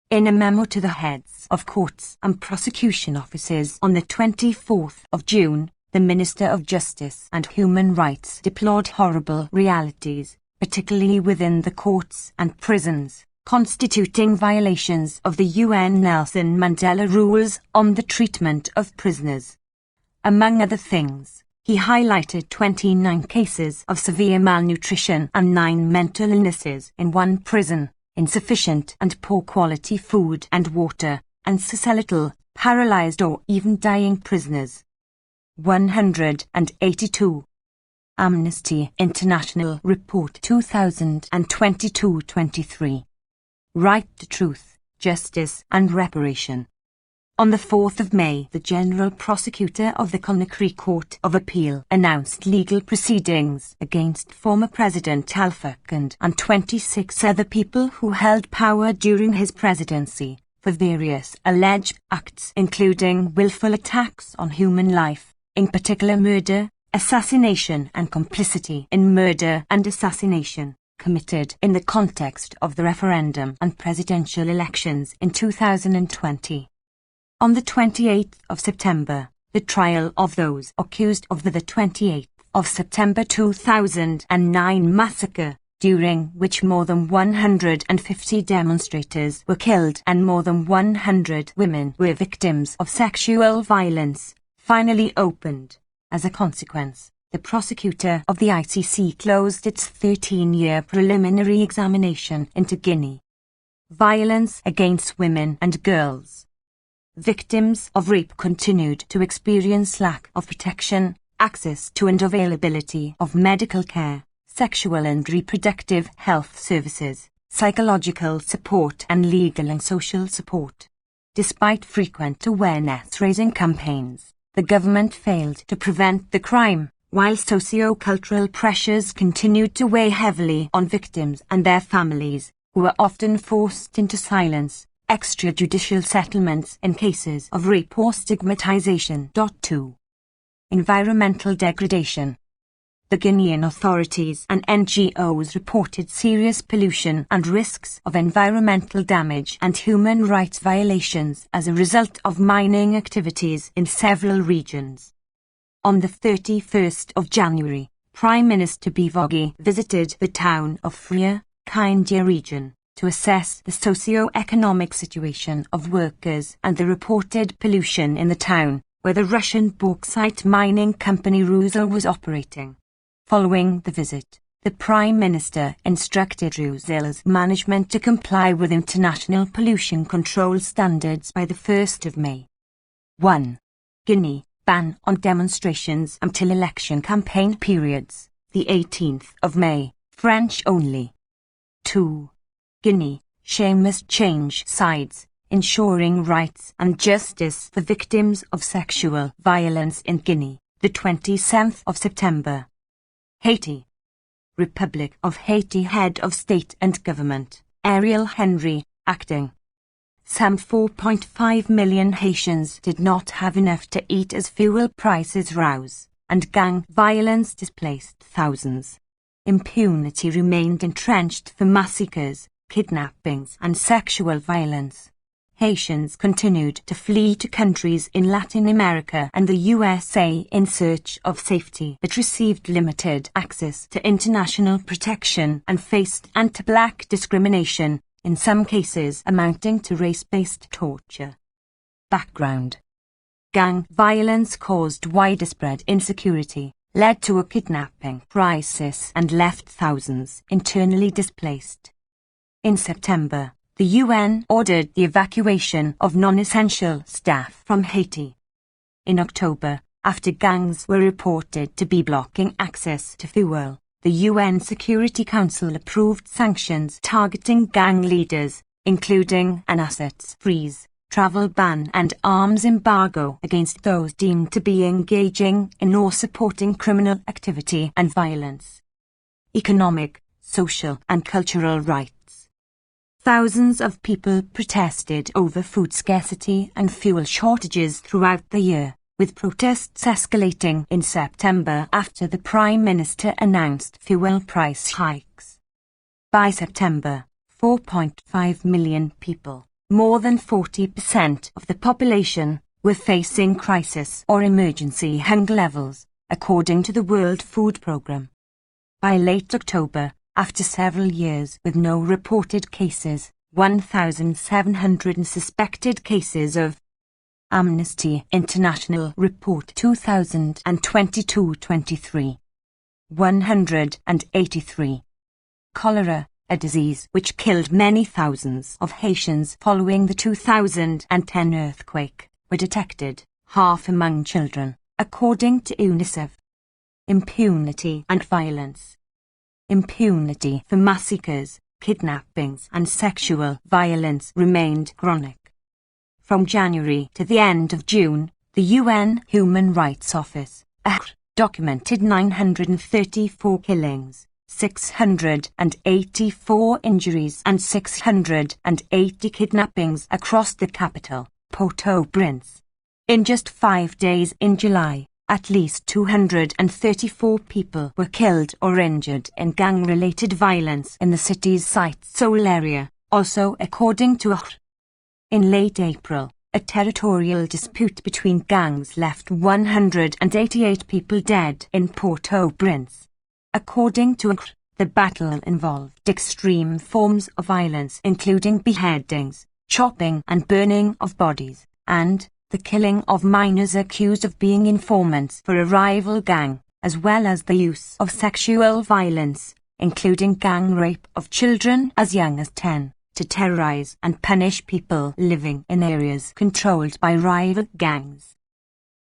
In a memo to the heads of courts and prosecution offices on the 24th of June, the Minister of Justice and Human Rights deplored horrible realities, particularly within the courts and prisons, constituting violations of the UN Nelson Mandela rules on the treatment of prisoners. Among other things, he highlighted 29 cases of severe malnutrition and 9 mental illnesses in one prison, insufficient and poor quality food and water, and skeletal, paralyzed or even dying prisoners. 182. Amnesty International Report 2022-23. Right to truth, justice and reparation. On the 4th of May, the General Prosecutor of the Conakry Court of Appeal announced legal proceedings against former President Alpha Conde and 26 other people who held power during his presidency, for various alleged acts including willful attacks on human life, in particular murder, assassination and complicity in murder and assassination, committed in the context of the referendum and presidential elections in 2020. On the 28th of September, the trial of those accused of the 28th of September 2009 massacre, during which more than 150 demonstrators were killed and more than 100 women were victims of sexual violence, finally opened. As a consequence, the prosecutor of the ICC closed its 13-year preliminary examination into Guinea. Violence against women and girls. Victims of rape continued to experience lack of protection, access to and availability of medical care, sexual and reproductive health services, psychological support and legal and social support. Despite frequent awareness-raising campaigns, the government failed to prevent the crime, while socio-cultural pressures continued to weigh heavily on victims and their families, who were often forced into silence, extrajudicial settlements in cases of rape or stigmatization. 2. Environmental degradation. The Guinean authorities and NGOs reported serious pollution and risks of environmental damage and human rights violations as a result of mining activities in several regions. On the 31st of January, Prime Minister Bivogui visited the town of Fria, Kaindia region, to assess the socio-economic situation of workers and the reported pollution in the town, where the Russian bauxite mining company Rusal was operating. Following the visit, the Prime Minister instructed Rusal's management to comply with international pollution control standards by the 1st of May. 1. Guinea. Ban on demonstrations until election campaign periods. the 18th of May, French only. 2. Guinea, Seamus change sides, ensuring rights and justice for victims of sexual violence in Guinea, the 27th of September. Haiti, Republic of Haiti, Head of State and Government, Ariel Henry, acting. Some 4.5 million Haitians did not have enough to eat as fuel prices rose, and gang violence displaced thousands. Impunity remained entrenched for massacres, kidnappings and sexual violence. Haitians continued to flee to countries in Latin America and the USA in search of safety, but received limited access to international protection and faced anti-black discrimination, in some cases amounting to race-based torture. Background: gang violence caused widespread insecurity, led to a kidnapping crisis and left thousands internally displaced. In September, the UN ordered the evacuation of non-essential staff from Haiti. In October, after gangs were reported to be blocking access to fuel, the UN Security Council approved sanctions targeting gang leaders, including an assets freeze, travel ban and arms embargo against those deemed to be engaging in or supporting criminal activity and violence. Economic, social and cultural rights. Thousands of people protested over food scarcity and fuel shortages throughout the year, with protests escalating in September after the Prime Minister announced fuel price hikes. By September, 4.5 million people, more than 40% of the population, were facing crisis or emergency hunger levels, according to the World Food Programme. By late October, after several years with no reported cases, 1,700 suspected cases of Amnesty International Report 2022-23. 183. Cholera, a disease which killed many thousands of Haitians following the 2010 earthquake, were detected, half among children, according to UNICEF. Impunity and violence. Impunity for massacres, kidnappings and sexual violence remained chronic. From January to the end of June, the UN Human Rights Office documented 934 killings, 684 injuries and 680 kidnappings across the capital, Port-au-Prince. In just 5 days in July, at least 234 people were killed or injured in gang-related violence in the city's Site-Seoul area, also according to In late April, a territorial dispute between gangs left 188 people dead in Port-au-Prince. According to the battle involved extreme forms of violence including beheadings, chopping and burning of bodies, and the killing of minors accused of being informants for a rival gang, as well as the use of sexual violence, including gang rape of children as young as 10. To terrorize and punish people living in areas controlled by rival gangs.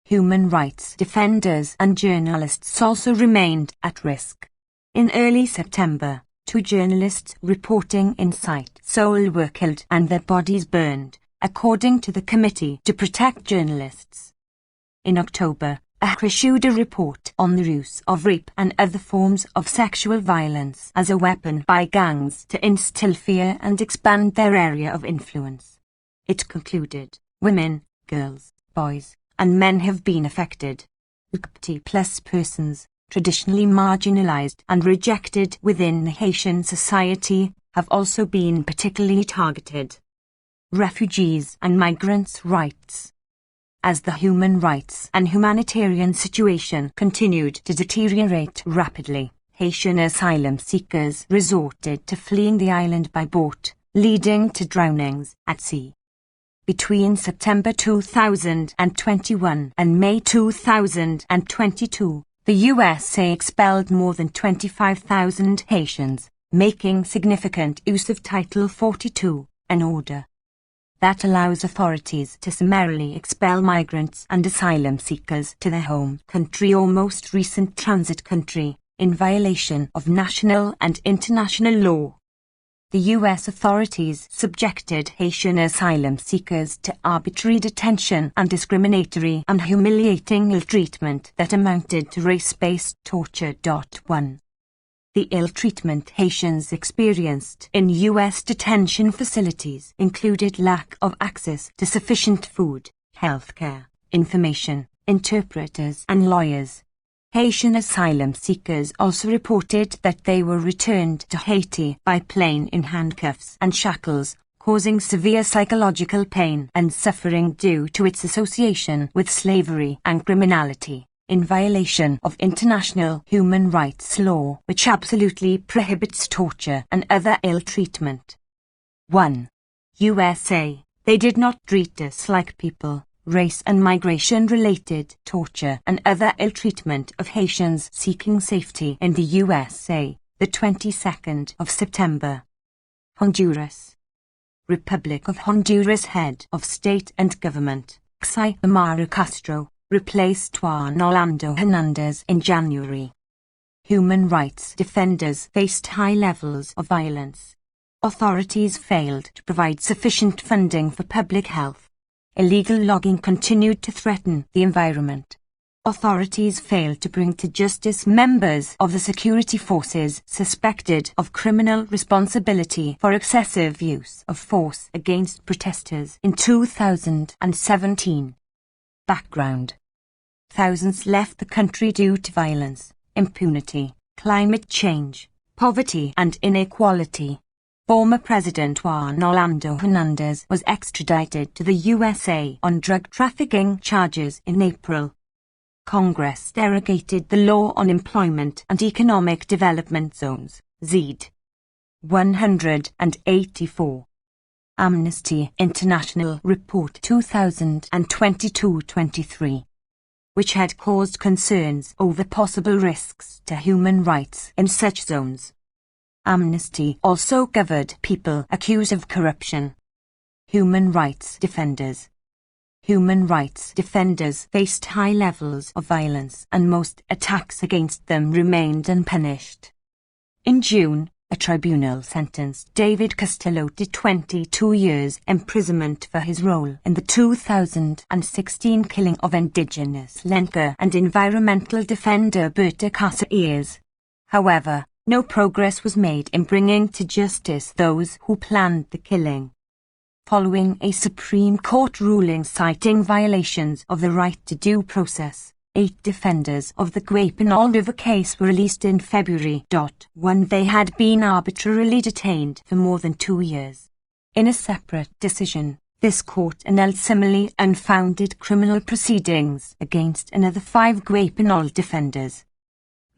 Human rights defenders and journalists also remained at risk. In early September, 2 journalists reporting in Site-Seoul were killed and their bodies burned, according to the Committee to Protect Journalists. In October, issued a report on the use of rape and other forms of sexual violence as a weapon by gangs to instill fear and expand their area of influence. It concluded, women, girls, boys, and men have been affected. LGBT+ persons, traditionally marginalized and rejected within Haitian society, have also been particularly targeted. Refugees and migrants' rights. As the human rights and humanitarian situation continued to deteriorate rapidly, Haitian asylum seekers resorted to fleeing the island by boat, leading to drownings at sea. Between September 2021 and May 2022, the USA expelled more than 25,000 Haitians, making significant use of Title 42, an order that allows authorities to summarily expel migrants and asylum seekers to their home country or most recent transit country, in violation of national and international law. The U.S. authorities subjected Haitian asylum seekers to arbitrary detention and discriminatory and humiliating ill treatment that amounted to race-based torture. 1. The ill treatment Haitians experienced in U.S. detention facilities included lack of access to sufficient food, health care, information, interpreters and lawyers. Haitian asylum seekers also reported that they were returned to Haiti by plane in handcuffs and shackles, causing severe psychological pain and suffering due to its association with slavery and criminality, in violation of international human rights law, which absolutely prohibits torture and other ill treatment. 1. USA. They did not treat us like people. Race and migration-related torture and other ill treatment of Haitians seeking safety in the USA, the 22nd of September. Honduras. Republic of Honduras Head of State and Government, Xiomara Castro, replaced Juan Orlando Hernandez in January. Human rights defenders faced high levels of violence. Authorities failed to provide sufficient funding for public health. Illegal logging continued to threaten the environment. Authorities failed to bring to justice members of the security forces suspected of criminal responsibility for excessive use of force against protesters in 2017. Background: thousands left the country due to violence, impunity, climate change, poverty and inequality. Former President Juan Orlando Hernandez was extradited to the USA on drug trafficking charges in April. Congress derogated the Law on Employment and Economic Development Zones, ZED. 184. Amnesty International Report 2022-23, which had caused concerns over possible risks to human rights in such zones. Amnesty also covered people accused of corruption. Human rights defenders. Human rights defenders faced high levels of violence and most attacks against them remained unpunished. In June, a tribunal sentenced David Castillo to 22 years imprisonment for his role in the 2016 killing of indigenous Lenca and environmental defender Berta Cáceres. However, no progress was made in bringing to justice those who planned the killing. Following a Supreme Court ruling citing violations of the right to due process, 8 defenders of the Guapenal River case were released in February. When they had been arbitrarily detained for more than 2 years. In a separate decision, this court annulled similarly unfounded criminal proceedings against another 5 Guapenal defenders.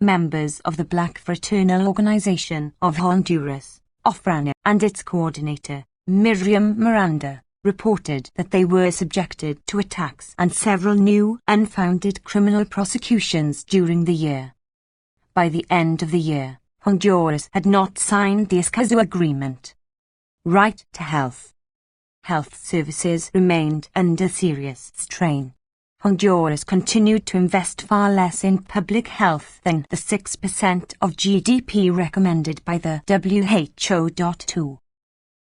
Members of the Black Fraternal Organization of Honduras, OFRANA, and its coordinator, Miriam Miranda, reported that they were subjected to attacks and several new, unfounded criminal prosecutions during the year. By the end of the year, Honduras had not signed the Escazú Agreement. Right to health. Health services remained under serious strain. Honduras continued to invest far less in public health than the 6% of GDP recommended by the WHO. 2.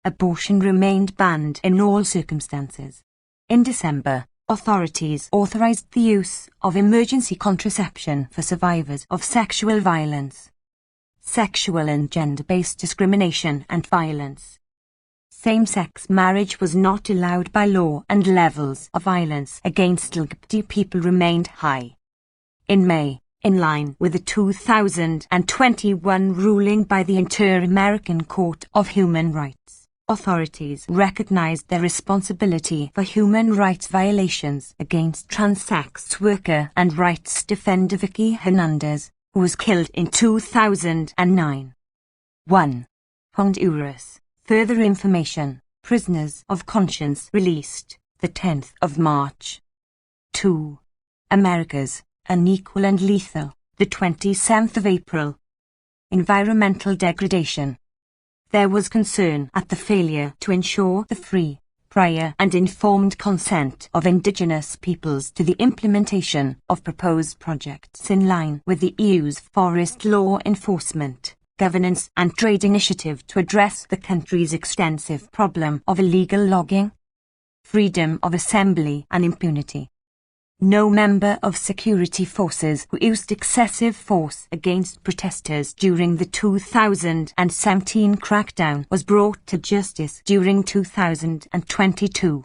Abortion remained banned in all circumstances. In December, authorities authorized the use of emergency contraception for survivors of sexual violence, sexual and gender-based discrimination and violence. Same-sex marriage was not allowed by law and levels of violence against LGBT people remained high. In May, in line with the 2021 ruling by the Inter-American Court of Human Rights, authorities recognized their responsibility for human rights violations against trans-sex worker and rights defender Vicky Hernandez, who was killed in 2009. 1. Honduras. Further information, prisoners of conscience released, the 10th of March. 2. Americas, unequal and lethal, the 27th of April. Environmental degradation. There was concern at the failure to ensure the free, prior and informed consent of indigenous peoples to the implementation of proposed projects in line with the EU's forest law enforcement, governance and trade initiative to address the country's extensive problem of illegal logging, freedom of assembly and impunity. No member of security forces who used excessive force against protesters during the 2017 crackdown was brought to justice during 2022.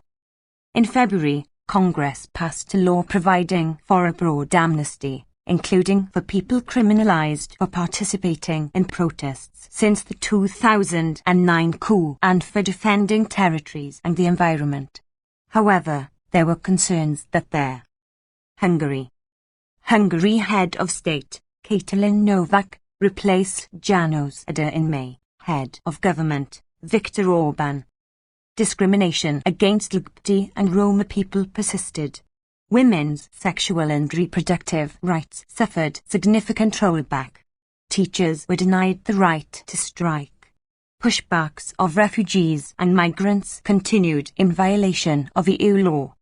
In February, Congress passed a law providing for a broad amnesty, including for people criminalized for participating in protests since the 2009 coup and for defending territories and the environment. However, there were concerns that Hungary head of state, Katalin Novak, replaced János Áder in May, head of government, Viktor Orbán. Discrimination against LGBT and Roma people persisted. Women's sexual and reproductive rights suffered significant rollback. Teachers were denied the right to strike. Pushbacks of refugees and migrants continued in violation of EU law.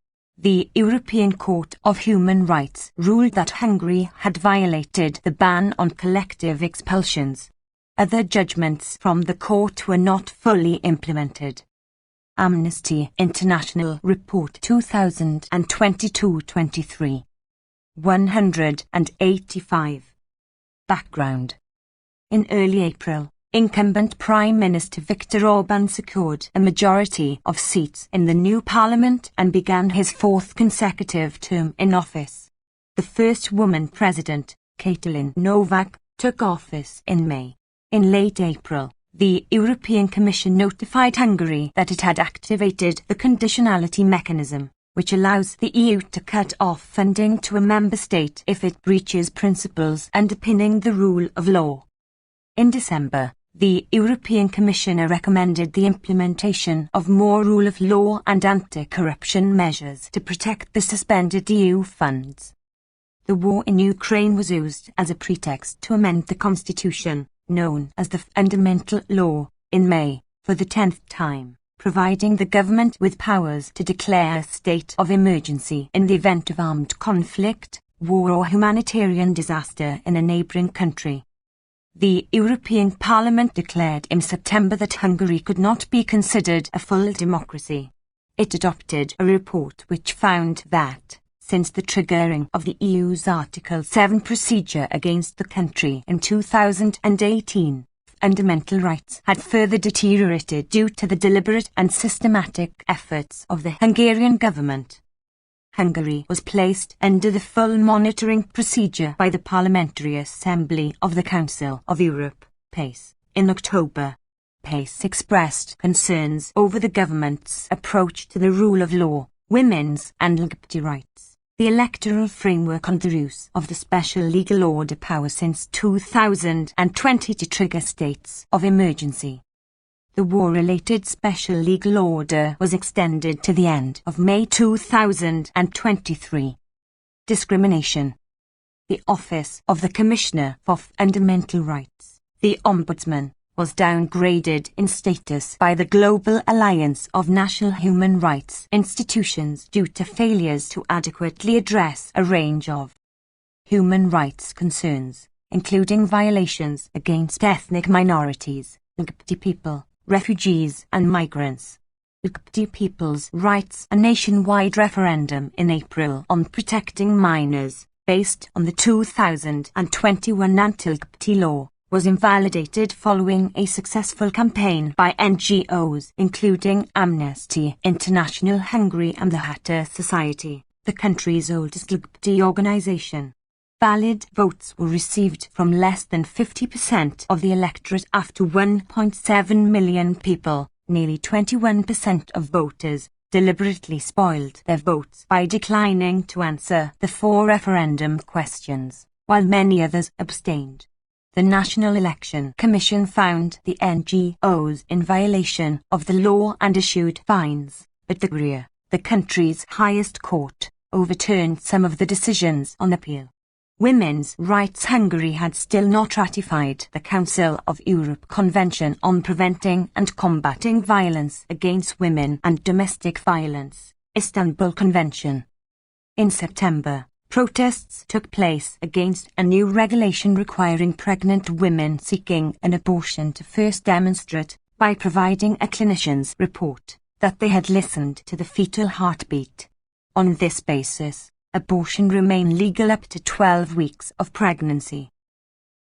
The European Court of Human Rights ruled that Hungary had violated the ban on collective expulsions. Other judgments from the court were not fully implemented. Amnesty International Report 2022-23. 185. Background. In early April, incumbent Prime Minister Viktor Orbán secured a majority of seats in the new parliament and began his fourth consecutive term in office. The first woman president, Katalin Novak, took office in May. In late April, the European Commission notified Hungary that it had activated the conditionality mechanism, which allows the EU to cut off funding to a member state if it breaches principles underpinning the rule of law. In December, the European Commissioner recommended the implementation of more rule of law and anti-corruption measures to protect the suspended EU funds. The war in Ukraine was used as a pretext to amend the constitution, known as the Fundamental Law, in May, for the 10th time, providing the government with powers to declare a state of emergency in the event of armed conflict, war or humanitarian disaster in a neighbouring country. The European Parliament declared in September that Hungary could not be considered a full democracy. It adopted a report which found that, since the triggering of the EU's Article 7 procedure against the country in 2018, fundamental rights had further deteriorated due to the deliberate and systematic efforts of the Hungarian government. Hungary was placed under the full monitoring procedure by the Parliamentary Assembly of the Council of Europe, PACE, in October. PACE expressed concerns over the government's approach to the rule of law, women's and LGBT rights, the electoral framework and the use of the special legal order power since 2020 to trigger states of emergency. The war-related special legal order was extended to the end of May 2023. Discrimination. The Office of the Commissioner for Fundamental Rights, the Ombudsman, was downgraded in status by the Global Alliance of National Human Rights Institutions due to failures to adequately address a range of human rights concerns, including violations against ethnic minorities, LGBT people, refugees and migrants. LGBT people's rights. A nationwide referendum in April on protecting minors, based on the 2021 anti-LGBT law, was invalidated following a successful campaign by NGOs including Amnesty International Hungary and the Hatter Society, the country's oldest LGBT organization. Valid votes were received from less than 50% of the electorate after 1.7 million people, nearly 21% of voters, deliberately spoiled their votes by declining to answer the 4 referendum questions, while many others abstained. The National Election Commission found the NGOs in violation of the law and issued fines, but the country's highest court, overturned some of the decisions on appeal. Women's Rights Hungary had still not ratified the Council of Europe Convention on Preventing and Combating Violence Against Women and Domestic Violence, Istanbul Convention. In September, protests took place against a new regulation requiring pregnant women seeking an abortion to first demonstrate, by providing a clinician's report, that they had listened to the fetal heartbeat. On this basis, abortion remained legal up to 12 weeks of pregnancy.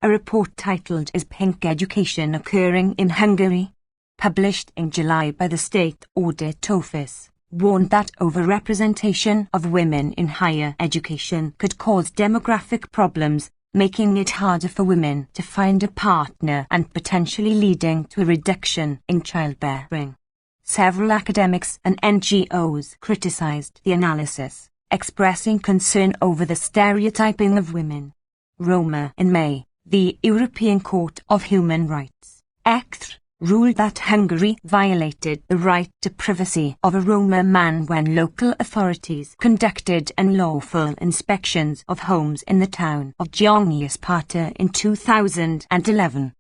A report titled Is Pink Education Occurring in Hungary?, published in July by the State Audit Office, warned that overrepresentation of women in higher education could cause demographic problems, making it harder for women to find a partner and potentially leading to a reduction in childbearing. Several academics and NGOs criticized the analysis, expressing concern over the stereotyping of women. Roma. In May, the European Court of Human Rights, ECTR, ruled that Hungary violated the right to privacy of a Roma man when local authorities conducted unlawful inspections of homes in the town of Gianni-Sparta in 2011.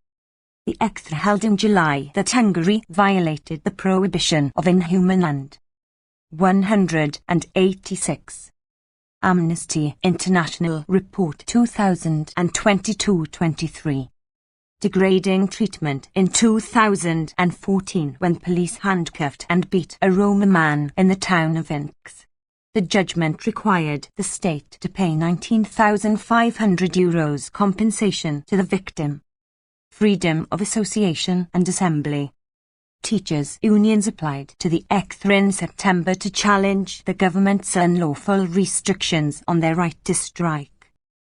The ECTR held in July that Hungary violated the prohibition of inhuman and 186. Amnesty International Report 2022-23. Degrading treatment in 2014 when police handcuffed and beat a Roma man in the town of Inks. The judgment required the state to pay €19,500 compensation to the victim. Freedom of association and assembly. Teachers' unions applied to the ECTR in September to challenge the government's unlawful restrictions on their right to strike.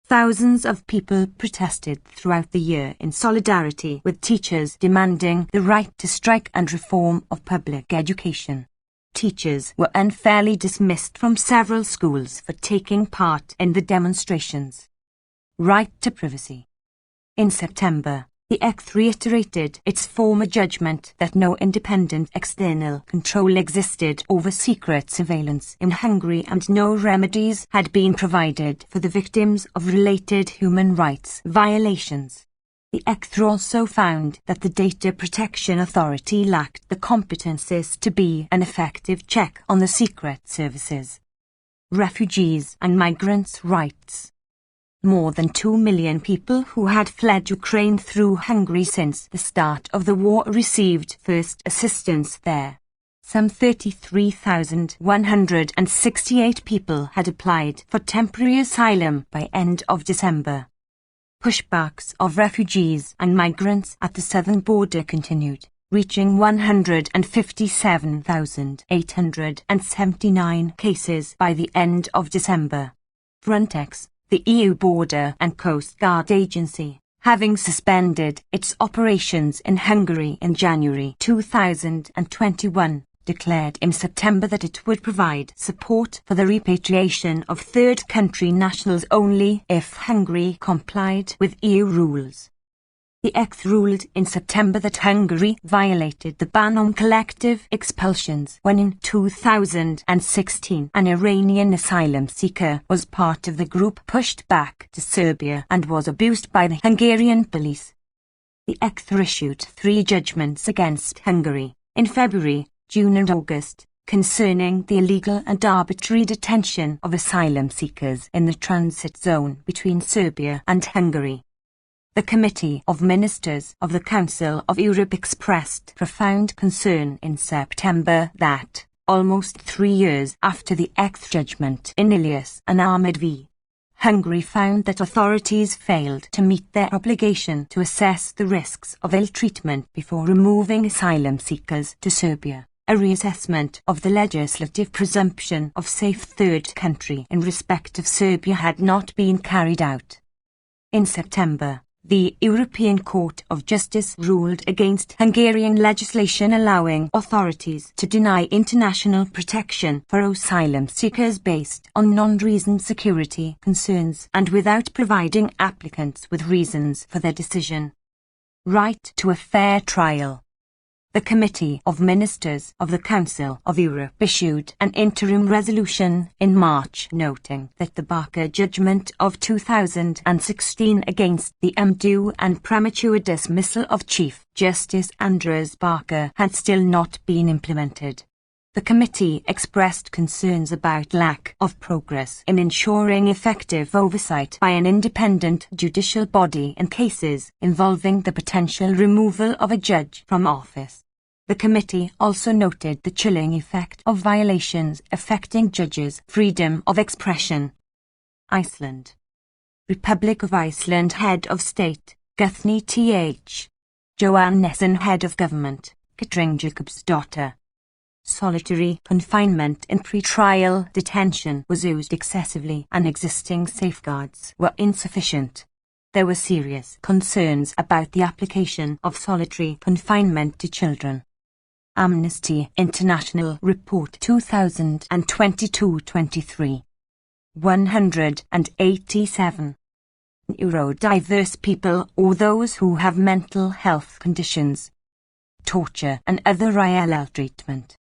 Thousands of people protested throughout the year in solidarity with teachers demanding the right to strike and reform of public education. Teachers were unfairly dismissed from several schools for taking part in the demonstrations. Right to privacy. In September, the ECTR reiterated its former judgment that no independent external control existed over secret surveillance in Hungary and no remedies had been provided for the victims of related human rights violations. The ECTR also found that the Data Protection Authority lacked the competences to be an effective check on the secret services. Refugees and migrants' rights. More than 2 million people who had fled Ukraine through Hungary since the start of the war received first assistance there. Some 33,168 people had applied for temporary asylum by end of December. Pushbacks of refugees and migrants at the southern border continued, reaching 157,879 cases by the end of December. Frontex, the EU Border and Coast Guard Agency, having suspended its operations in Hungary in January 2021, declared in September that it would provide support for the repatriation of third country nationals only if Hungary complied with EU rules. The ECTR ruled in September that Hungary violated the ban on collective expulsions when in 2016 an Iranian asylum seeker was part of the group pushed back to Serbia and was abused by the Hungarian police. The ECTR issued 3 judgments against Hungary, in February, June and August, concerning the illegal and arbitrary detention of asylum seekers in the transit zone between Serbia and Hungary. The Committee of Ministers of the Council of Europe expressed profound concern in September that, almost 3 years after the ECTR judgment in Ilias and Ahmed v. Hungary found that authorities failed to meet their obligation to assess the risks of ill treatment before removing asylum seekers to Serbia. A reassessment of the legislative presumption of safe third country in respect of Serbia had not been carried out. In September, the European Court of Justice ruled against Hungarian legislation allowing authorities to deny international protection for asylum seekers based on non-reasoned security concerns and without providing applicants with reasons for their decision. Right to a fair trial. The Committee of Ministers of the Council of Europe issued an interim resolution in March noting that the Barker judgment of 2016 against the undue and premature dismissal of Chief Justice Andreas Barker had still not been implemented. The committee expressed concerns about lack of progress in ensuring effective oversight by an independent judicial body in cases involving the potential removal of a judge from office. The committee also noted the chilling effect of violations affecting judges' freedom of expression. Iceland. Republic of Iceland Head of State, Guthni Th. Johannesson Head of Government, Katrin Jacobsdottir. Solitary confinement in pre-trial detention was used excessively and existing safeguards were insufficient. There were serious concerns about the application of solitary confinement to children. Amnesty International Report 2022-23. 187. Neurodiverse people or those who have mental health conditions. Torture and other ILL treatment.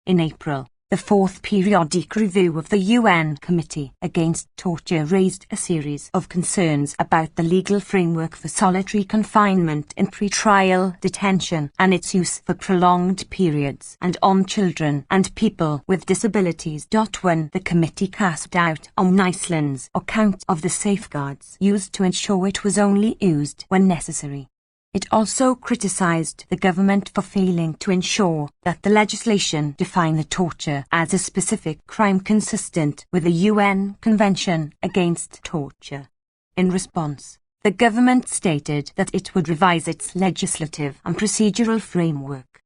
In April, the fourth periodic review of the UN Committee Against Torture raised a series of concerns about the legal framework for solitary confinement in pre-trial detention and its use for prolonged periods and on children and people with disabilities. When the committee cast doubt on Iceland's account of the safeguards used to ensure it was only used when necessary. It also criticized the government for failing to ensure that the legislation defined the torture as a specific crime consistent with the UN Convention Against Torture. In response, the government stated that it would revise its legislative and procedural framework.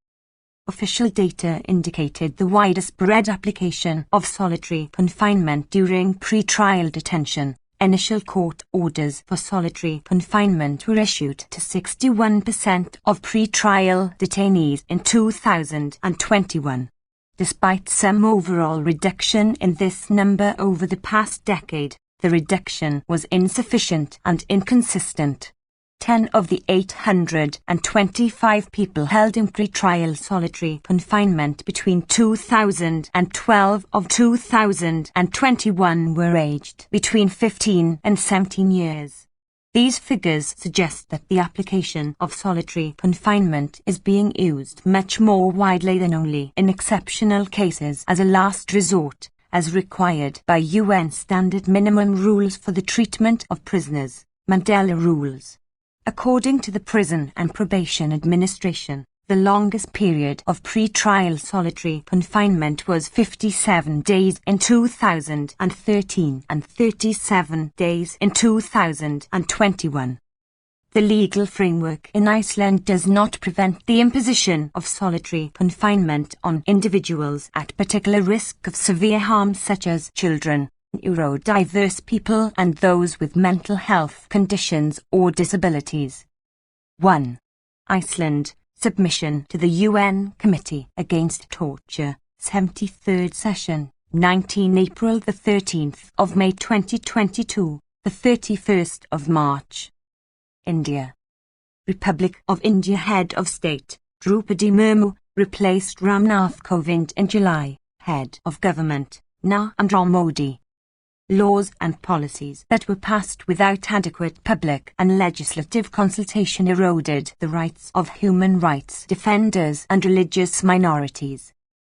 Official data indicated the widespread application of solitary confinement during pre-trial detention. Initial court orders for solitary confinement were issued to 61% of pre-trial detainees in 2021. Despite some overall reduction in this number over the past decade, the reduction was insufficient and inconsistent. 10 of the 825 people held in pre-trial solitary confinement between 2012 and 2021 were aged between 15 and 17 years. These figures suggest that the application of solitary confinement is being used much more widely than only in exceptional cases as a last resort, as required by UN Standard Minimum Rules for the Treatment of Prisoners, Mandela Rules. According to the Prison and Probation Administration, the longest period of pre-trial solitary confinement was 57 days in 2013 and 37 days in 2021. The legal framework in Iceland does not prevent the imposition of solitary confinement on individuals at particular risk of severe harm such as children, neurodiverse people and those with mental health conditions or disabilities. 1. Iceland, submission to the UN Committee Against Torture, 73rd Session, 19 April the 13th of May 2022, the 31st of March. India. Republic of India Head of State, Draupadi Murmu, replaced Ramnath Kovind in July, Head of Government, Narendra Modi. Laws and policies that were passed without adequate public and legislative consultation eroded the rights of human rights defenders and religious minorities.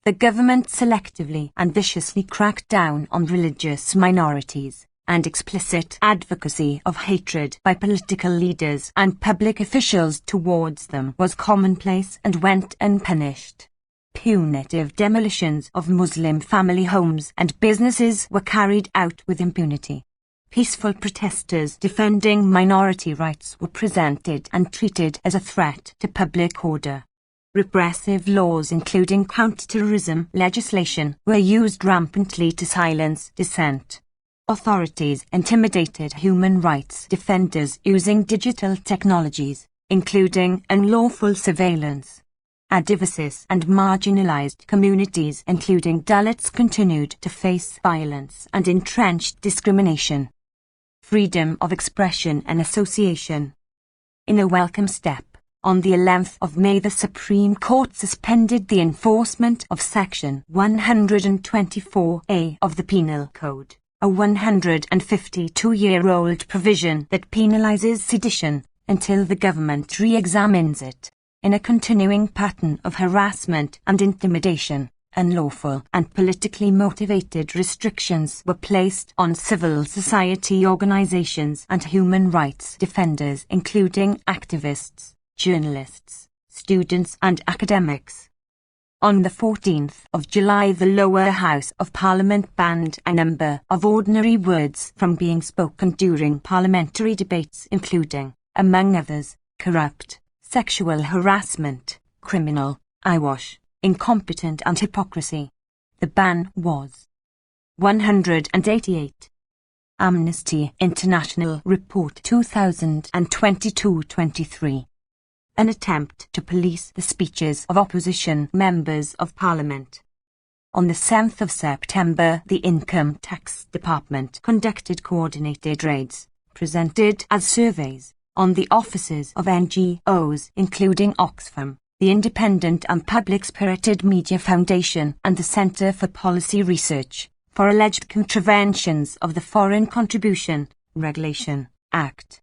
The government selectively and viciously cracked down on religious minorities, and explicit advocacy of hatred by political leaders and public officials towards them was commonplace and went unpunished. Punitive demolitions of Muslim family homes and businesses were carried out with impunity. Peaceful protesters defending minority rights were presented and treated as a threat to public order. Repressive laws including counter-terrorism legislation were used rampantly to silence dissent. Authorities intimidated human rights defenders using digital technologies, including unlawful surveillance. Adivasis and marginalized communities including Dalits continued to face violence and entrenched discrimination. Freedom of expression and association. In a welcome step, On the 11th of May, the Supreme Court suspended the enforcement of Section 124A of the Penal Code, a 152-year-old provision that penalizes sedition, until the government re-examines it. In a continuing pattern of harassment and intimidation, unlawful and politically motivated restrictions were placed on civil society organizations and human rights defenders, including activists, journalists, students and academics. On the 14th of July, the lower house of Parliament banned a number of ordinary words from being spoken during parliamentary debates, including, among others, corrupt, sexual harassment, criminal, eyewash, incompetent and hypocrisy. The ban was 188. Amnesty International Report 2022-23. An attempt to police the speeches of opposition members of Parliament. On the 7th of September, the Income Tax Department conducted coordinated raids, presented as surveys, on the offices of NGOs including Oxfam, the Independent and Public-Spirited Media Foundation and the Centre for Policy Research, for alleged contraventions of the Foreign Contribution Regulation Act.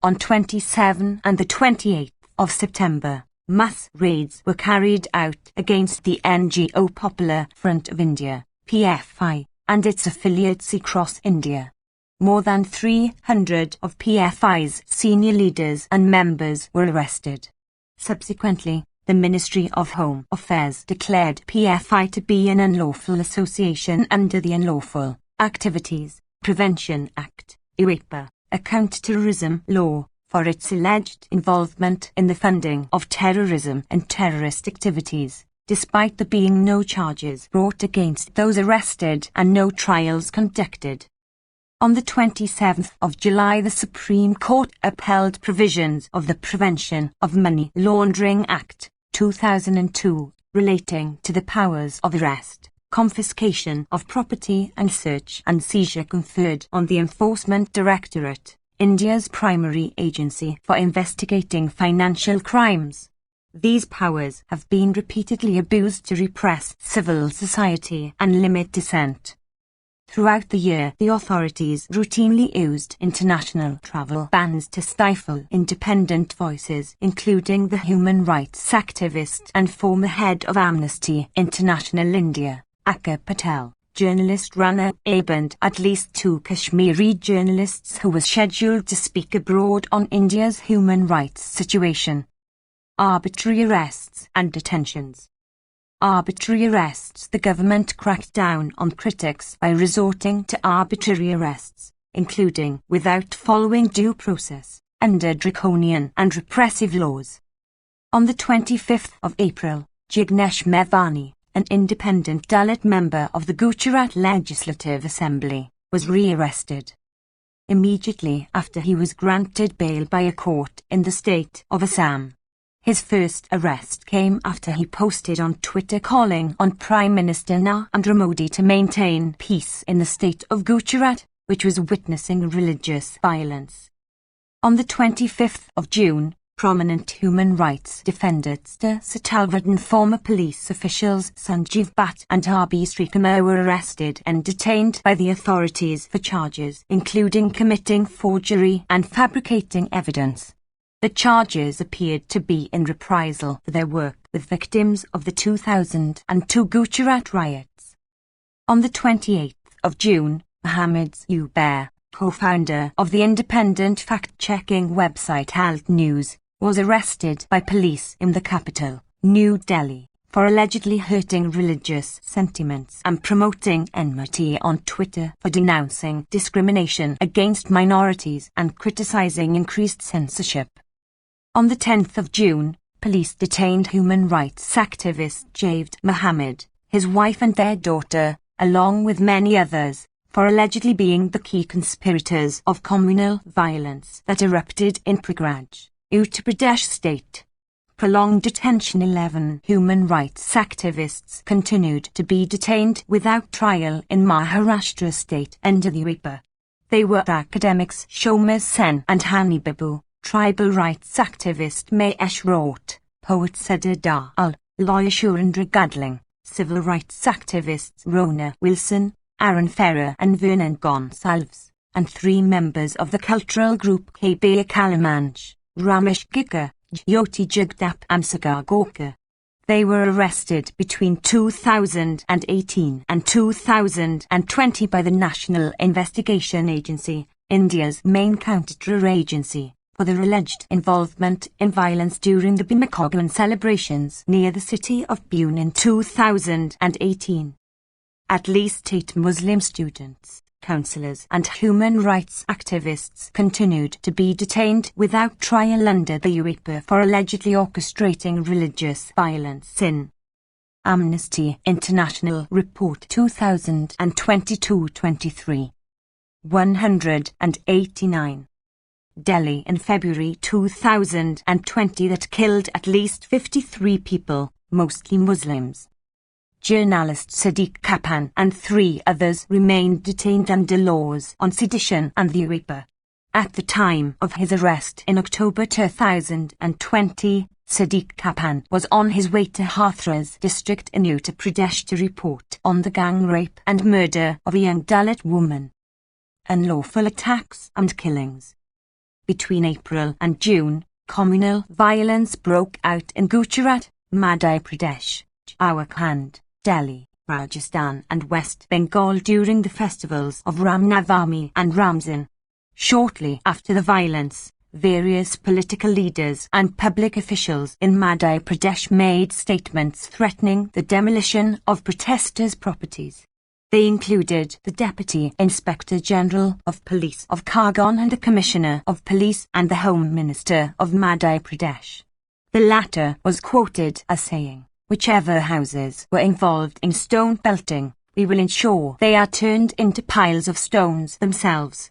On 27 and the 28th of September, mass raids were carried out against the NGO Popular Front of India, PFI, and its affiliates across India. More than 300 of PFI's senior leaders and members were arrested. Subsequently, the Ministry of Home Affairs declared PFI to be an unlawful association under the Unlawful Activities Prevention Act, UAPA, a counter-terrorism law, for its alleged involvement in the funding of terrorism and terrorist activities, despite there being no charges brought against those arrested and no trials conducted. On the 27th of July, the Supreme Court upheld provisions of the Prevention of Money Laundering Act, 2002, relating to the powers of arrest, confiscation of property and search and seizure conferred on the Enforcement Directorate, India's primary agency for investigating financial crimes. These powers have been repeatedly abused to repress civil society and limit dissent. Throughout the year, the authorities routinely used international travel bans to stifle independent voices, including the human rights activist and former head of Amnesty International India, Akar Patel, journalist Rana Abe, and at least 2 Kashmiri journalists who were scheduled to speak abroad on India's human rights situation. Arbitrary arrests and detentions. Arbitrary arrests. The government cracked down on critics by resorting to arbitrary arrests, including without following due process, under draconian and repressive laws. On the 25th of April, Jignesh Mevani, an independent Dalit member of the Gujarat Legislative Assembly, was re-arrested. Immediately after, he was granted bail by a court in the state of Assam. His first arrest came after he posted on Twitter calling on Prime Minister Narendra Modi to maintain peace in the state of Gujarat, which was witnessing religious violence. On the 25th of June, prominent human rights defender Satalvad and former police officials Sanjeev Bhatt and R.B. Srikumar were arrested and detained by the authorities for charges including committing forgery and fabricating evidence. The charges appeared to be in reprisal for their work with victims of the 2002 Gujarat riots. On the 28th of June, Mohammed Zubair, co-founder of the independent fact-checking website Alt News, was arrested by police in the capital, New Delhi, for allegedly hurting religious sentiments and promoting enmity on Twitter, for denouncing discrimination against minorities and criticizing increased censorship. On the 10th of June, police detained human rights activist Javed Mohammed, his wife and their daughter, along with many others, for allegedly being the key conspirators of communal violence that erupted in Prayagraj, Uttar Pradesh state. Prolonged detention. 11 human rights activists continued to be detained without trial in Maharashtra state under the UAPA. They were academics Shomer Sen and Hani Babu, tribal rights activist Maesh wrote, poet Sadar Al, lawyer Shurendra Gadling, civil rights activists Rona Wilson, Aaron Ferrer and Vernon Gonsalves, and 3 members of the cultural group Kabir Kalamanch, Ramesh Gika, Jyoti Jagdap and Sagar Gorka. They were arrested between 2018 and 2020 by the National Investigation Agency, India's main counter-terror agency, for their alleged involvement in violence during the Bhimakagan celebrations near the city of Pune in 2018. At least 8 Muslim students, counsellors and human rights activists continued to be detained without trial under the UAPA for allegedly orchestrating religious violence in Amnesty International Report 2022-23. 189. Delhi in February 2020 that killed at least 53 people, mostly Muslims. Journalist Sadiq Kapan and 3 others remained detained under laws on sedition and the UAPA. At the time of his arrest in October 2020, Sadiq Kapan was on his way to Hathras district in Uttar Pradesh to report on the gang rape and murder of a young Dalit woman. Unlawful attacks and killings. Between April and June, communal violence broke out in Gujarat, Madhya Pradesh, Jharkhand, Delhi, Rajasthan and West Bengal during the festivals of Ram Navami and Ramzan. Shortly after the violence, various political leaders and public officials in Madhya Pradesh made statements threatening the demolition of protesters' properties. They included the Deputy Inspector General of Police of Khargon and the Commissioner of Police and the Home Minister of Madhya Pradesh. The latter was quoted as saying, "Whichever houses were involved in stone pelting, we will ensure they are turned into piles of stones themselves."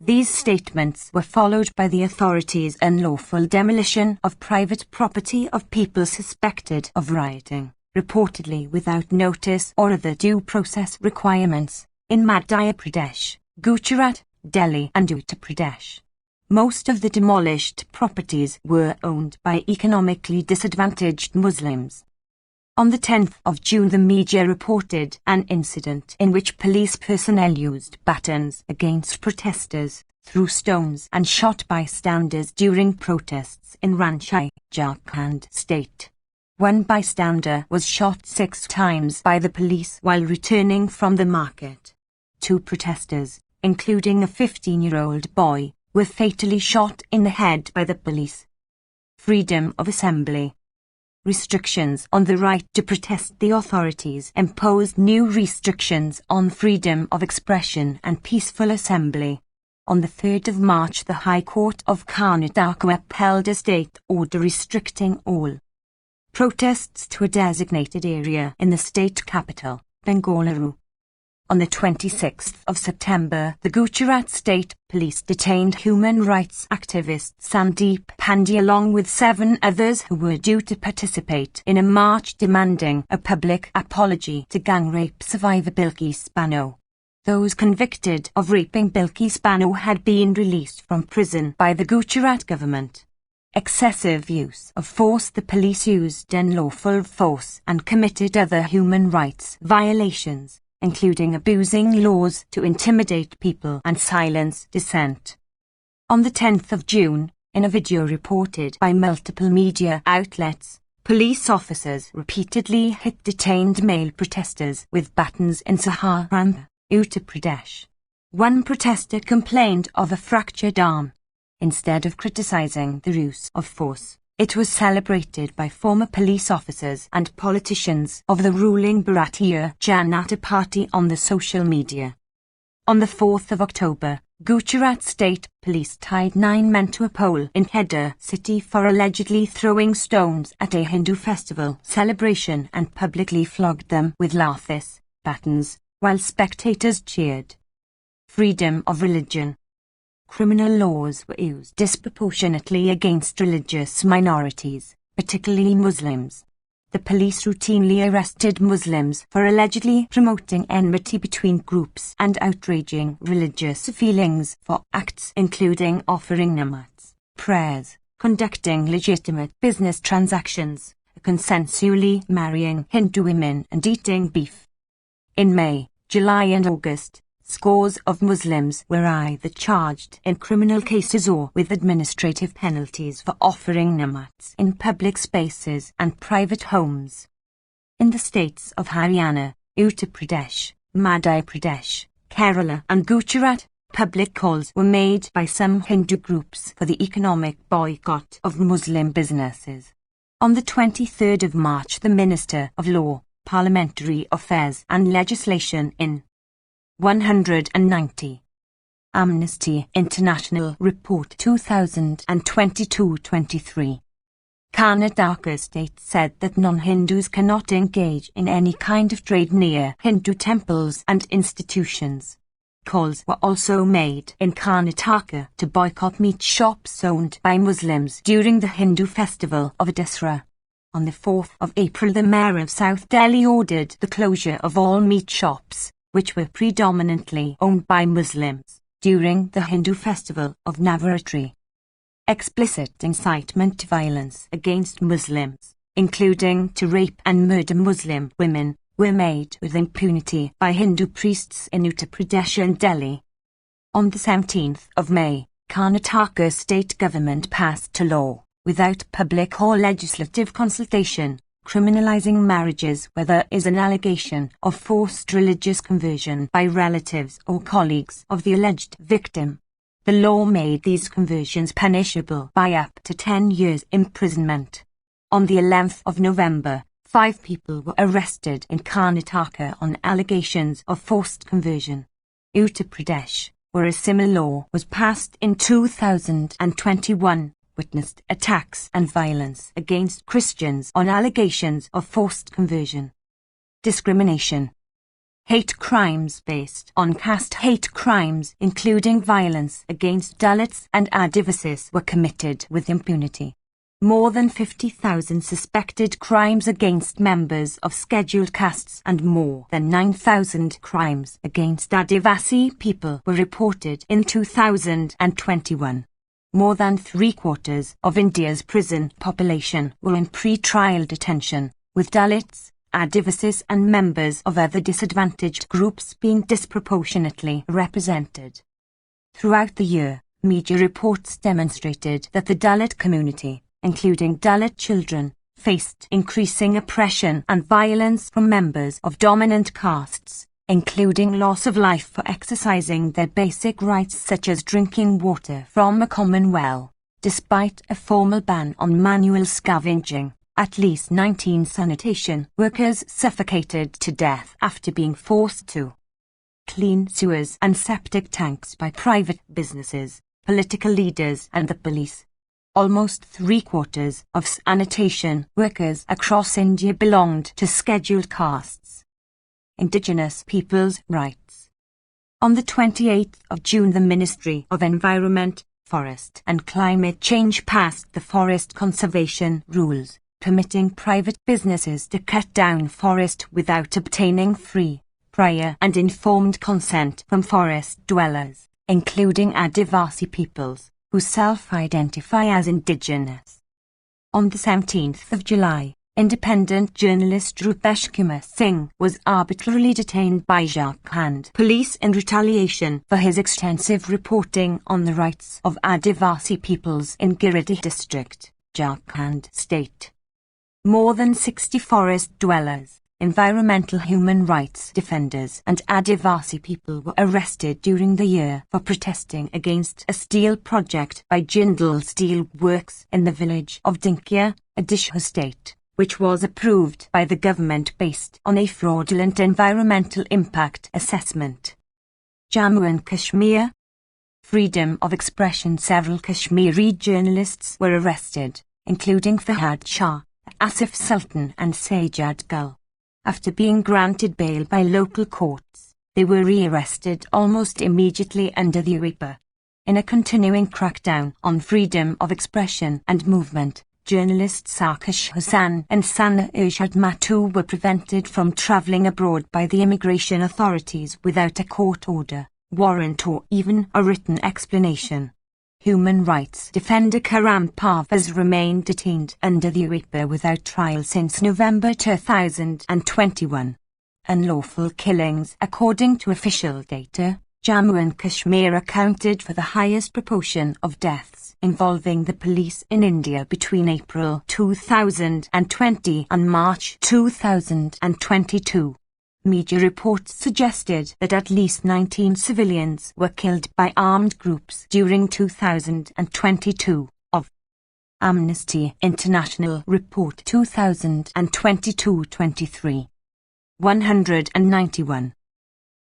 These statements were followed by the authorities' unlawful demolition of private property of people suspected of rioting, reportedly without notice or other due process requirements, in Madhya Pradesh, Gujarat, Delhi and Uttar Pradesh. Most of the demolished properties were owned by economically disadvantaged Muslims. On the 10th of June the media reported an incident in which police personnel used batons against protesters, threw stones and shot bystanders during protests in Ranchi, Jharkhand state. One bystander was shot 6 times by the police while returning from the market. 2 protesters, including a 15-year-old boy, were fatally shot in the head by the police. Freedom of assembly. Restrictions on the right to protest. The authorities imposed new restrictions on freedom of expression and peaceful assembly. On the 3rd of March the High Court of Karnataka upheld a state order restricting all protests to a designated area in the state capital, Bengaluru. On the 26th of September, the Gujarat State Police detained human rights activist Sandeep Pandey along with 7 others who were due to participate in a march demanding a public apology to gang rape survivor Bilkis Bano. Those convicted of raping Bilkis Bano had been released from prison by the Gujarat government. Excessive use of force. The police used unlawful force and committed other human rights violations, including abusing laws to intimidate people and silence dissent. On the 10th of June, in a video reported by multiple media outlets, police officers repeatedly hit detained male protesters with batons in Saharanpur, Uttar Pradesh. One protester complained of a fractured arm. Instead of criticizing the use of force, it was celebrated by former police officers and politicians of the ruling Bharatiya Janata Party on the social media. On the 4th of October, Gujarat State Police tied 9 men to a pole in Kheda city for allegedly throwing stones at a Hindu festival celebration and publicly flogged them with lathis, batons, while spectators cheered. Freedom of religion. Criminal laws were used disproportionately against religious minorities, particularly Muslims. The police routinely arrested Muslims for allegedly promoting enmity between groups and outraging religious feelings for acts including offering namaz, prayers, conducting legitimate business transactions, consensually marrying Hindu women and eating beef. In May, July and August, scores of Muslims were either charged in criminal cases or with administrative penalties for offering namaz in public spaces and private homes. In the states of Haryana, Uttar Pradesh, Madhya Pradesh, Kerala and Gujarat, public calls were made by some Hindu groups for the economic boycott of Muslim businesses. On the 23rd of March, the Minister of Law, Parliamentary Affairs and Legislation in 190. Amnesty International Report 2022-23. Karnataka State said that non-Hindus cannot engage in any kind of trade near Hindu temples and institutions. Calls were also made in Karnataka to boycott meat shops owned by Muslims during the Hindu festival of Dasara. On the 4th of April, the Mayor of South Delhi ordered the closure of all meat shops, which were predominantly owned by Muslims, during the Hindu festival of Navaratri. Explicit incitement to violence against Muslims, including to rape and murder Muslim women, were made with impunity by Hindu priests in Uttar Pradesh and Delhi. On the 17th of May, Karnataka state government passed a law, without public or legislative consultation, criminalizing marriages where there is an allegation of forced religious conversion by relatives or colleagues of the alleged victim. The law made these conversions punishable by up to 10 years imprisonment. On the 11th of November, 5 people were arrested in Karnataka on allegations of forced conversion. Uttar Pradesh, where a similar law was passed in 2021, witnessed attacks and violence against Christians on allegations of forced conversion. Discrimination. Hate crimes based on caste. Hate crimes, including violence against Dalits and Adivasis, were committed with impunity. More than 50,000 suspected crimes against members of scheduled castes and more than 9,000 crimes against Adivasi people were reported in 2021. More than 3/4 of India's prison population were in pre-trial detention, with Dalits, Adivasis and members of other disadvantaged groups being disproportionately represented. Throughout the year, media reports demonstrated that the Dalit community, including Dalit children, faced increasing oppression and violence from members of dominant castes, including loss of life for exercising their basic rights such as drinking water from a common well. Despite a formal ban on manual scavenging, at least 19 sanitation workers suffocated to death after being forced to clean sewers and septic tanks by private businesses, political leaders and the police. Almost 3/4 of sanitation workers across India belonged to scheduled castes. Indigenous peoples' rights. On the 28th of June, the Ministry of Environment, Forest and Climate Change passed the Forest Conservation Rules, permitting private businesses to cut down forest without obtaining free, prior and informed consent from forest dwellers, including Adivasi peoples, who self-identify as indigenous. On the 17th of July, independent journalist Rupesh Kumar Singh was arbitrarily detained by Jharkhand police in retaliation for his extensive reporting on the rights of Adivasi peoples in Giridih district, Jharkhand state. More than 60 forest dwellers, environmental human rights defenders and Adivasi people were arrested during the year for protesting against a steel project by Jindal Steel Works in the village of Dinkia, Odisha state, which was approved by the government based on a fraudulent environmental impact assessment. Jammu and Kashmir. Freedom of expression. Several Kashmiri journalists were arrested, including Fahad Shah, Asif Sultan and Sajjad Gul. After being granted bail by local courts, they were re-arrested almost immediately under the UEPA. In a continuing crackdown on freedom of expression and movement, journalists Akash Hassan and Sana Irshad Matu were prevented from travelling abroad by the immigration authorities without a court order, warrant or even a written explanation. Human rights defender Karam Parv has remained detained under the UEPA without trial since November 2021. Unlawful killings. According to official data, Jammu and Kashmir accounted for the highest proportion of deaths involving the police in India between April 2020 and March 2022. Media reports suggested that at least 19 civilians were killed by armed groups during 2022. Of Amnesty International Report 2022-23. 191.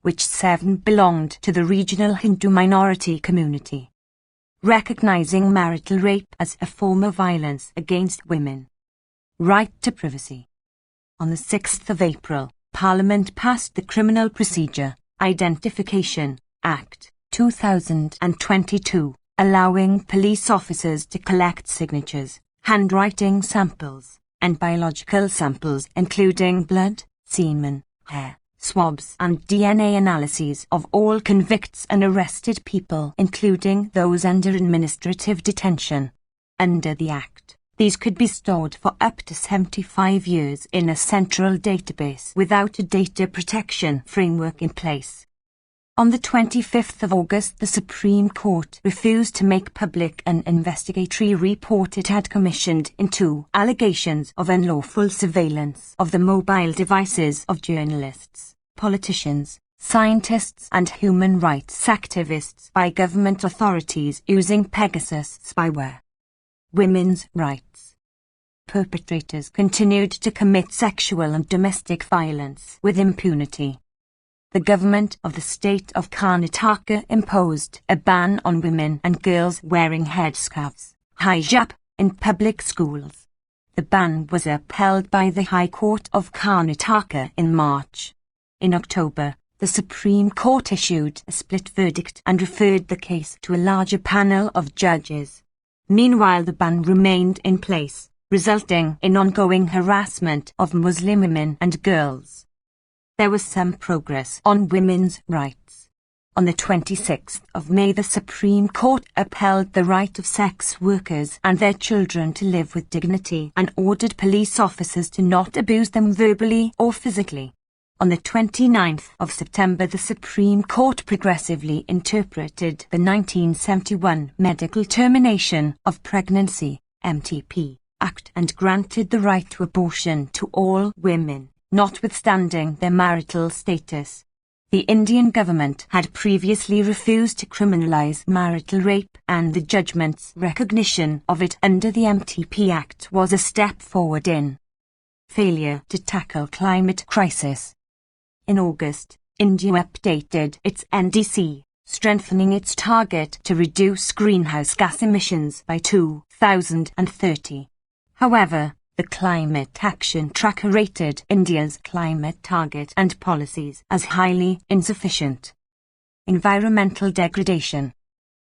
Which 7 belonged to the regional Hindu minority community. Recognizing marital rape as a form of violence against women. Right to privacy. On the 6th of April, Parliament passed the Criminal Procedure Identification Act 2022, allowing police officers to collect signatures, handwriting samples, and biological samples including blood, semen, hair, swabs and DNA analyses of all convicts and arrested people, including those under administrative detention. Under the Act, these could be stored for up to 75 years in a central database without a data protection framework in place. On the 25th of August, the Supreme Court refused to make public an investigatory report it had commissioned into allegations of unlawful surveillance of the mobile devices of journalists, politicians, scientists and human rights activists by government authorities using Pegasus spyware. Women's rights. Perpetrators continued to commit sexual and domestic violence with impunity. The government of the state of Karnataka imposed a ban on women and girls wearing headscarves, hijab, in public schools. The ban was upheld by the High Court of Karnataka in March. In October, the Supreme Court issued a split verdict and referred the case to a larger panel of judges. Meanwhile, the ban remained in place, resulting in ongoing harassment of Muslim women and girls. There was some progress on women's rights. On the 26th of May, the Supreme Court upheld the right of sex workers and their children to live with dignity and ordered police officers to not abuse them verbally or physically. On the 29th of September, the Supreme Court progressively interpreted the 1971 Medical Termination of Pregnancy (MTP) Act and granted the right to abortion to all women, notwithstanding their marital status. The Indian government had previously refused to criminalize marital rape, and the judgment's recognition of it under the MTP Act was a step forward in failure to tackle climate crisis. In August, India updated its NDC, strengthening its target to reduce greenhouse gas emissions by 2030. However, the Climate Action Tracker rated India's climate target and policies as highly insufficient. Environmental degradation.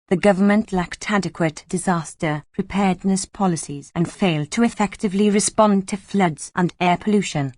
The government lacked adequate disaster preparedness policies and failed to effectively respond to floods and air pollution.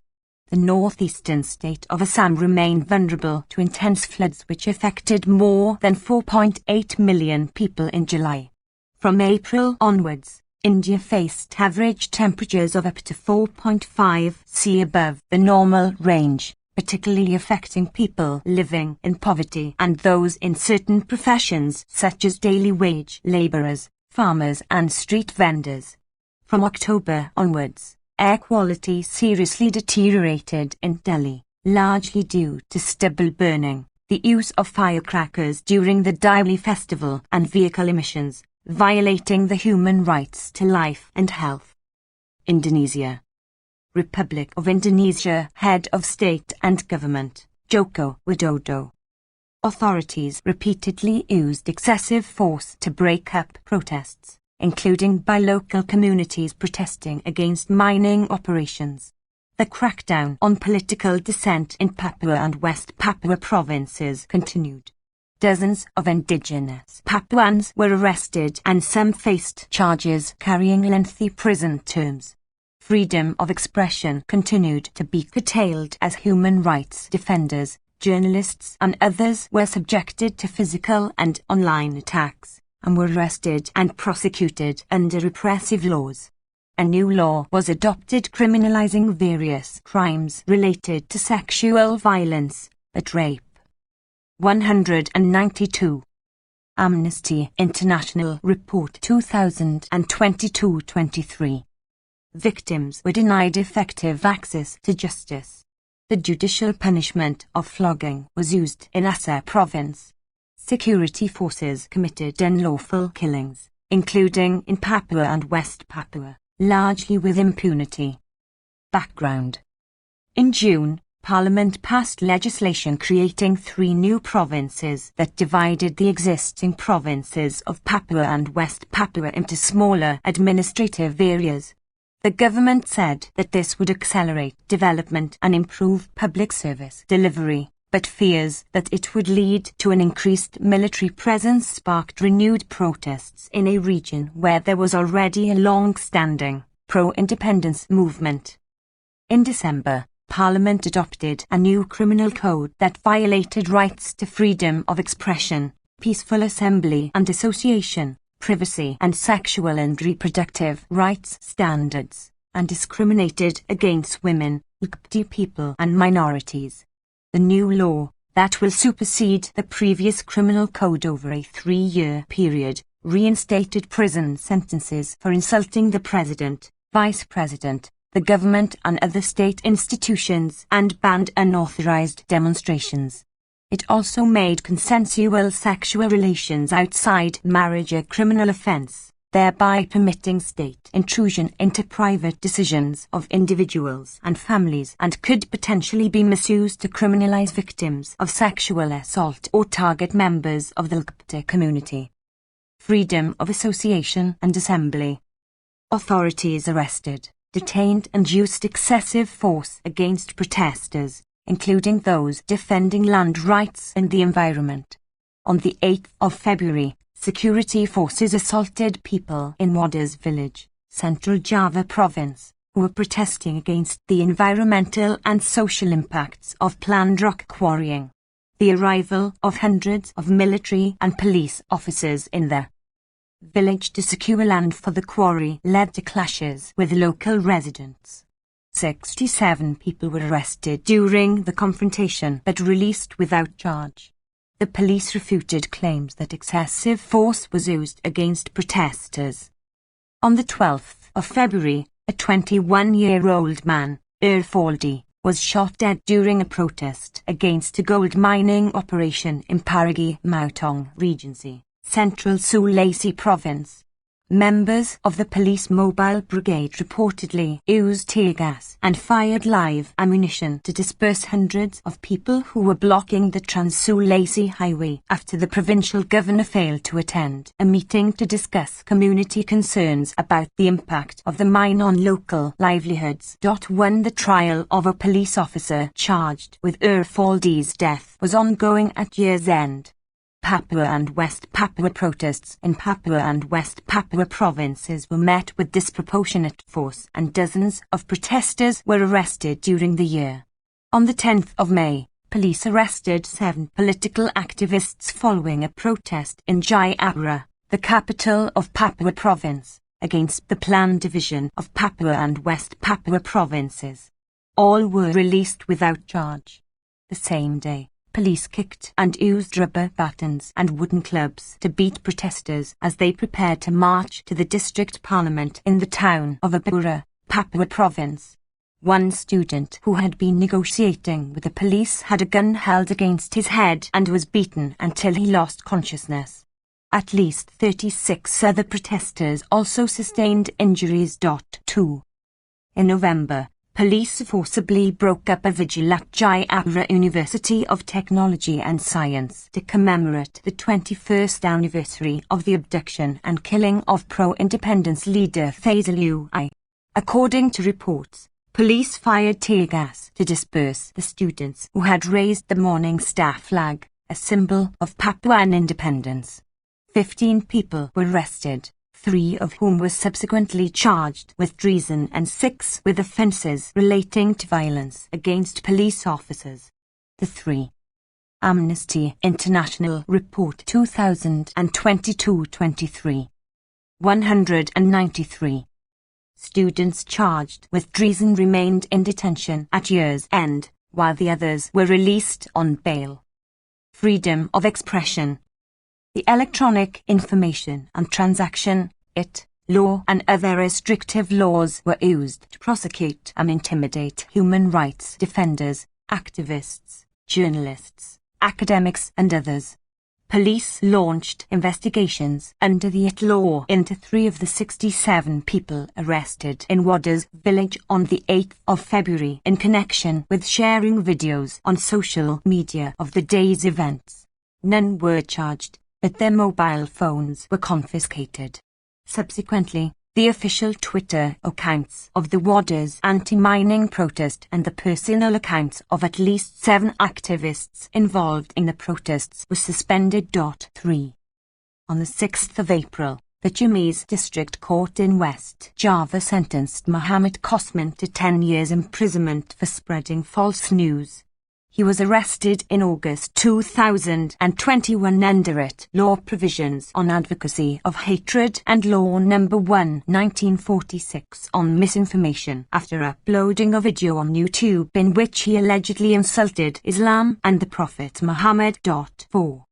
The northeastern state of Assam remained vulnerable to intense floods which affected more than 4.8 million people in July. From April onwards, India faced average temperatures of up to 4.5 C above the normal range, particularly affecting people living in poverty and those in certain professions such as daily wage labourers, farmers and street vendors. From October onwards, air quality seriously deteriorated in Delhi, largely due to stubble burning, the use of firecrackers during the Diwali festival and vehicle emissions, violating the human rights to life and health. Indonesia. Republic of Indonesia Head of State and Government, Joko Widodo. Authorities repeatedly used excessive force to break up protests, including by local communities protesting against mining operations. The crackdown on political dissent in Papua and West Papua provinces continued. Dozens of indigenous Papuans were arrested and some faced charges carrying lengthy prison terms. Freedom of expression continued to be curtailed as human rights defenders, journalists and others were subjected to physical and online attacks, and were arrested and prosecuted under repressive laws. A new law was adopted criminalizing various crimes related to sexual violence, but rape. 192. Amnesty International Report 2022-23. Victims were denied effective access to justice. The judicial punishment of flogging was used in Aceh province. Security forces committed unlawful killings, including in Papua and West Papua, largely with impunity. Background. In June, Parliament passed legislation creating 3 new provinces that divided the existing provinces of Papua and West Papua into smaller administrative areas. The government said that this would accelerate development and improve public service delivery, but fears that it would lead to an increased military presence sparked renewed protests in a region where there was already a long-standing pro-independence movement. In December, Parliament adopted a new criminal code that violated rights to freedom of expression, peaceful assembly and association, privacy and sexual and reproductive rights standards, and discriminated against women, LGBT people and minorities. The new law, that will supersede the previous criminal code over a 3-year period, reinstated prison sentences for insulting the president, vice president, the government and other state institutions, and banned unauthorized demonstrations. It also made consensual sexual relations outside marriage a criminal offense, thereby permitting state intrusion into private decisions of individuals and families, and could potentially be misused to criminalize victims of sexual assault or target members of the LGBT community. Freedom of association and assembly. Authorities arrested, detained and used excessive force against protesters, including those defending land rights and the environment. On the 8th of February, security forces assaulted people in Wadas village, Central Java province, who were protesting against the environmental and social impacts of planned rock quarrying. The arrival of hundreds of military and police officers in the village to secure land for the quarry led to clashes with local residents. 67 people were arrested during the confrontation but released without charge. The police refuted claims that excessive force was used against protesters. On the 12th of February, a 21-year-old man, Irfaldi, was shot dead during a protest against a gold mining operation in Parigi Mautong Regency, Central Sulawesi Province. Members of the police mobile brigade reportedly used tear gas and fired live ammunition to disperse hundreds of people who were blocking the Trans-Sulawesi highway after the provincial governor failed to attend a meeting to discuss community concerns about the impact of the mine on local livelihoods. The trial of a police officer charged with Irfaldi's death was ongoing at year's end. Papua and West Papua protests in Papua and West Papua provinces were met with disproportionate force, and dozens of protesters were arrested during the year. On the 10th of May, police arrested 7 political activists following a protest in Jayapura, the capital of Papua province, against the planned division of Papua and West Papua provinces. All were released without charge. The same day, police kicked and used rubber batons and wooden clubs to beat protesters as they prepared to march to the district parliament in the town of Abura, Papua province. One student who had been negotiating with the police had a gun held against his head and was beaten until he lost consciousness. At least 36 other protesters also sustained injuries. 2. In November, police forcibly broke up a vigil at Jayapura University of Technology and Science to commemorate the 21st anniversary of the abduction and killing of pro-independence leader Faisal Ui. According to reports, police fired tear gas to disperse the students who had raised the Morning Star flag, a symbol of Papuan independence. 15 people were arrested, 3 of whom were subsequently charged with treason and 6 with offences relating to violence against police officers. The 3 Amnesty International Report 2022-23. 193. Students charged with treason remained in detention at year's end, while the others were released on bail. Freedom of expression. The Electronic Information and Transaction law and other restrictive laws were used to prosecute and intimidate human rights defenders, activists, journalists, academics and others. Police launched investigations under the law into 3 of the 67 people arrested in Waders village on the 8th of February in connection with sharing videos on social media of the day's events. None were charged, but their mobile phones were confiscated. Subsequently, the official Twitter accounts of the Waders anti-mining protest and the personal accounts of at least 7 activists involved in the protests were suspended. 3. On the 6th of April, the Jumeirah District Court in West Java sentenced Mohammed Kosman to 10 years imprisonment for spreading false news. He was arrested in August 2021 under law provisions on advocacy of hatred and law number 1 1946 on misinformation after uploading a video on YouTube in which he allegedly insulted Islam and the Prophet Muhammad. 4.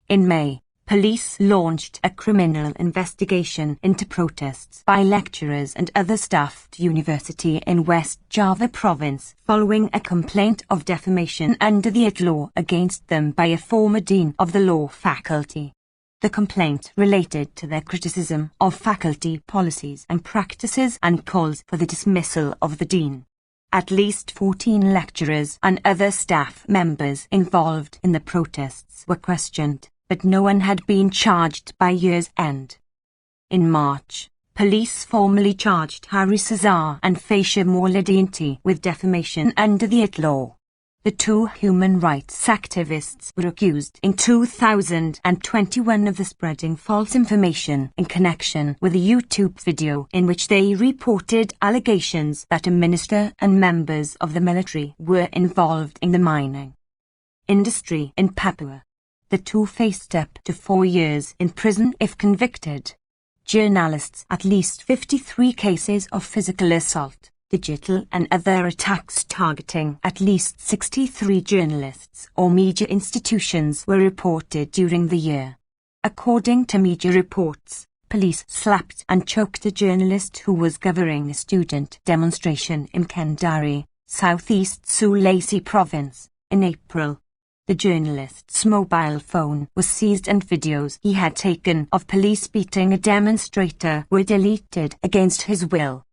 In May, police launched a criminal investigation into protests by lecturers and other staff at university in West Java province following a complaint of defamation under the law against them by a former dean of the law faculty. The complaint related to their criticism of faculty policies and practices and calls for the dismissal of the dean. At least 14 lecturers and other staff members involved in the protests were questioned, but no one had been charged by year's end. In March, police formally charged Harry Cesar and Faisha Mouladinti with defamation under the law. The 2 human rights activists were accused in 2021 of spreading false information in connection with a YouTube video in which they reported allegations that a minister and members of the military were involved in the mining industry in Papua. The 2 faced up to 4 years in prison if convicted. Journalists at least 53 cases of physical assault, digital and other attacks targeting at least 63 journalists or media institutions were reported during the year. According to media reports, police slapped and choked a journalist who was covering a student demonstration in Kendari, southeast Sulawesi province, in April. The journalist's mobile phone was seized and videos he had taken of police beating a demonstrator were deleted against his will.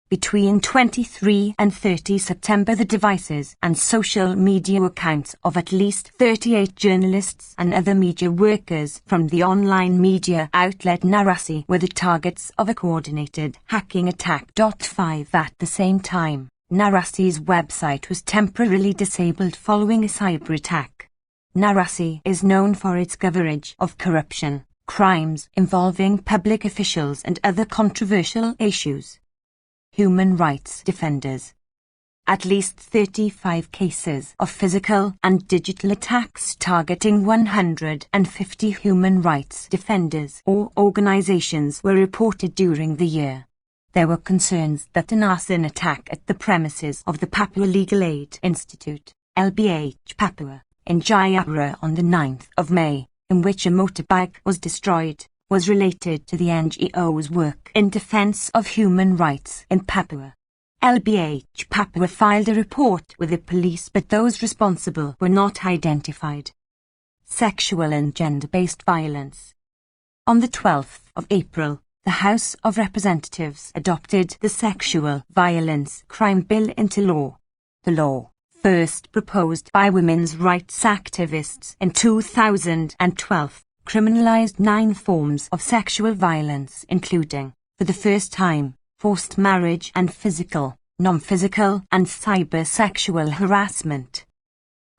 Between 23 and 30 September, the devices and social media accounts of at least 38 journalists and other media workers from the online media outlet Narasi were the targets of a coordinated hacking attack. 5. At the same time, Narasi's website was temporarily disabled following a cyber attack. Narasi is known for its coverage of corruption, crimes involving public officials and other controversial issues. Human rights defenders. At least 35 cases of physical and digital attacks targeting 150 human rights defenders or organizations were reported during the year. There were concerns that an arson attack at the premises of the Papua Legal Aid Institute, LBH Papua, in Jayapura on the 9th of May, in which a motorbike was destroyed, was related to the NGO's work in defense of human rights in Papua. LBH Papua filed a report with the police, but those responsible were not identified. Sexual and gender-based violence. On the 12th of April, the House of Representatives adopted the Sexual Violence Crime Bill into law. The law, first proposed by women's rights activists in 2012, criminalized 9 forms of sexual violence including, for the first time, forced marriage and physical, non-physical and cyber-sexual harassment.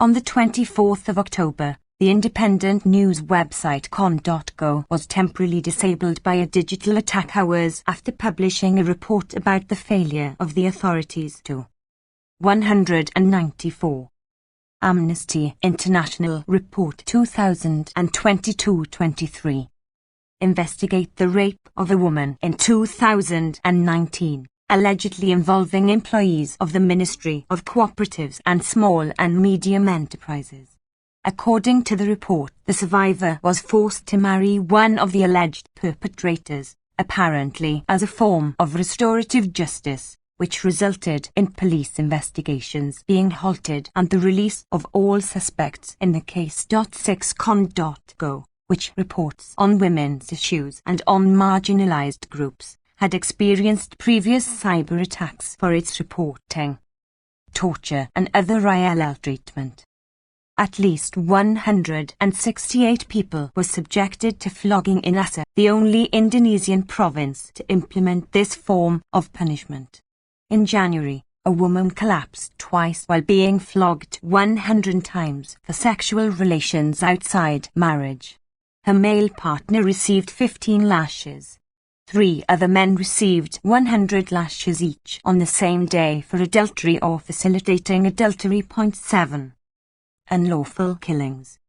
On the 24th of October, the independent news website con.go was temporarily disabled by a digital attack hours after publishing a report about the failure of the authorities to 194 Amnesty International Report 2022-23. Investigate the rape of a woman in 2019, allegedly involving employees of the Ministry of Cooperatives and Small and Medium Enterprises. According to the report, the survivor was forced to marry one of the alleged perpetrators, apparently as a form of restorative justice, which resulted in police investigations being halted and the release of all suspects in the case. 6con.go, which reports on women's issues and on marginalized groups, had experienced previous cyber attacks for its reporting, torture and other ILL treatment. At least 168 people were subjected to flogging in Aceh, the only Indonesian province to implement this form of punishment. In January, a woman collapsed twice while being flogged 100 times for sexual relations outside marriage. Her male partner received 15 lashes. 3 other men received 100 lashes each on the same day for adultery or facilitating adultery. 7. Unlawful killings.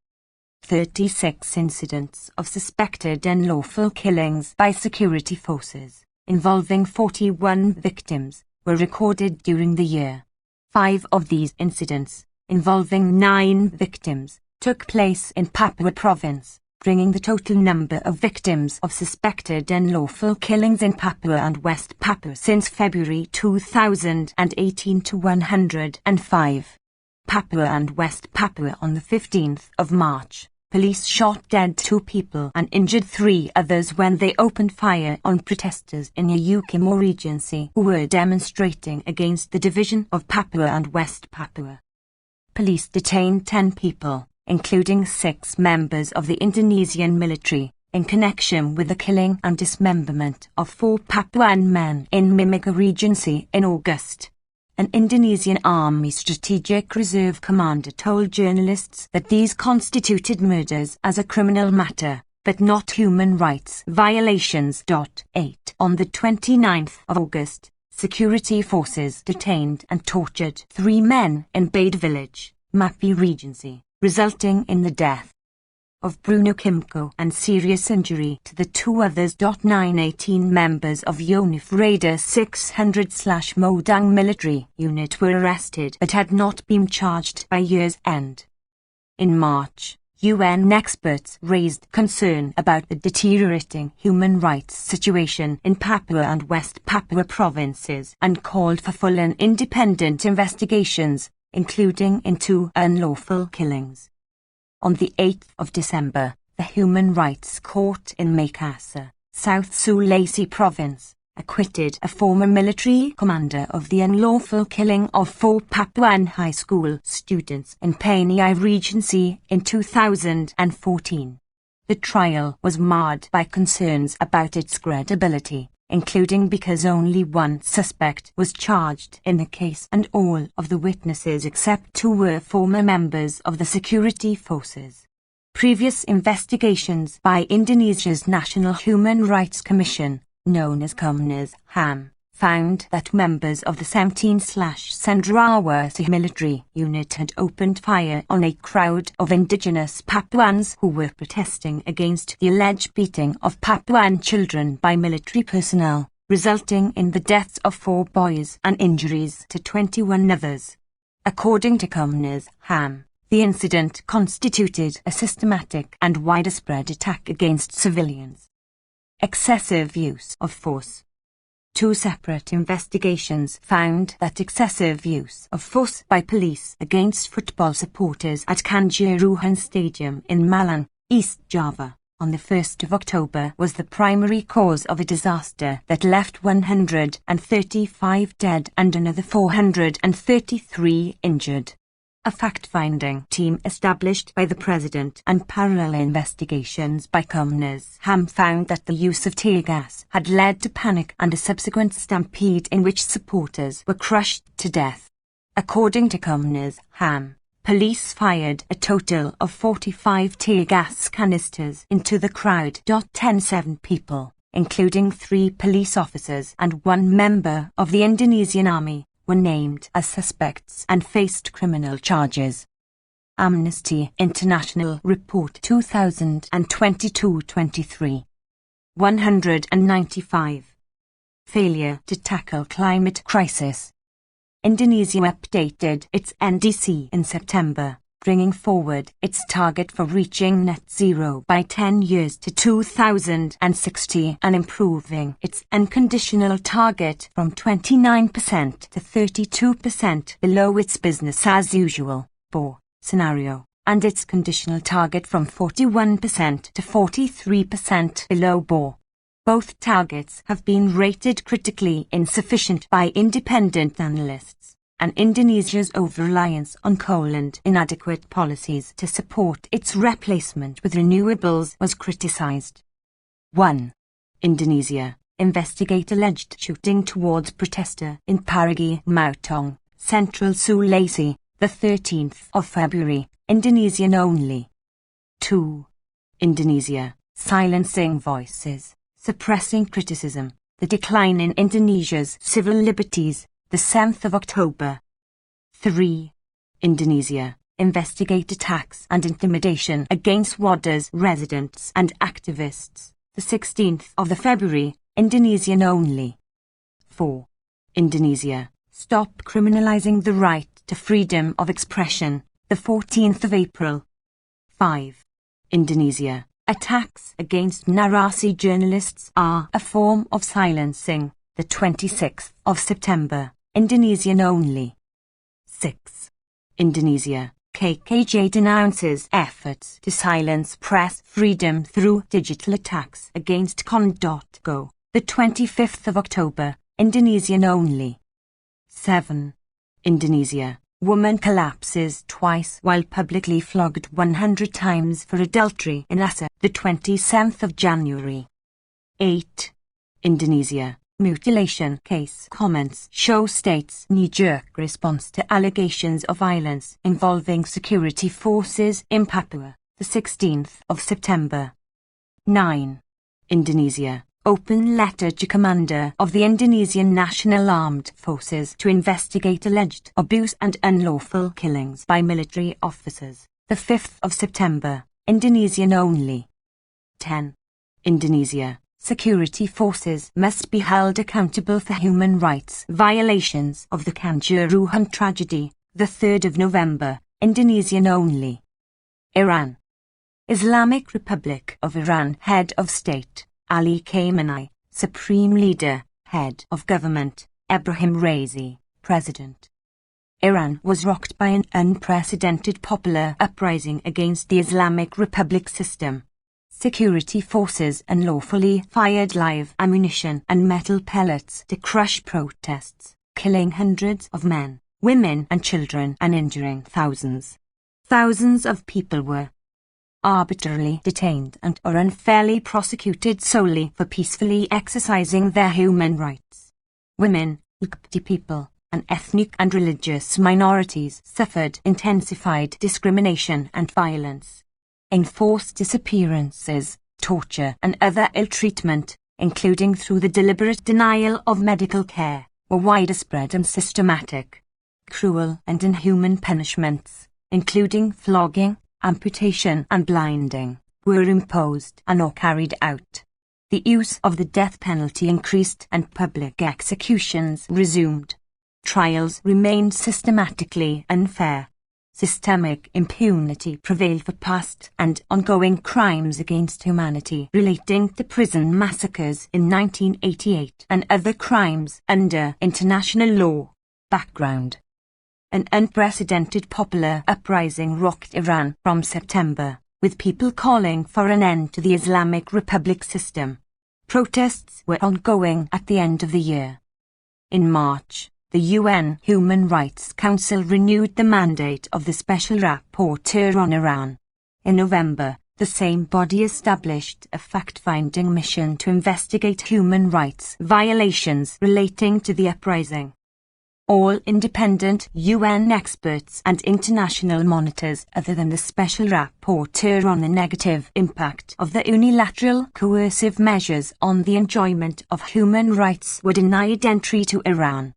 36 incidents of suspected unlawful killings by security forces, involving 41 victims, were recorded during the year. 5 of these incidents, involving 9 victims, took place in Papua Province, bringing the total number of victims of suspected unlawful killings in Papua and West Papua since February 2018 to 105. Papua and West Papua. On the 15th of March, police shot dead 2 people and injured 3 others when they opened fire on protesters in Yukimo Regency who were demonstrating against the division of Papua and West Papua. Police detained 10 people, including 6 members of the Indonesian military, in connection with the killing and dismemberment of 4 Papuan men in Mimika Regency in August. An Indonesian Army Strategic Reserve commander told journalists that these constituted murders as a criminal matter, but not human rights violations. 8. On the 29th of August, security forces detained and tortured 3 men in Bade Village, Mapi Regency, resulting in the death of Bruno Kimco and serious injury to the 2 others. 918 members of UNIF Raider 600/Modang military unit were arrested but had not been charged by year's end. In March, UN experts raised concern about the deteriorating human rights situation in Papua and West Papua provinces and called for full and independent investigations, including into unlawful killings. On the 8th of December, the Human Rights Court in Makassar, South Sulawesi Province, acquitted a former military commander of the unlawful killing of 4 Papuan high school students in Paniai Regency in 2014. The trial was marred by concerns about its credibility, including because only 1 suspect was charged in the case and all of the witnesses except 2 were former members of the security forces. Previous investigations by Indonesia's National Human Rights Commission, known as Komnas HAM, found that members of the 17/Cendrawasih military unit had opened fire on a crowd of indigenous Papuans who were protesting against the alleged beating of Papuan children by military personnel, resulting in the deaths of 4 boys and injuries to 21 others. According to Komnas HAM, the incident constituted a systematic and widespread attack against civilians. Excessive use of force. 2 separate investigations found that excessive use of force by police against football supporters at Kanjuruhan Stadium in Malang, East Java, on the 1st of October was the primary cause of a disaster that left 135 dead and another 433 injured. A fact-finding team established by the President and parallel investigations by Komnas HAM found that the use of tear gas had led to panic and a subsequent stampede in which supporters were crushed to death. According to Komnas HAM, police fired a total of 45 tear gas canisters into the crowd. 7 people, including 3 police officers and 1 member of the Indonesian Army, were named as suspects and faced criminal charges. Amnesty International Report 2022-23. 195. Failure to tackle climate crisis. Indonesia updated its NDC in September, bringing forward its target for reaching net zero by 10 years to 2060 and improving its unconditional target from 29% to 32% below its business as usual scenario, and its conditional target from 41% to 43% below Both targets have been rated critically insufficient by independent analysts, and Indonesia's over-reliance on coal and inadequate policies to support its replacement with renewables was criticized. 1. Indonesia. Investigate alleged shooting towards protester in Parigi Motong, Central Sulawesi, the 13th of February, Indonesian only. 2. Indonesia. Silencing voices, suppressing criticism, the decline in Indonesia's civil liberties, the 7th of October. 3. Indonesia. Investigate attacks and intimidation against Wada's residents and activists, the 16th of February, Indonesian only. 4. Indonesia. Stop criminalizing the right to freedom of expression, the 14th of April. 5. Indonesia. Attacks against Narasi journalists are a form of silencing, the 26th of September, Indonesian only. 6. Indonesia. KKJ denounces efforts to silence press freedom through digital attacks against Con.go, the 25th of October, Indonesian only. 7. Indonesia. Woman collapses twice while publicly flogged 100 times for adultery in Aceh, the 27th of January. 8. Indonesia. Mutilation case comments show state's knee-jerk response to allegations of violence involving security forces in Papua, the 16th of September. 9. Indonesia. Open letter to commander of the Indonesian National Armed Forces to investigate alleged abuse and unlawful killings by military officers, the 5th of September, Indonesian only. 10. Indonesia. Security forces must be held accountable for human rights violations of the Kanjuruhan tragedy, the 3rd of November, Indonesian only. Iran. Islamic Republic of Iran head of state, Ali Khamenei, Supreme Leader, Head of Government, Ebrahim Raisi, President. Iran was rocked by an unprecedented popular uprising against the Islamic Republic system. Security forces unlawfully fired live ammunition and metal pellets to crush protests, killing hundreds of men, women and children and injuring thousands. Thousands of people were arbitrarily detained and or unfairly prosecuted solely for peacefully exercising their human rights. Women, LGBT people, and ethnic and religious minorities suffered intensified discrimination and violence. Enforced disappearances, torture and other ill treatment, including through the deliberate denial of medical care, were widespread and systematic. Cruel and inhuman punishments, including flogging, amputation and blinding, were imposed and or carried out. The use of the death penalty increased and public executions resumed. Trials remained systematically unfair. Systemic impunity prevailed for past and ongoing crimes against humanity relating to prison massacres in 1988 and other crimes under international law. Background. An unprecedented popular uprising rocked Iran from September, with people calling for an end to the Islamic Republic system. Protests were ongoing at the end of the year. In March, the UN Human Rights Council renewed the mandate of the Special Rapporteur on Iran. In November, the same body established a fact-finding mission to investigate human rights violations relating to the uprising. All independent UN experts and international monitors other than the Special Rapporteur on the negative impact of the unilateral coercive measures on the enjoyment of human rights were denied entry to Iran.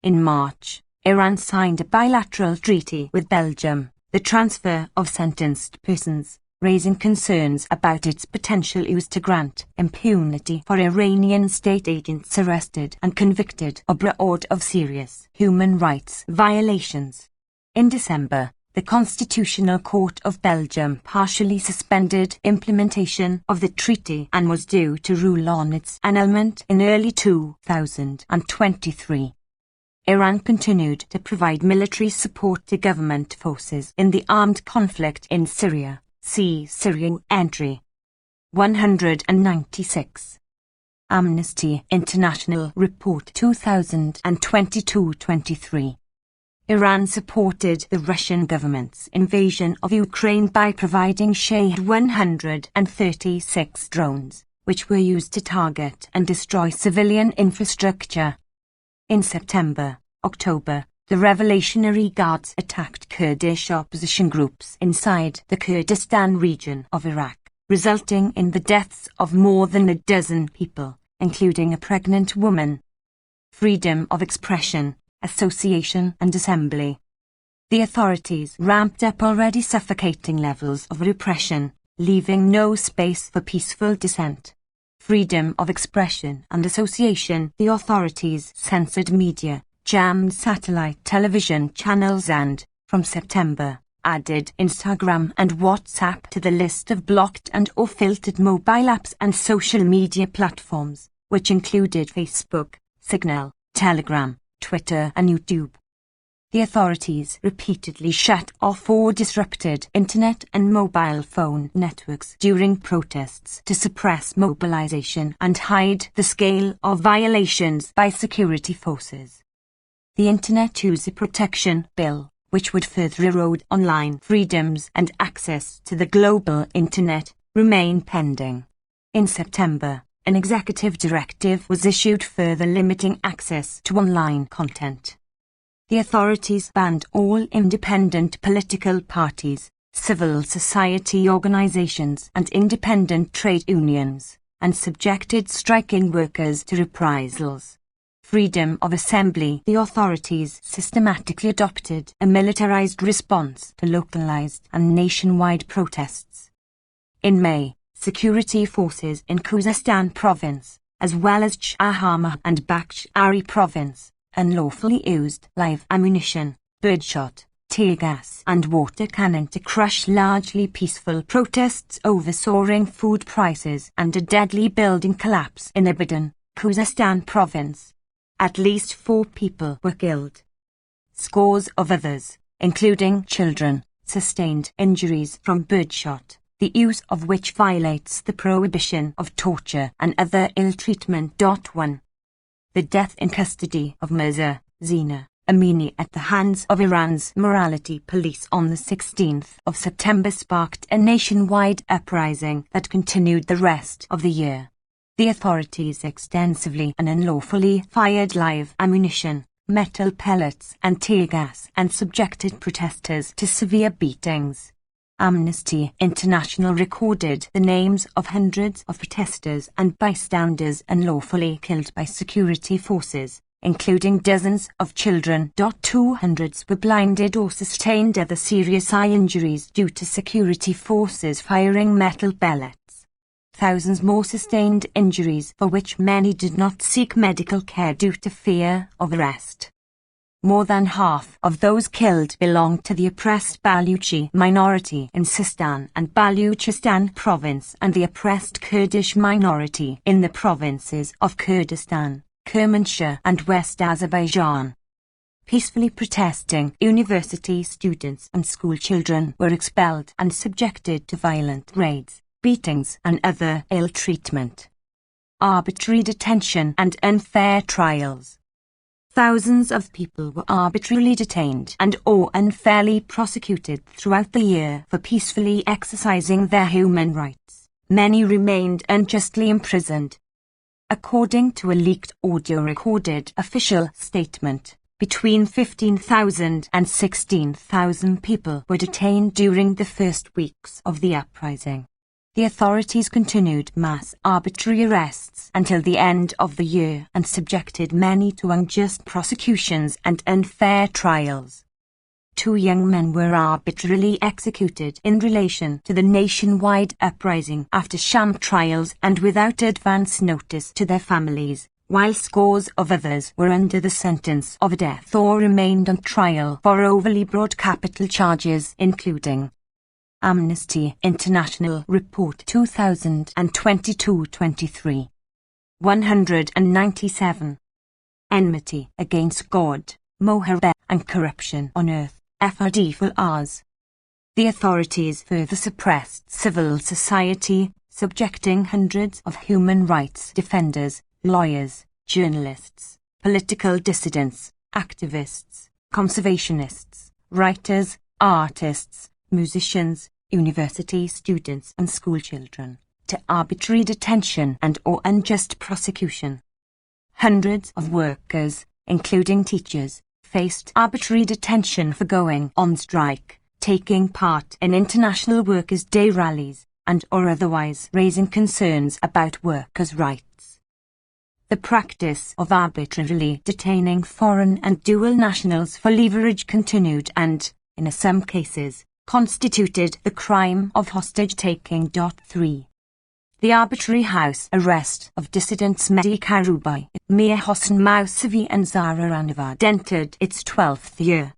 In March, Iran signed a bilateral treaty with Belgium, the transfer of sentenced persons, raising concerns about its potential use to grant impunity for Iranian state agents arrested and convicted abroad of serious human rights violations. In December, the Constitutional Court of Belgium partially suspended implementation of the treaty and was due to rule on its annulment in early 2023. Iran continued to provide military support to government forces in the armed conflict in Syria. See Syria entry 196. Amnesty International Report 2022-23. Iran supported the Russian government's invasion of Ukraine by providing Shahed-136 drones, which were used to target and destroy civilian infrastructure. In September, October, the Revolutionary Guards attacked Kurdish opposition groups inside the Kurdistan region of Iraq, resulting in the deaths of more than a dozen people, including a pregnant woman. Freedom of expression, association and assembly. The authorities ramped up already suffocating levels of repression, leaving no space for peaceful dissent. Freedom of expression and association. The authorities censored media, jammed satellite television channels and, from September, added Instagram and WhatsApp to the list of blocked and or filtered mobile apps and social media platforms, which included Facebook, Signal, Telegram, Twitter and YouTube. The authorities repeatedly shut off or disrupted internet and mobile phone networks during protests to suppress mobilization and hide the scale of violations by security forces. The Internet User Protection Bill, which would further erode online freedoms and access to the global Internet, remain pending. In September, an executive directive was issued further limiting access to online content. The authorities banned all independent political parties, civil society organizations and independent trade unions, and subjected striking workers to reprisals. Freedom of assembly. The authorities systematically adopted a militarized response to localized and nationwide protests. In May, security forces in Khuzestan province, as well as Chahama and Bakhtiari province, unlawfully used live ammunition, birdshot, tear gas and water cannon to crush largely peaceful protests over soaring food prices and a deadly building collapse in Abadan, Khuzestan province. At least 4 people were killed. Scores of others, including children, sustained injuries from birdshot, the use of which violates the prohibition of torture and other ill treatment. 1. The death in custody of Mirza Zina Amini at the hands of Iran's morality police on the 16th of September sparked a nationwide uprising that continued the rest of the year. The authorities extensively and unlawfully fired live ammunition, metal pellets and tear gas and subjected protesters to severe beatings. Amnesty International recorded the names of hundreds of protesters and bystanders unlawfully killed by security forces, including dozens of children. 200s were blinded or sustained other serious eye injuries due to security forces firing metal pellets. Thousands more sustained injuries for which many did not seek medical care due to fear of arrest. More than half of those killed belonged to the oppressed Baluchi minority in Sistan and Baluchistan province and the oppressed Kurdish minority in the provinces of Kurdistan, Kermanshah and West Azerbaijan. Peacefully protesting university students and school children were expelled and subjected to violent raids, beatings and other ill treatment. Arbitrary detention and unfair trials. Thousands of people were arbitrarily detained and or unfairly prosecuted throughout the year for peacefully exercising their human rights. Many remained unjustly imprisoned. According to a leaked audio-recorded official statement, between 15,000 and 16,000 people were detained during the first weeks of the uprising. The authorities continued mass arbitrary arrests until the end of the year and subjected many to unjust prosecutions and unfair trials. 2 young men were arbitrarily executed in relation to the nationwide uprising after sham trials and without advance notice to their families, while scores of others were under the sentence of death or remained on trial for overly broad capital charges including Amnesty International Report 2022-23. 197. Enmity against God, Mohammed, and corruption on earth, FRD4Rs. The authorities further suppressed civil society, subjecting hundreds of human rights defenders, lawyers, journalists, political dissidents, activists, conservationists, writers, artists, musicians, university students and schoolchildren to arbitrary detention and or unjust prosecution. Hundreds of workers, including teachers, faced arbitrary detention for going on strike, taking part in International Workers' Day rallies, and or otherwise raising concerns about workers' rights. The practice of arbitrarily detaining foreign and dual nationals for leverage continued and, in some cases, constituted the crime of hostage-taking. 3. The arbitrary house arrest of dissidents Mehdi Karoubi, Mir Hossein Mousavi and Zahra Ranavad entered its 12th year.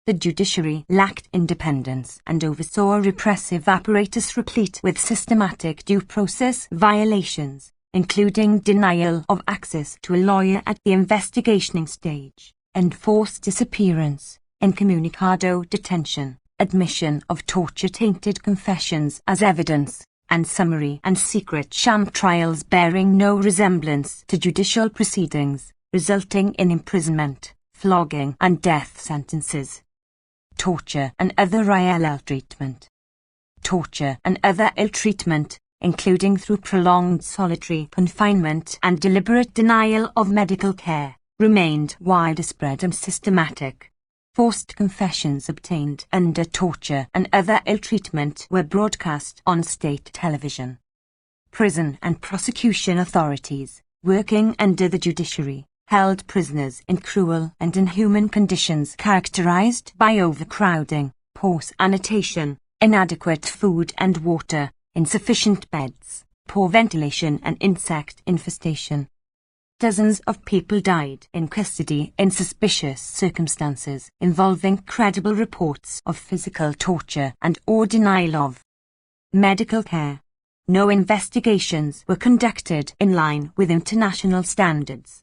The judiciary lacked independence and oversaw a repressive apparatus replete with systematic due process violations, including denial of access to a lawyer at the investigating stage, enforced disappearance, incommunicado detention, admission of torture-tainted confessions as evidence, and summary and secret sham trials bearing no resemblance to judicial proceedings, resulting in imprisonment, flogging and death sentences. Torture and other ill treatment. Torture and other ill treatment, including through prolonged solitary confinement and deliberate denial of medical care, remained widespread and systematic. Forced confessions obtained under torture and other ill treatment were broadcast on state television. Prison and prosecution authorities, working under the judiciary, held prisoners in cruel and inhuman conditions characterized by overcrowding, poor sanitation, inadequate food and water, insufficient beds, poor ventilation and insect infestation. Dozens of people died in custody in suspicious circumstances involving credible reports of physical torture and or denial of medical care. No investigations were conducted in line with international standards.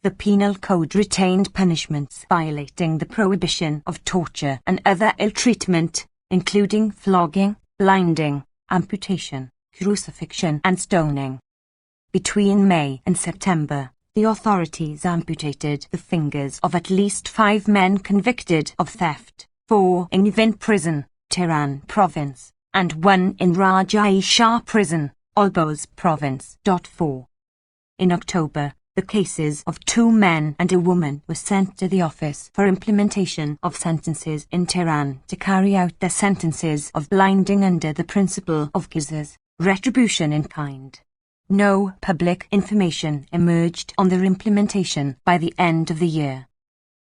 The Penal Code retained punishments violating the prohibition of torture and other ill treatment, including flogging, blinding, amputation, crucifixion and stoning. Between May and September, the authorities amputated the fingers of at least 5 men convicted of theft, 4 in Evin Prison, Tehran Province, and 1 in Rajai Shah Prison, Olboz Province. 4. In October, the cases of 2 men and a woman were sent to the Office for Implementation of Sentences in Tehran to carry out their sentences of blinding under the principle of qisas, retribution in kind. No public information emerged on their implementation by the end of the year.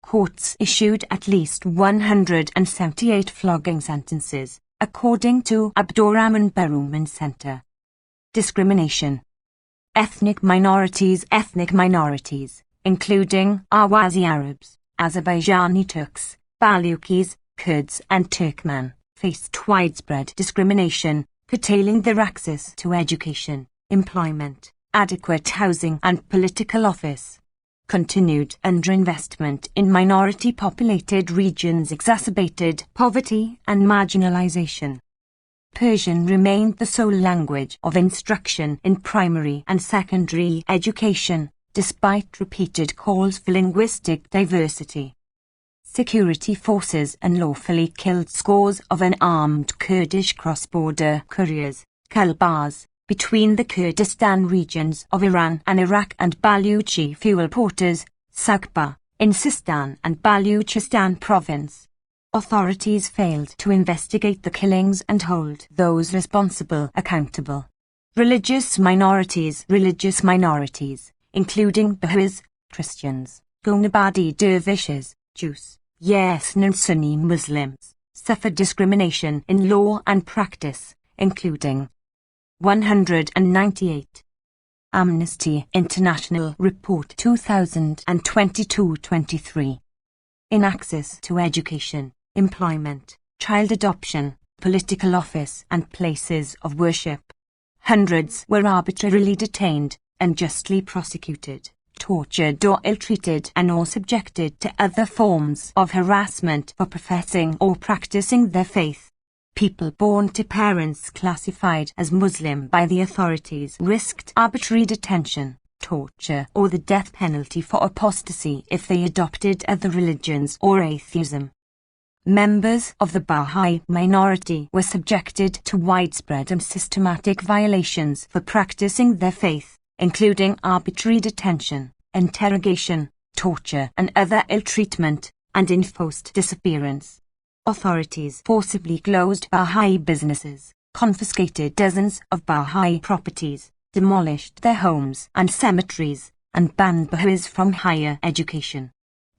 Courts issued at least 178 flogging sentences, according to Abdurrahman Barouman Center. Discrimination. Ethnic minorities, including Ahwazi Arabs, Azerbaijani Turks, Baluchis, Kurds and Turkmen, faced widespread discrimination, curtailing their access to education, employment, adequate housing and political office. Continued underinvestment in minority-populated regions exacerbated poverty and marginalization. Persian remained the sole language of instruction in primary and secondary education, despite repeated calls for linguistic diversity. Security forces unlawfully killed scores of unarmed Kurdish cross-border couriers, Kalbars, between the Kurdistan regions of Iran and Iraq and Baluchi fuel porters, Sakba, in Sistan and Baluchistan province. Authorities failed to investigate the killings and hold those responsible accountable. Religious minorities, including Baha'is, Christians, Gonabadi dervishes, Jews, Yes, non-Sunni Muslims suffer discrimination in law and practice, including 198. Amnesty International Report 2022-23. In access to education, employment, child adoption, political office and places of worship. Hundreds were arbitrarily detained, unjustly prosecuted, tortured or ill-treated and or subjected to other forms of harassment for professing or practicing their faith. People born to parents classified as Muslim by the authorities risked arbitrary detention, torture or the death penalty for apostasy if they adopted other religions or atheism. Members of the Baha'i minority were subjected to widespread and systematic violations for practicing their faith, including arbitrary detention, interrogation, torture and other ill-treatment, and enforced disappearance. Authorities forcibly closed Baha'i businesses, confiscated dozens of Baha'i properties, demolished their homes and cemeteries, and banned Baha'is from higher education.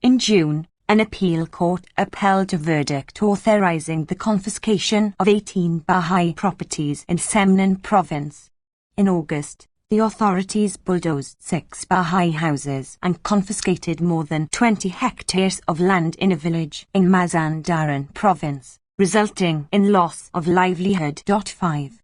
In June, an appeal court upheld a verdict authorizing the confiscation of 18 Baha'i properties in Semnan province. In August, the authorities bulldozed 6 Baha'i houses and confiscated more than 20 hectares of land in a village in Mazandaran province, resulting in loss of livelihood. 5.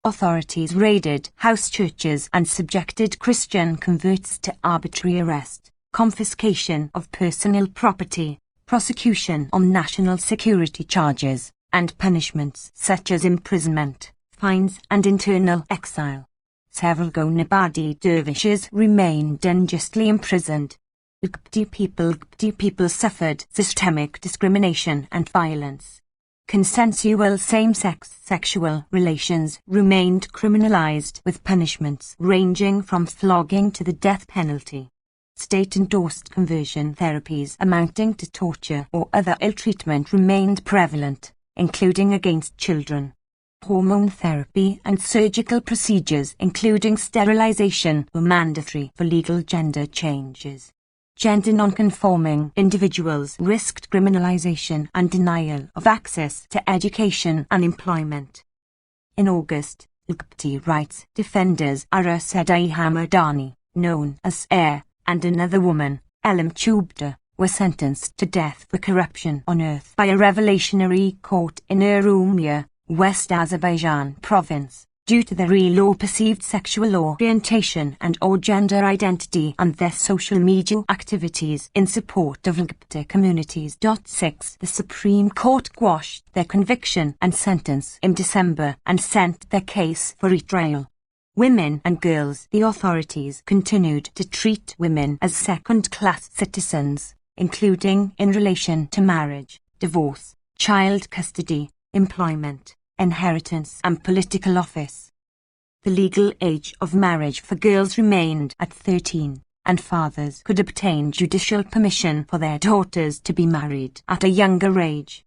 Authorities raided house churches and subjected Christian converts to arbitrary arrest, confiscation of personal property, prosecution on national security charges, and punishments such as imprisonment, fines and internal exile. Several Gonabadi dervishes remained unjustly imprisoned. Gupti people suffered systemic discrimination and violence. Consensual same-sex sexual relations remained criminalized with punishments ranging from flogging to the death penalty. State-endorsed conversion therapies amounting to torture or other ill-treatment remained prevalent, including against children. Hormone therapy and surgical procedures including sterilization were mandatory for legal gender changes. Gender non-conforming individuals risked criminalization and denial of access to education and employment. In August, Gupti rights defenders Ara Sedai Hamadani, known as Air, and another woman, Elam Chubda, were sentenced to death for corruption on earth by a revolutionary court in Urumia, West Azerbaijan province, due to their real or perceived sexual orientation and or gender identity and their social media activities in support of LGBT communities. 6. The Supreme Court quashed their conviction and sentence in December and sent their case for retrial. Women and girls. The authorities continued to treat women as second-class citizens, including in relation to marriage, divorce, child custody, employment, inheritance and political office. The legal age of marriage for girls remained at 13, and fathers could obtain judicial permission for their daughters to be married at a younger age.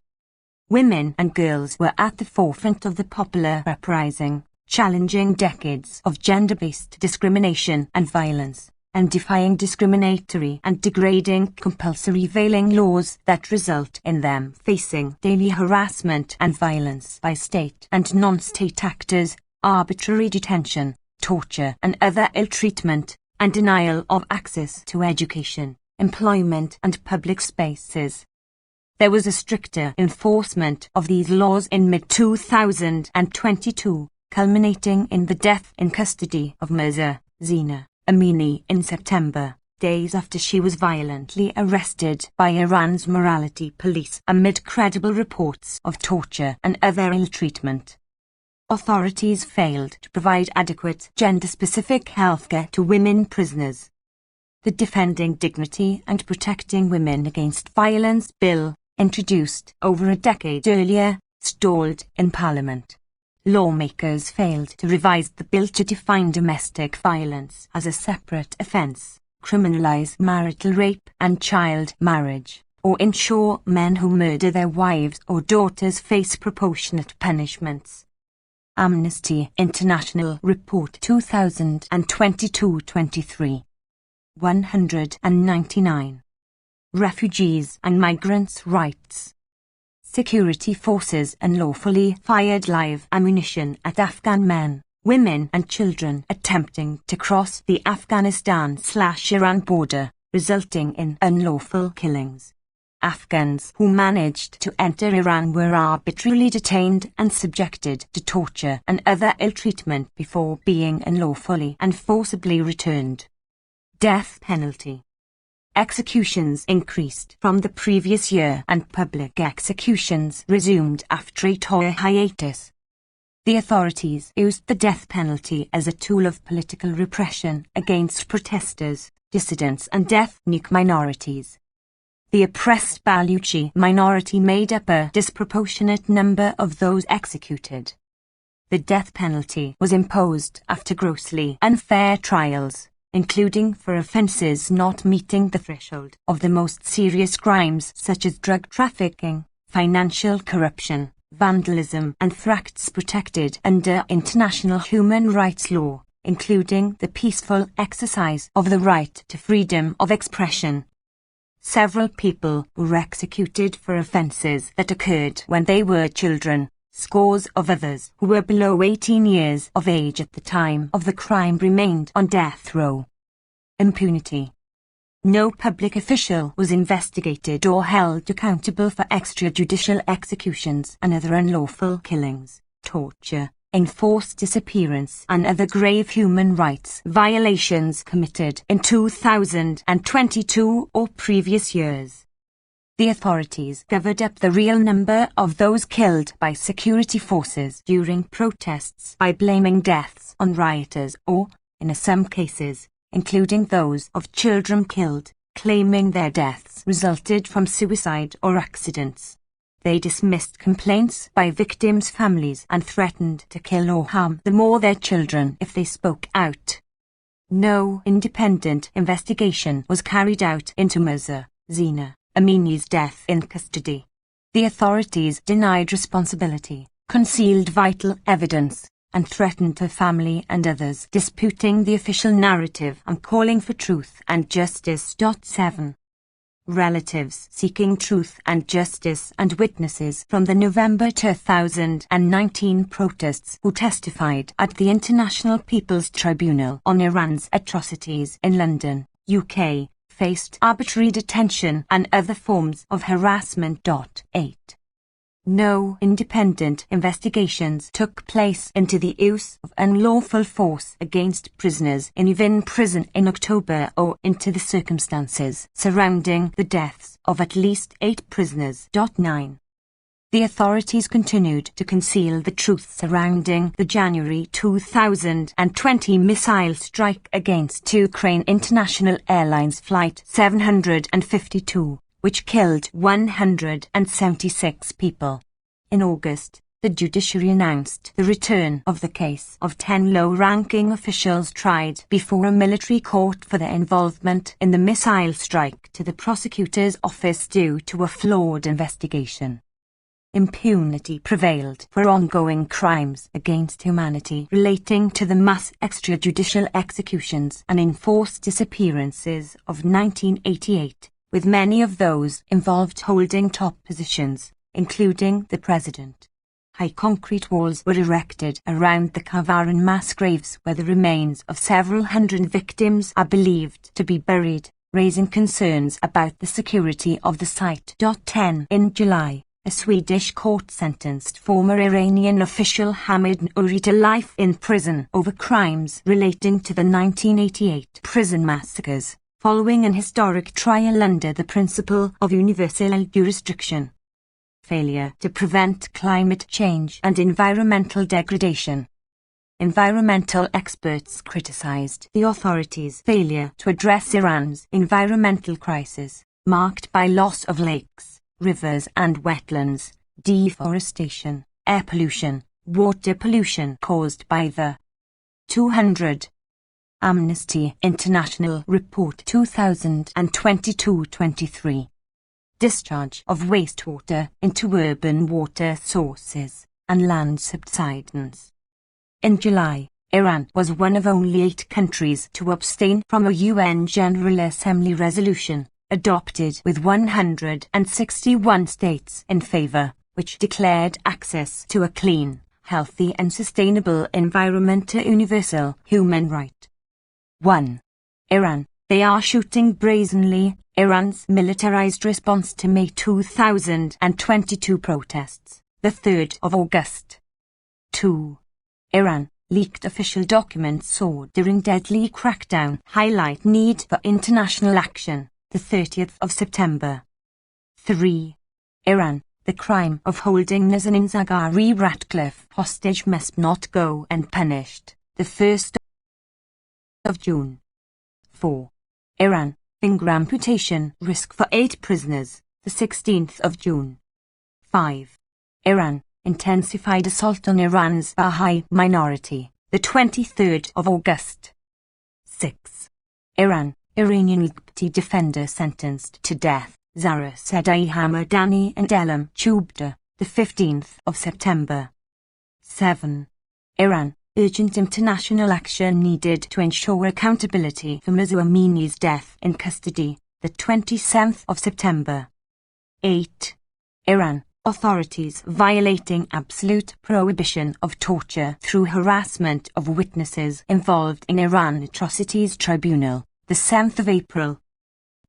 Women and girls were at the forefront of the popular uprising, challenging decades of gender-based discrimination and violence, and defying discriminatory and degrading compulsory veiling laws that result in them facing daily harassment and violence by state and non-state actors, arbitrary detention, torture and other ill-treatment, and denial of access to education, employment and public spaces. There was a stricter enforcement of these laws in mid-2022, culminating in the death in custody of Mirza Zina Amini in September, days after she was violently arrested by Iran's morality police amid credible reports of torture and other ill-treatment. Authorities failed to provide adequate gender-specific healthcare to women prisoners. The Defending Dignity and Protecting Women Against Violence Bill, introduced over a decade earlier, stalled in Parliament. Lawmakers failed to revise the bill to define domestic violence as a separate offence, criminalise marital rape and child marriage, or ensure men who murder their wives or daughters face proportionate punishments. Amnesty International Report 2022-23. 199. refugees and migrants' rights. Security forces unlawfully fired live ammunition at Afghan men, women and children attempting to cross the Afghanistan/Iran border, resulting in unlawful killings. Afghans who managed to enter Iran were arbitrarily detained and subjected to torture and other ill treatment before being unlawfully and forcibly returned. Death penalty. Executions increased from the previous year and public executions resumed after a 2-year hiatus. The authorities used the death penalty as a tool of political repression against protesters, dissidents and ethnic minorities. The oppressed Baluchi minority made up a disproportionate number of those executed. The death penalty was imposed after grossly unfair trials, including for offences not meeting the threshold of the most serious crimes such as drug trafficking, financial corruption, vandalism and thefts protected under international human rights law, including the peaceful exercise of the right to freedom of expression. Several people were executed for offences that occurred when they were children. Scores of others who were below 18 years of age at the time of the crime remained on death row. Impunity. No public official was investigated or held accountable for extrajudicial executions and other unlawful killings, torture, enforced disappearance and other grave human rights violations committed in 2022 or previous years. The authorities covered up the real number of those killed by security forces during protests by blaming deaths on rioters or, in some cases, including those of children killed, claiming their deaths resulted from suicide or accidents. They dismissed complaints by victims' families and threatened to kill or harm them or their children if they spoke out. No independent investigation was carried out into Mirza Zina Amini's death in custody. The authorities denied responsibility, concealed vital evidence, and threatened her family and others disputing the official narrative and calling for truth and justice. 7. Relatives seeking truth and justice and witnesses from the November 2019 protests who testified at the International People's Tribunal on Iran's atrocities in London, UK, faced arbitrary detention and other forms of harassment. 8. No independent investigations took place into the use of unlawful force against prisoners in Evin prison in October or into the circumstances surrounding the deaths of at least 8 prisoners. 9. The authorities continued to conceal the truth surrounding the January 2020 missile strike against Ukraine International Airlines Flight 752, which killed 176 people. In August, the judiciary announced the return of the case of 10 low-ranking officials tried before a military court for their involvement in the missile strike to the prosecutor's office due to a flawed investigation. Impunity prevailed for ongoing crimes against humanity relating to the mass extrajudicial executions and enforced disappearances of 1988, with many of those involved holding top positions, including the president. High concrete walls were erected around the Kavaran mass graves where the remains of several hundred victims are believed to be buried, raising concerns about the security of the site. 10. In July, a Swedish court sentenced former Iranian official Hamid Nouri to life in prison over crimes relating to the 1988 prison massacres, following an historic trial under the principle of universal jurisdiction. Failure to prevent climate change and environmental degradation. Environmental experts criticized the authorities' failure to address Iran's environmental crisis, marked by loss of lakes, rivers and wetlands, deforestation, air pollution, water pollution caused by the 200. Amnesty International Report 2022-23. Discharge of wastewater into urban water sources and land subsidence. In July, Iran was one of only 8 countries to abstain from a UN General Assembly resolution adopted with 161 states in favor, which declared access to a clean, healthy and sustainable environment a universal human right. 1. Iran. They are shooting brazenly. Iran's militarized response to May 2022 protests, the 3rd of August. 2. Iran. Leaked official documents saw during deadly crackdown highlight need for international action, the 30th of September. 3. Iran. The crime of holding Nazanin Zaghari Ratcliffe hostage must not go unpunished, the 1st of June. 4. Iran. Finger amputation risk for 8 prisoners, the 16th of June. 5. Iran. Intensified assault on Iran's Baha'i minority, the 23rd of August. 6. Iran. Iranian Qibti defender sentenced to death, Zahra Sedai Hamadani and Elam Chubda, the 15th of September. 7. Iran. Urgent international action needed to ensure accountability for Mahsa Amini's death in custody, the 27th of September. 8. Iran. Authorities violating absolute prohibition of torture through harassment of witnesses involved in Iran Atrocities Tribunal, the 7th of April.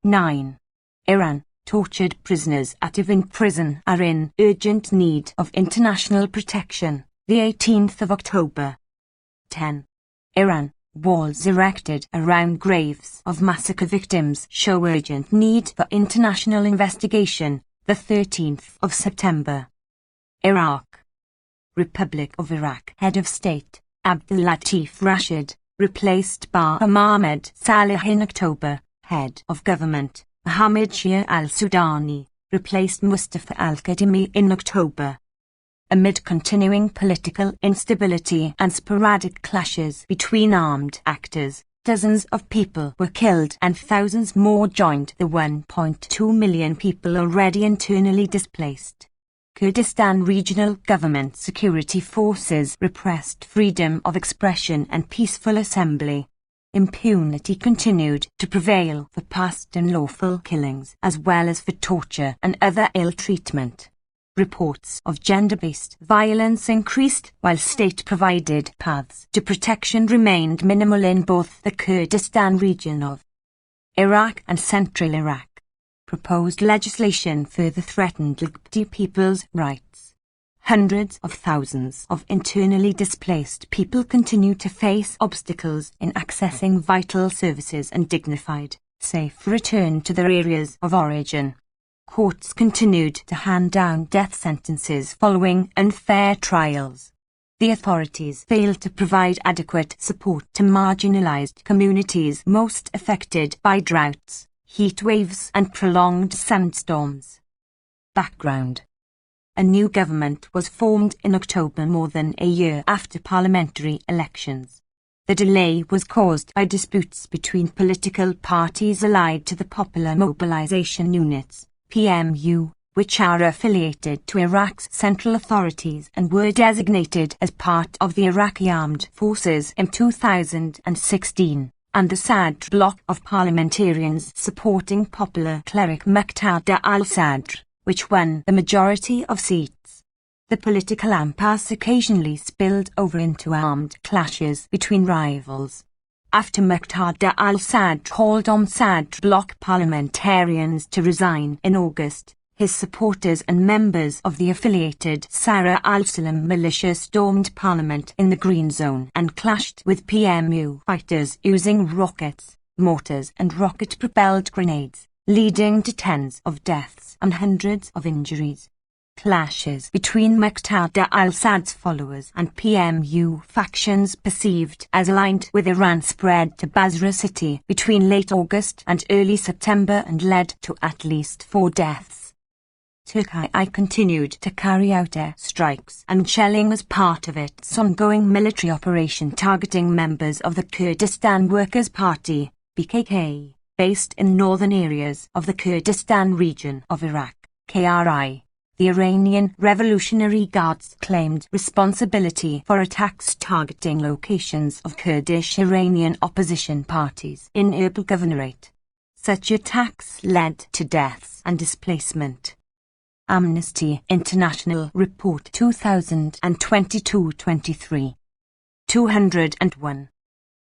9. Iran. Tortured prisoners at Evin prison are in urgent need of international protection, the 18th of October. 10. Iran. Walls erected around graves of massacre victims show urgent need for international investigation, the 13th of September. Iraq. Republic of Iraq Head of State, Abdul Latif Rashid, replaced by Mohammed Saleh in October. Head of Government, Mohammed Shia al-Sudani, replaced Mustafa al-Kadhimi in October. Amid continuing political instability and sporadic clashes between armed actors, dozens of people were killed and thousands more joined the 1.2 million people already internally displaced. Kurdistan Regional Government Security Forces repressed freedom of expression and peaceful assembly. Impunity continued to prevail for past unlawful killings as well as for torture and other ill treatment. Reports of gender-based violence increased while state-provided paths to protection remained minimal in both the Kurdistan region of Iraq and central Iraq. Proposed legislation further threatened Qibti people's rights. Hundreds of thousands of internally displaced people continue to face obstacles in accessing vital services and dignified, safe return to their areas of origin. Courts continued to hand down death sentences following unfair trials. The authorities failed to provide adequate support to marginalized communities most affected by droughts, heat waves and prolonged sandstorms. Background. A new government was formed in October more than a year after parliamentary elections. The delay was caused by disputes between political parties allied to the Popular Mobilization Units, PMU, which are affiliated to Iraq's central authorities and were designated as part of the Iraqi Armed Forces in 2016, and the Sadr bloc of parliamentarians supporting popular cleric Muqtada al-Sadr, which won the majority of seats. The political impasse occasionally spilled over into armed clashes between rivals. After Muqtada al-Sadr called on Sadr bloc parliamentarians to resign in August, his supporters and members of the affiliated Sara al-Salam militia stormed parliament in the Green Zone and clashed with PMU fighters using rockets, mortars and rocket-propelled grenades, leading to tens of deaths and hundreds of injuries. Clashes between Muqtada al-Sadr's followers and PMU factions perceived as aligned with Iran spread to Basra city between late August and early September and led to at least 4 deaths. Turkey continued to carry out air strikes and shelling as part of its ongoing military operation targeting members of the Kurdistan Workers' Party, PKK, based in northern areas of the Kurdistan region of Iraq, KRI. The Iranian Revolutionary Guards claimed responsibility for attacks targeting locations of Kurdish Iranian opposition parties in Erbil Governorate. Such attacks led to deaths and displacement. Amnesty International Report 2022-23. 201.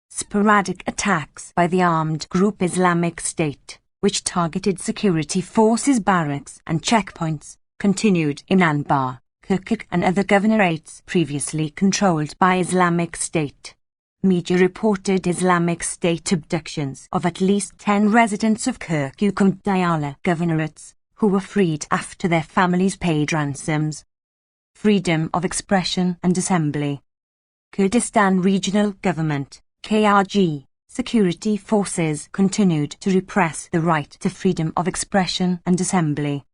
Sporadic attacks by the armed group Islamic State, which targeted security forces, barracks and checkpoints, continued in Anbar, Kirkuk and other governorates previously controlled by Islamic State. Media reported Islamic State abductions of at least 10 residents of Kirkuk and Diyala governorates, who were freed after their families paid ransoms. Freedom of expression and assembly. Kurdistan Regional Government, KRG, security forces continued to repress the right to freedom of expression and assembly.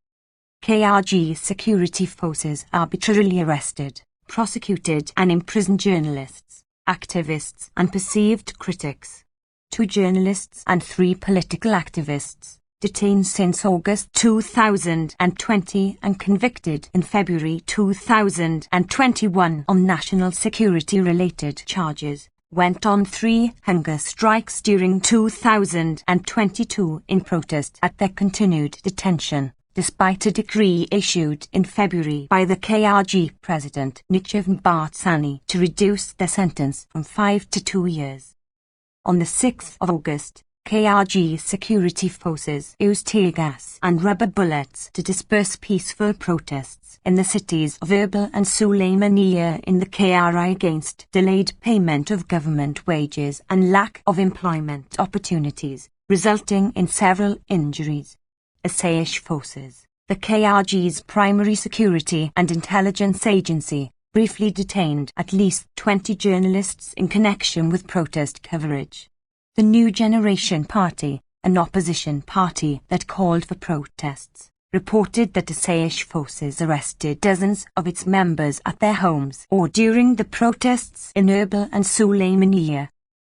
KRG security forces arbitrarily arrested, prosecuted and imprisoned journalists, activists and perceived critics. 2 journalists and 3 political activists, detained since August 2020 and convicted in February 2021 on national security-related charges, went on 3 hunger strikes during 2022 in protest at their continued detention, despite a decree issued in February by the KRG President Nichivn Barzani to reduce their sentence from 5 to 2 years. On the 6th of August, KRG security forces used tear gas and rubber bullets to disperse peaceful protests in the cities of Erbil and Sulaymaniyah in the KRI against delayed payment of government wages and lack of employment opportunities, resulting in several injuries. Asayish forces, the KRG's primary security and intelligence agency, briefly detained at least 20 journalists in connection with protest coverage. The New Generation Party, an opposition party that called for protests, reported that Asayish forces arrested dozens of its members at their homes or during the protests in Erbil and Sulaymaniyah.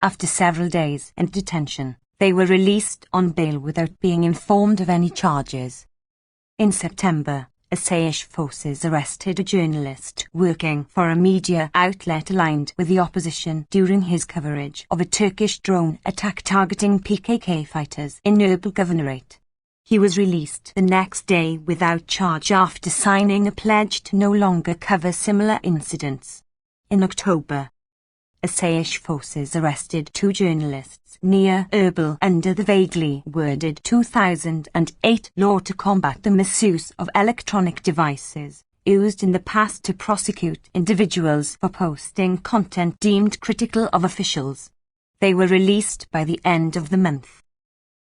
After several days in detention, they were released on bail without being informed of any charges. In September, Asayish forces arrested a journalist working for a media outlet aligned with the opposition during his coverage of a Turkish drone attack targeting PKK fighters in Erbil Governorate. He was released the next day without charge after signing a pledge to no longer cover similar incidents. In October, Asayish forces arrested 2 journalists near Erbil under the vaguely worded 2008 law to combat the misuse of electronic devices, used in the past to prosecute individuals for posting content deemed critical of officials. They were released by the end of the month.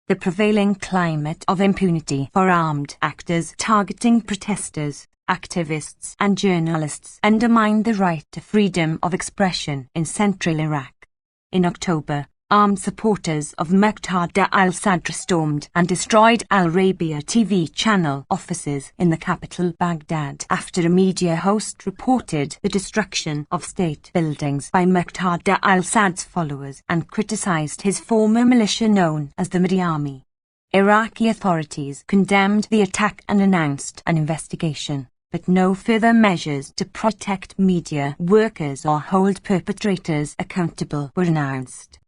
The prevailing climate of impunity for armed actors targeting protesters, activists and journalists undermined the right to freedom of expression in central Iraq. In October, armed supporters of Muqtada al-Sadr stormed and destroyed Al Arabiya TV channel offices in the capital Baghdad after a media host reported the destruction of state buildings by Muqtada al-Sadr's followers and criticized his former militia known as the Mahdi Army. Iraqi authorities condemned the attack and announced an investigation, but no further measures to protect media workers or hold perpetrators accountable were announced.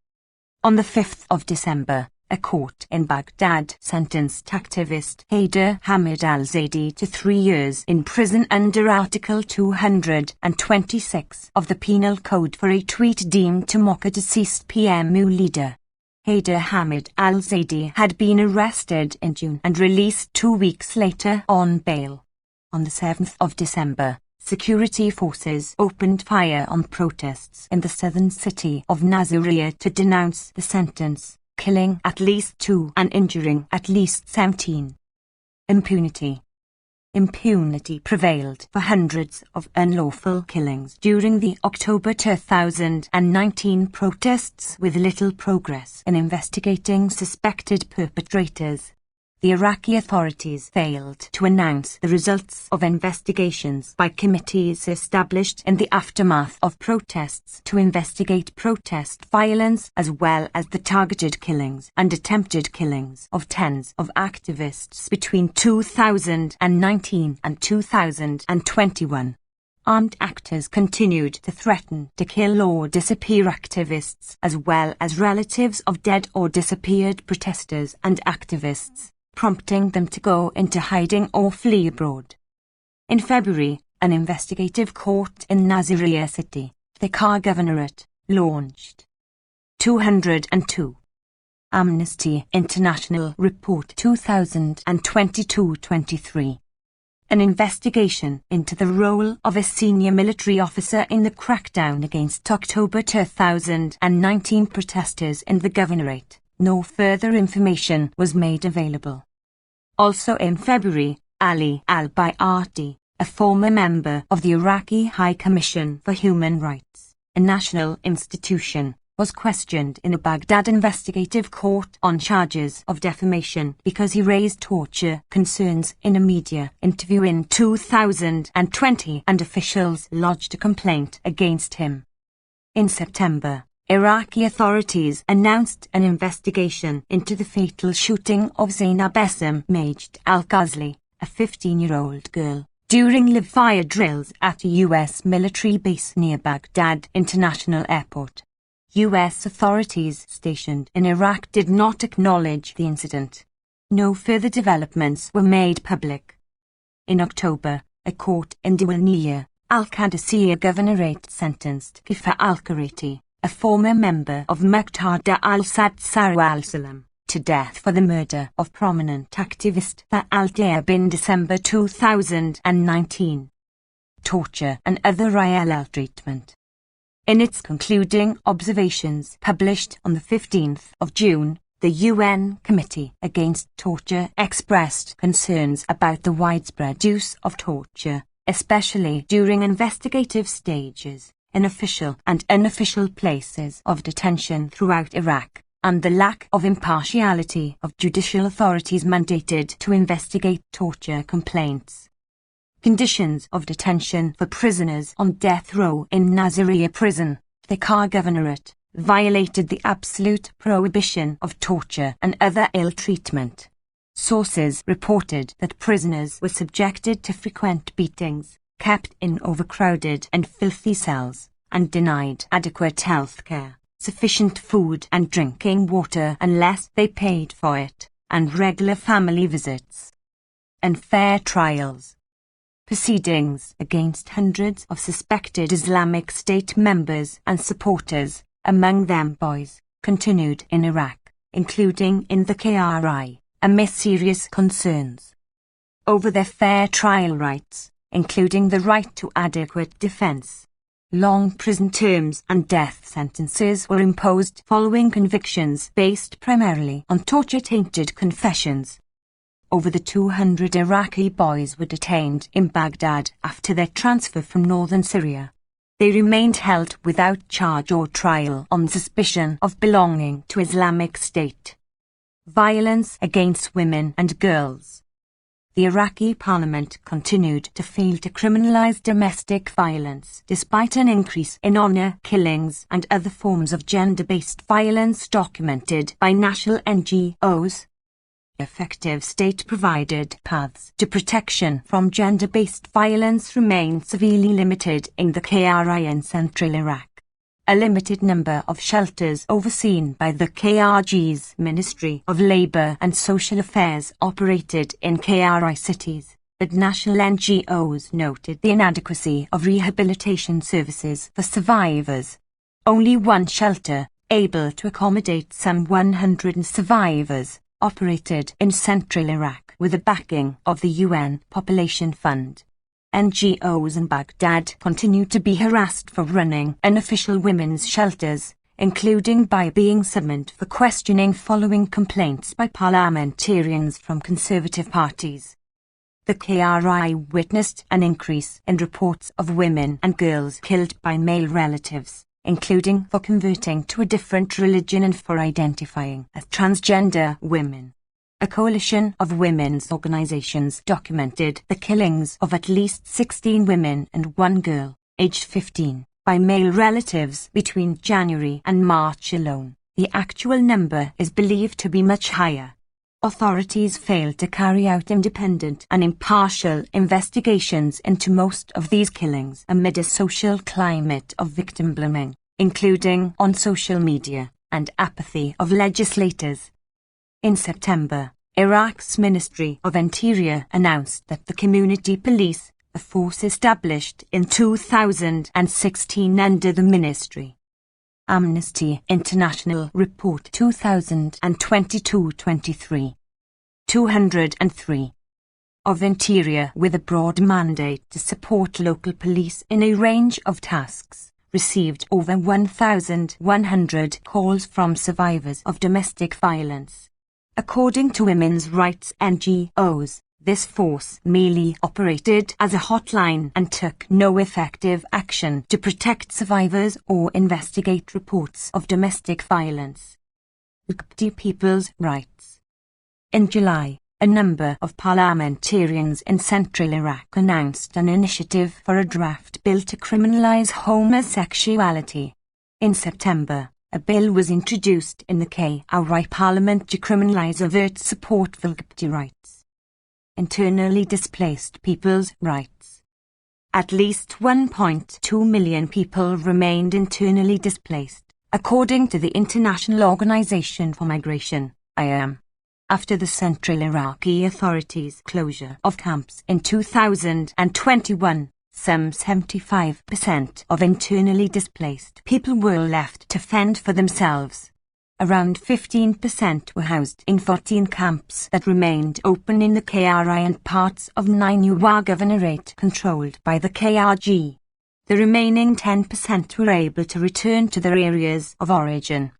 On the 5th of December, a court in Baghdad sentenced activist Haider Hamid al-Zaidi to 3 years in prison under Article 226 of the Penal Code for a tweet deemed to mock a deceased PMU leader. Haider Hamid al-Zaidi had been arrested in June and released 2 weeks later on bail. On the 7th of December, security forces opened fire on protests in the southern city of Nasiriyah to denounce the sentence, killing at least 2 and injuring at least 17. Impunity. Impunity prevailed for hundreds of unlawful killings during the October 2019 protests, with little progress in investigating suspected perpetrators. The Iraqi authorities failed to announce the results of investigations by committees established in the aftermath of protests to investigate protest violence, as well as the targeted killings and attempted killings of tens of activists between 2019 and 2021. armed actors continued to threaten to kill or disappear activists as well as relatives of dead or disappeared protesters and activists, prompting them to go into hiding or flee abroad. In February, an investigative court in Nasiriyah City, the Car Governorate, launched 202. Amnesty International Report 2022-23. An investigation into the role of a senior military officer in the crackdown against October 2019 protesters in the governorate. No further information was made available. Also in February, Ali al-Bayati, a former member of the Iraqi High Commission for Human Rights, a national institution, was questioned in a Baghdad investigative court on charges of defamation because he raised torture concerns in a media interview in 2020 and officials lodged a complaint against him. In September, Iraqi authorities announced an investigation into the fatal shooting of Zainab Majd al-Ghazali, a 15-year-old girl, during live-fire drills at a U.S. military base near Baghdad International Airport. U.S. authorities stationed in Iraq did not acknowledge the incident. No further developments were made public. In October, a court in Diwaniyah, al-Qadisiyah Governorate sentenced Kifa al-Karati, a former member of Muqtada al-Sadr al-Salam, to death for the murder of prominent activist Fa al-Diab in December 2019. Torture and other ILL treatment. In its concluding observations published on the 15th of June, the UN Committee Against Torture expressed concerns about the widespread use of torture, especially during investigative stages, in official and unofficial places of detention throughout Iraq, and the lack of impartiality of judicial authorities mandated to investigate torture complaints. Conditions of detention for prisoners on death row in Nasiriyah prison, the Car Governorate, violated the absolute prohibition of torture and other ill treatment. Sources reported that prisoners were subjected to frequent beatings, kept in overcrowded and filthy cells, and denied adequate health care, sufficient food and drinking water unless they paid for it, and regular family visits. Unfair trials. Proceedings against hundreds of suspected Islamic State members and supporters, among them boys, continued in Iraq, including in the KRI, amid serious concerns over their fair trial rights, including the right to adequate defense. Long prison terms and death sentences were imposed following convictions based primarily on torture-tainted confessions. Over the 200 Iraqi boys were detained in Baghdad after their transfer from northern Syria. They remained held without charge or trial on suspicion of belonging to Islamic State. Violence against women and girls. The Iraqi parliament continued to fail to criminalize domestic violence despite an increase in honor killings and other forms of gender-based violence documented by national NGOs. Effective state-provided paths to protection from gender-based violence remain severely limited in the KRI and central Iraq. A limited number of shelters overseen by the KRG's Ministry of Labour and Social Affairs operated in KRI cities, but national NGOs noted the inadequacy of rehabilitation services for survivors. Only one shelter, able to accommodate some 100 survivors, operated in central Iraq with the backing of the UN Population Fund. NGOs in Baghdad continue to be harassed for running unofficial women's shelters, including by being summoned for questioning following complaints by parliamentarians from conservative parties. The KRI witnessed an increase in reports of women and girls killed by male relatives, including for converting to a different religion and for identifying as transgender women. A coalition of women's organizations documented the killings of at least 16 women and one girl, aged 15, by male relatives between January and March alone. The actual number is believed to be much higher. authorities failed to carry out independent and impartial investigations into most of these killings amid a social climate of victim blaming, including on social media, and apathy of legislators. In September, Iraq's Ministry of Interior announced that the community police, a force established in 2016 under the ministry. Amnesty International Report 2022-23. 203. Of Interior, with a broad mandate to support local police in a range of tasks, received over 1,100 calls from survivors of domestic violence. According to women's rights NGOs, this force merely operated as a hotline and took no effective action to protect survivors or investigate reports of domestic violence. People's rights. In July, a number of parliamentarians in central Iraq announced an initiative for a draft bill to criminalize homosexuality. In September, a bill was introduced in the KRI Parliament to criminalize overt support for LGBT rights. Internally displaced people's rights. At least 1.2 million people remained internally displaced, according to the International Organization for Migration, IOM, after the Central Iraqi Authorities' closure of camps in 2021. Some 75% of internally displaced people were left to fend for themselves. Around 15% were housed in 14 camps that remained open in the KRI and parts of Nineveh Governorate controlled by the KRG. The remaining 10% were able to return to their areas of origin.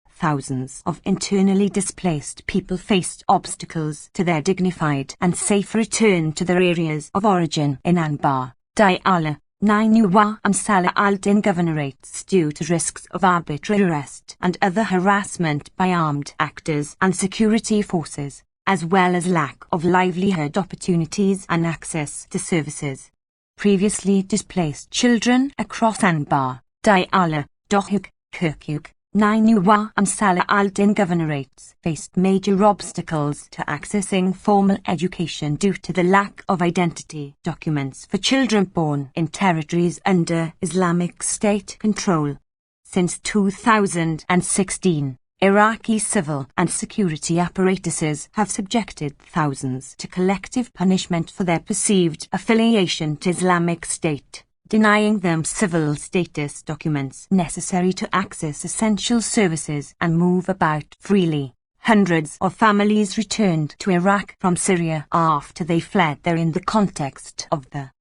Thousands of internally displaced people faced obstacles to their dignified and safe return to their areas of origin in Anbar, Diyala, Nineveh and Salah al-Din governorates due to risks of arbitrary arrest and other harassment by armed actors and security forces, as well as lack of livelihood opportunities and access to services. Previously displaced children across Anbar, Diyala, Dohuk, Kirkuk, Nineveh and Salah al-Din governorates faced major obstacles to accessing formal education due to the lack of identity documents for children born in territories under Islamic State control. Since 2016, Iraqi civil and security apparatuses have subjected thousands to collective punishment for their perceived affiliation to Islamic State, denying them civil status documents necessary to access essential services and move about freely. Hundreds of families returned to Iraq from Syria after they fled there in the context of the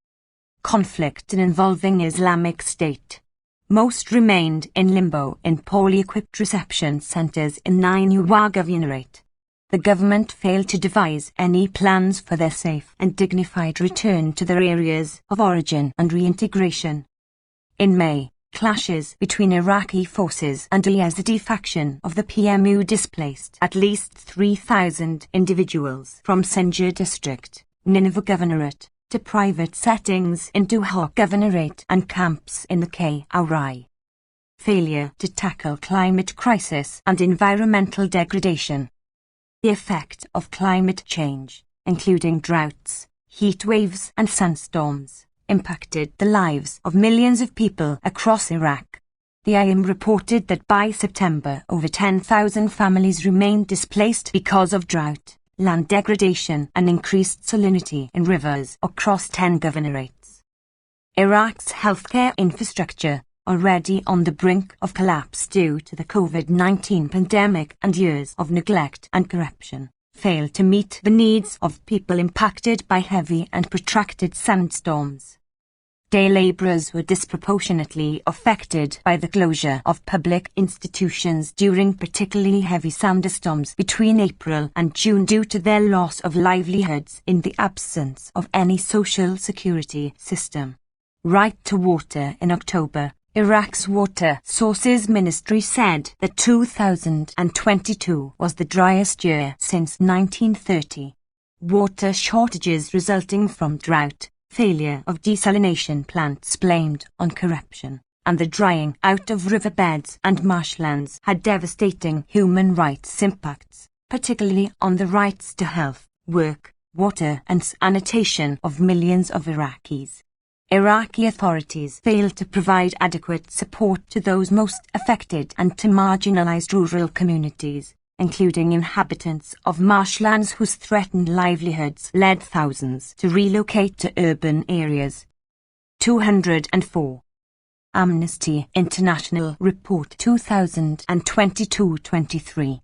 conflict involving Islamic State. Most remained in limbo in poorly equipped reception centers in Nineveh Governorate. The government failed to devise any plans for their safe and dignified return to their areas of origin and reintegration. In May, clashes between Iraqi forces and a Yazidi faction of the PMU displaced at least 3,000 individuals from Sinjar district, Nineveh Governorate, to private settings in Duhok Governorate and camps in the KRI. Failure to tackle climate crisis and environmental degradation. The effect of climate change, including droughts, heat waves and sunstorms, impacted the lives of millions of people across Iraq. The IOM reported that by September over 10,000 families remained displaced because of drought, land degradation and increased salinity in rivers across 10 governorates. Iraq's healthcare infrastructure, already on the brink of collapse due to the COVID-19 pandemic and years of neglect and corruption, failed to meet the needs of people impacted by heavy and protracted sandstorms. Day laborers were disproportionately affected by the closure of public institutions during particularly heavy sandstorms between April and June due to their loss of livelihoods in the absence of any social security system. Right to water. In October, Iraq's Water Sources Ministry said that 2022 was the driest year since 1930. Water shortages resulting from drought, failure of desalination plants blamed on corruption, and the drying out of riverbeds and marshlands had devastating human rights impacts, particularly on the rights to health, work, water and sanitation of millions of Iraqis. Iraqi authorities failed to provide adequate support to those most affected and to marginalized rural communities, including inhabitants of marshlands whose threatened livelihoods led thousands to relocate to urban areas. 204. Amnesty International Report 2022-23.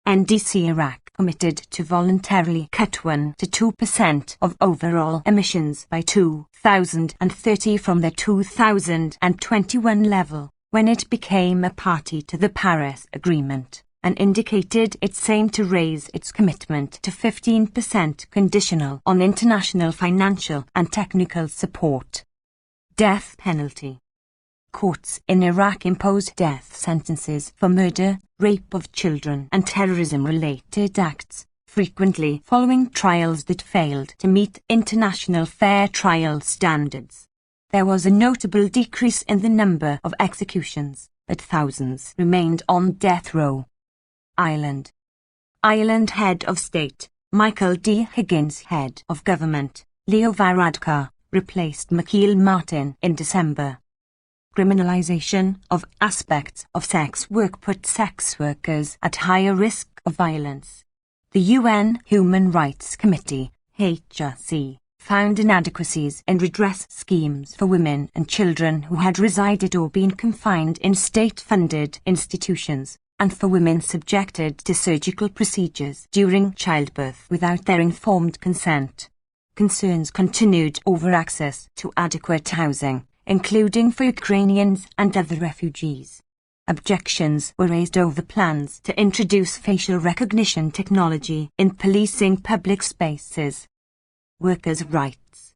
NDC Iraq committed to voluntarily cut 1 to 2% of overall emissions by 2030 from the 2021 level, when it became a party to the Paris Agreement, and indicated its aim to raise its commitment to 15% conditional on international financial and technical support. Death penalty. Courts in Iraq imposed death sentences for murder, rape of children and terrorism-related acts, frequently following trials that failed to meet international fair trial standards. There was a notable decrease in the number of executions, but thousands remained on death row. Ireland. Ireland Head of State, Michael D. Higgins. Head of Government, Leo Varadkar, replaced Michael Martin in December. Criminalisation of aspects of sex work put sex workers at higher risk of violence. The UN Human Rights Committee, HRC, found inadequacies in redress schemes for women and children who had resided or been confined in state-funded institutions, and for women subjected to surgical procedures during childbirth without their informed consent. Concerns continued over access to adequate housing, including for Ukrainians and other refugees. Objections were raised over plans to introduce facial recognition technology in policing public spaces. Workers' rights.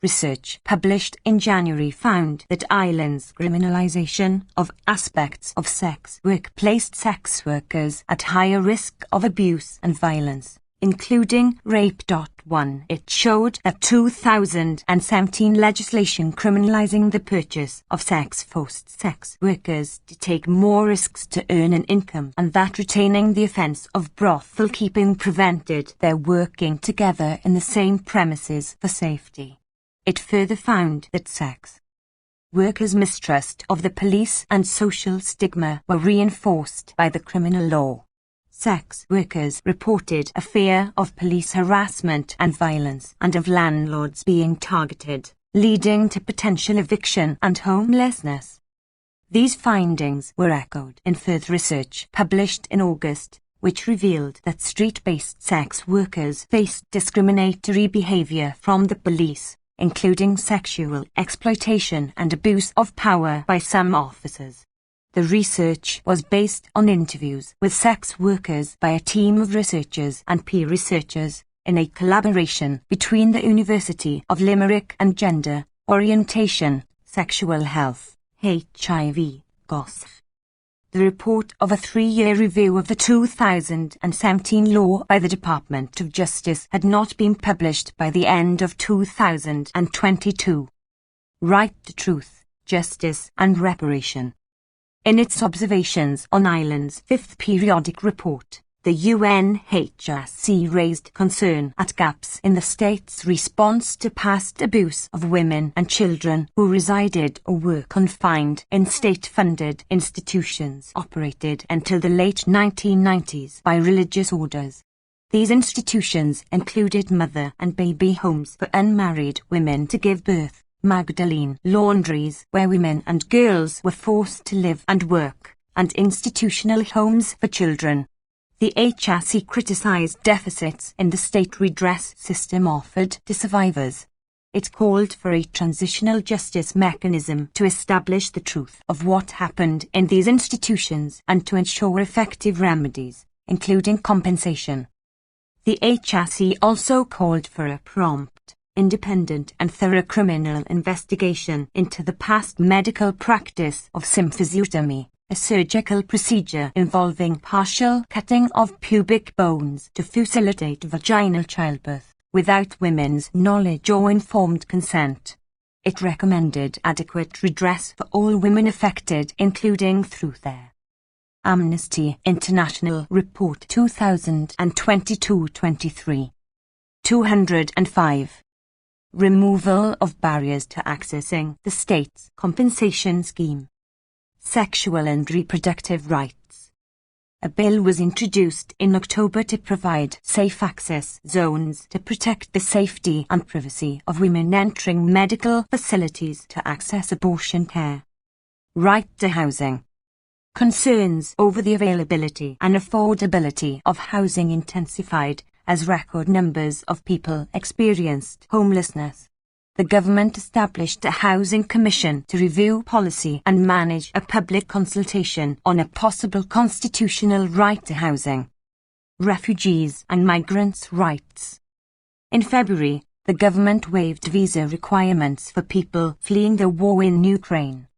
Research published in January found that Ireland's criminalisation of aspects of sex work placed sex workers at higher risk of abuse and violence, including rape. 1. It showed that 2017 legislation criminalising the purchase of sex forced sex workers to take more risks to earn an income, and that retaining the offence of brothel keeping prevented their working together in the same premises for safety. It further found that sex workers' mistrust of the police and social stigma were reinforced by the criminal law. Sex workers reported a fear of police harassment and violence and of landlords being targeted, leading to potential eviction and homelessness. These findings were echoed in further research published in August, which revealed that street-based sex workers faced discriminatory behavior from the police, including sexual exploitation and abuse of power by some officers. The research was based on interviews with sex workers by a team of researchers and peer researchers, in a collaboration between the University of Limerick and Gender, Orientation, Sexual Health, HIV, GOSF. The report of a 3-year review of the 2017 law by the Department of Justice had not been published by the end of 2022. Right to truth, justice and reparation. In its observations on Ireland's 5th periodic report, the UNHRC raised concern at gaps in the state's response to past abuse of women and children who resided or were confined in state-funded institutions operated until the late 1990s by religious orders. These institutions included mother and baby homes for unmarried women to give birth, Magdalene laundries where women and girls were forced to live and work, and institutional homes for children. The HRC criticised deficits in the state redress system offered to survivors. It called for a transitional justice mechanism to establish the truth of what happened in these institutions and to ensure effective remedies, including compensation. The HRC also called for a prompt, independent and thorough criminal investigation into the past medical practice of symphysiotomy, a surgical procedure involving partial cutting of pubic bones to facilitate vaginal childbirth, without women's knowledge or informed consent. It recommended adequate redress for all women affected, including through their Amnesty International Report 2022-23. 205. Removal of barriers to accessing the state's compensation scheme. Sexual and reproductive rights. A bill was introduced in October to provide safe access zones to protect the safety and privacy of women entering medical facilities to access abortion care. Right to housing. Concerns over the availability and affordability of housing intensified as record numbers of people experienced homelessness. The government established a housing commission to review policy and manage a public consultation on a possible constitutional right to housing. Refugees and migrants' rights. In February, the government waived visa requirements for people fleeing the war in Ukraine.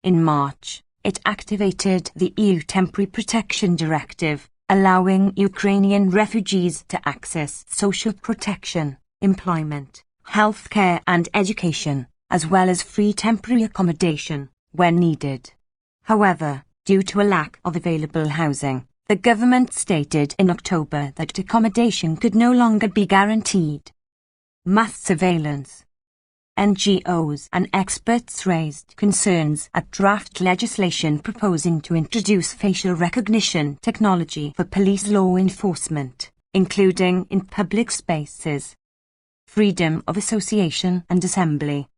In March, it activated the EU Temporary Protection Directive, allowing Ukrainian refugees to access social protection, employment, healthcare and education, as well as free temporary accommodation, when needed. However, due to a lack of available housing, the government stated in October that accommodation could no longer be guaranteed. Mass surveillance. NGOs and experts raised concerns at draft legislation proposing to introduce facial recognition technology for police law enforcement, including in public spaces. Freedom of association and assembly.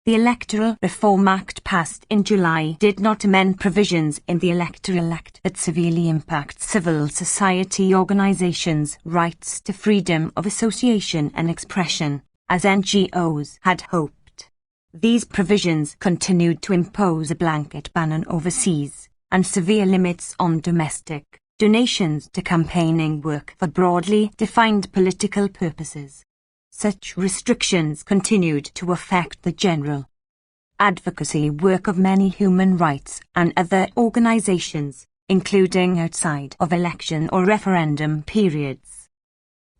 The Electoral Reform Act passed in July did not amend provisions in the Electoral Act that severely impact civil society organizations' rights to freedom of association and expression, as NGOs had hoped. These provisions continued to impose a blanket ban on overseas and severe limits on domestic donations to campaigning work for broadly defined political purposes. Such restrictions continued to affect the general advocacy work of many human rights and other organizations, including outside of election or referendum periods.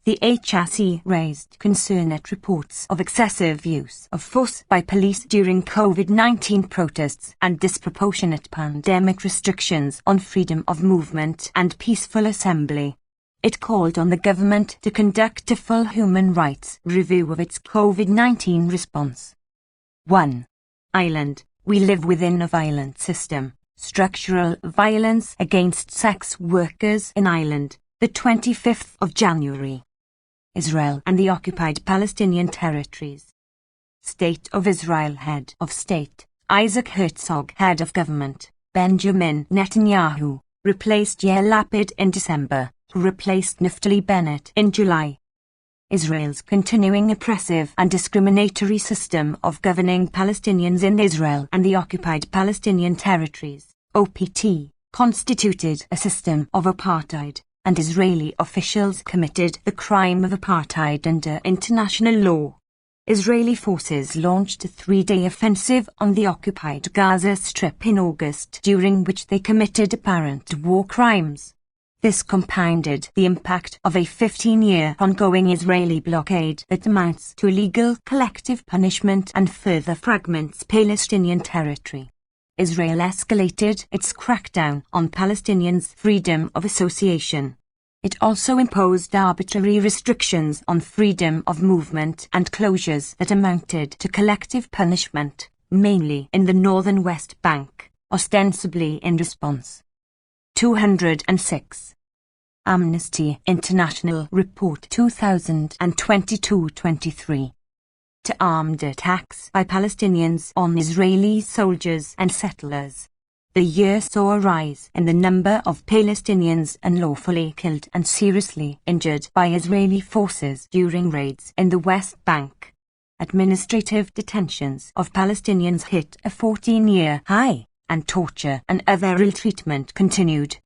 The HRC raised concern at reports of excessive use of force by police during COVID-19 protests and disproportionate pandemic restrictions on freedom of movement and peaceful assembly. It called on the government to conduct a full human rights review of its COVID-19 response. 1. Ireland. We live within a violent system. Structural violence against sex workers in Ireland, the 25th of January. Israel and the occupied Palestinian territories. State of Israel. Head of State, Isaac Herzog. Head of Government, Benjamin Netanyahu, replaced Yair Lapid in December, who replaced Naftali Bennett in July. Israel's continuing oppressive and discriminatory system of governing Palestinians in Israel and the occupied Palestinian territories, OPT, constituted a system of apartheid, and Israeli officials committed the crime of apartheid under international law. Israeli forces launched a 3-day offensive on the occupied Gaza Strip in August, during which they committed apparent war crimes. This compounded the impact of a 15-year ongoing Israeli blockade that amounts to illegal collective punishment and further fragments Palestinian territory. Israel escalated its crackdown on Palestinians' freedom of association. It also imposed arbitrary restrictions on freedom of movement and closures that amounted to collective punishment, mainly in the northern West Bank, ostensibly in response. 206. Amnesty International Report 2022-23. To armed attacks by Palestinians on Israeli soldiers and settlers. The year saw a rise in the number of Palestinians unlawfully killed and seriously injured by Israeli forces during raids in the West Bank. Administrative detentions of Palestinians hit a 14-year high, and torture and other ill treatment continued.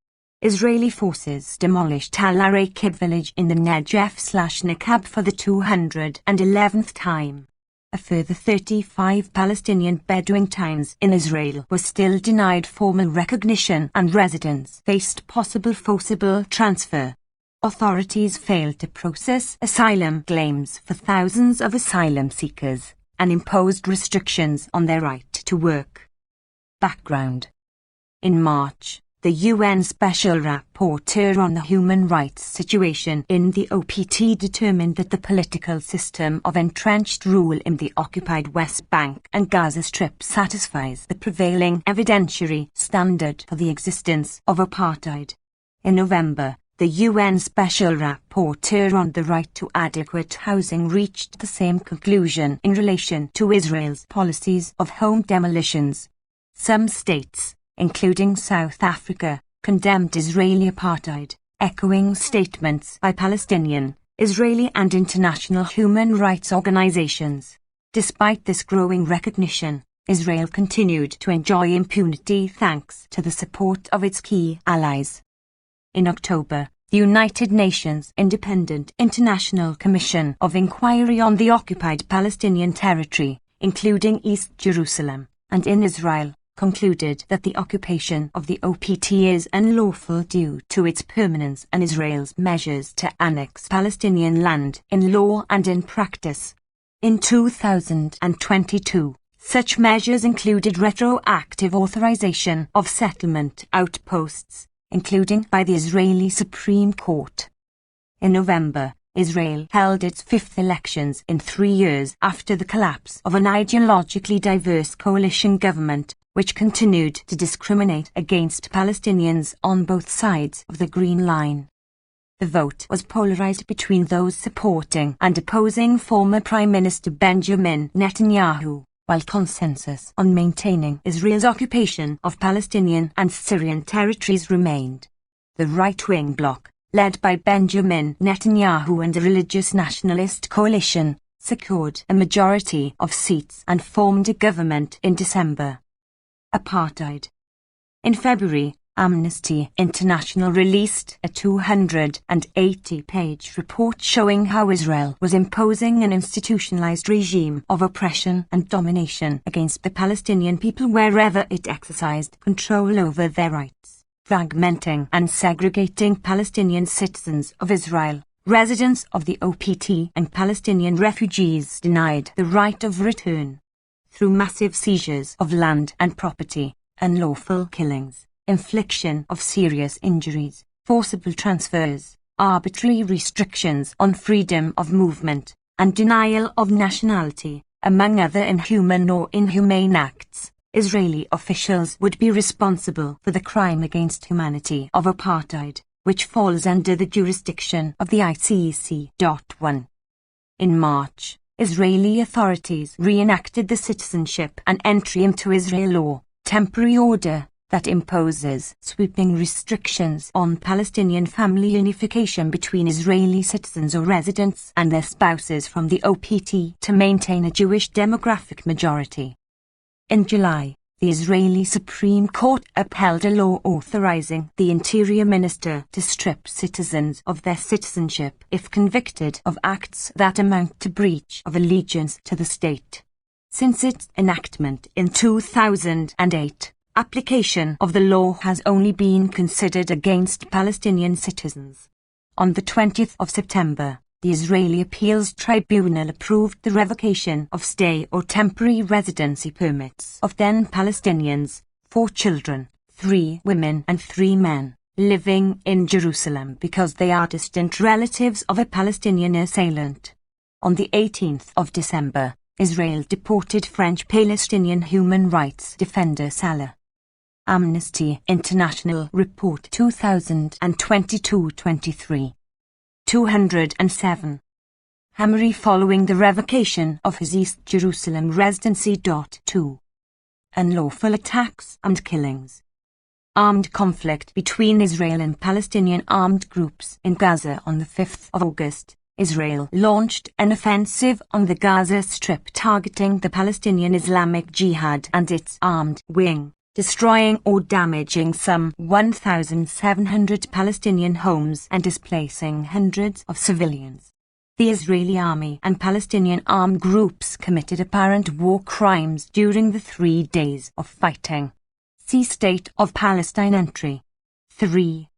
Israeli forces demolished Al Araqib village in the Negev/Nakab for the 211th time. A further 35 Palestinian Bedouin towns in Israel were still denied formal recognition and residents faced possible forcible transfer. Authorities failed to process asylum claims for thousands of asylum seekers and imposed restrictions on their right to work. Background. In March, the UN Special Rapporteur on the human rights situation in the OPT determined that the political system of entrenched rule in the occupied West Bank and Gaza Strip satisfies the prevailing evidentiary standard for the existence of apartheid. In November, the UN Special Rapporteur on the right to adequate housing reached the same conclusion in relation to Israel's policies of home demolitions. Some states, including South Africa, condemned Israeli apartheid, echoing statements by Palestinian, Israeli and international human rights organizations. Despite this growing recognition, Israel continued to enjoy impunity thanks to the support of its key allies. In October, the United Nations Independent International Commission of Inquiry on the Occupied Palestinian Territory, including East Jerusalem, and in Israel, concluded that the occupation of the OPT is unlawful due to its permanence and Israel's measures to annex Palestinian land in law and in practice. In 2022, such measures included retroactive authorization of settlement outposts, including by the Israeli Supreme Court. In November, Israel held its fifth elections in 3 years after the collapse of an ideologically diverse coalition government, which continued to discriminate against Palestinians on both sides of the Green Line. The vote was polarized between those supporting and opposing former Prime Minister Benjamin Netanyahu, while consensus on maintaining Israel's occupation of Palestinian and Syrian territories remained. The right-wing bloc, led by Benjamin Netanyahu and a religious nationalist coalition, secured a majority of seats and formed a government in December. Apartheid. In February, Amnesty International released a 280-page report showing how Israel was imposing an institutionalized regime of oppression and domination against the Palestinian people wherever it exercised control over their rights, fragmenting and segregating Palestinian citizens of Israel, residents of the OPT and Palestinian refugees denied the right of return. Through massive seizures of land and property, unlawful killings, infliction of serious injuries, forcible transfers, arbitrary restrictions on freedom of movement, and denial of nationality, among other inhuman or inhumane acts, Israeli officials would be responsible for the crime against humanity of apartheid, which falls under the jurisdiction of the ICC. 1. In March, Israeli authorities reenacted the Citizenship and Entry into Israel Law, temporary order, that imposes sweeping restrictions on Palestinian family unification between Israeli citizens or residents and their spouses from the OPT to maintain a Jewish demographic majority. In July, the Israeli Supreme Court upheld a law authorizing the Interior Minister to strip citizens of their citizenship if convicted of acts that amount to breach of allegiance to the state. Since its enactment in 2008, application of the law has only been considered against Palestinian citizens. On the 20th of September, the Israeli Appeals Tribunal approved the revocation of stay or temporary residency permits of 10 Palestinians, 4 children, 3 women and 3 men, living in Jerusalem because they are distant relatives of a Palestinian assailant. On the 18th of December, Israel deported French Palestinian human rights defender Salah. Amnesty International Report 2022-23. 207. Hamri following the revocation of his East Jerusalem residency. 2. Unlawful attacks and killings. Armed conflict between Israel and Palestinian armed groups in Gaza. On the 5th of August, Israel launched an offensive on the Gaza Strip targeting the Palestinian Islamic Jihad and its armed wing, destroying or damaging some 1,700 Palestinian homes and displacing hundreds of civilians. The Israeli army and Palestinian armed groups committed apparent war crimes during the 3 days of fighting. See State of Palestine Entry. 3.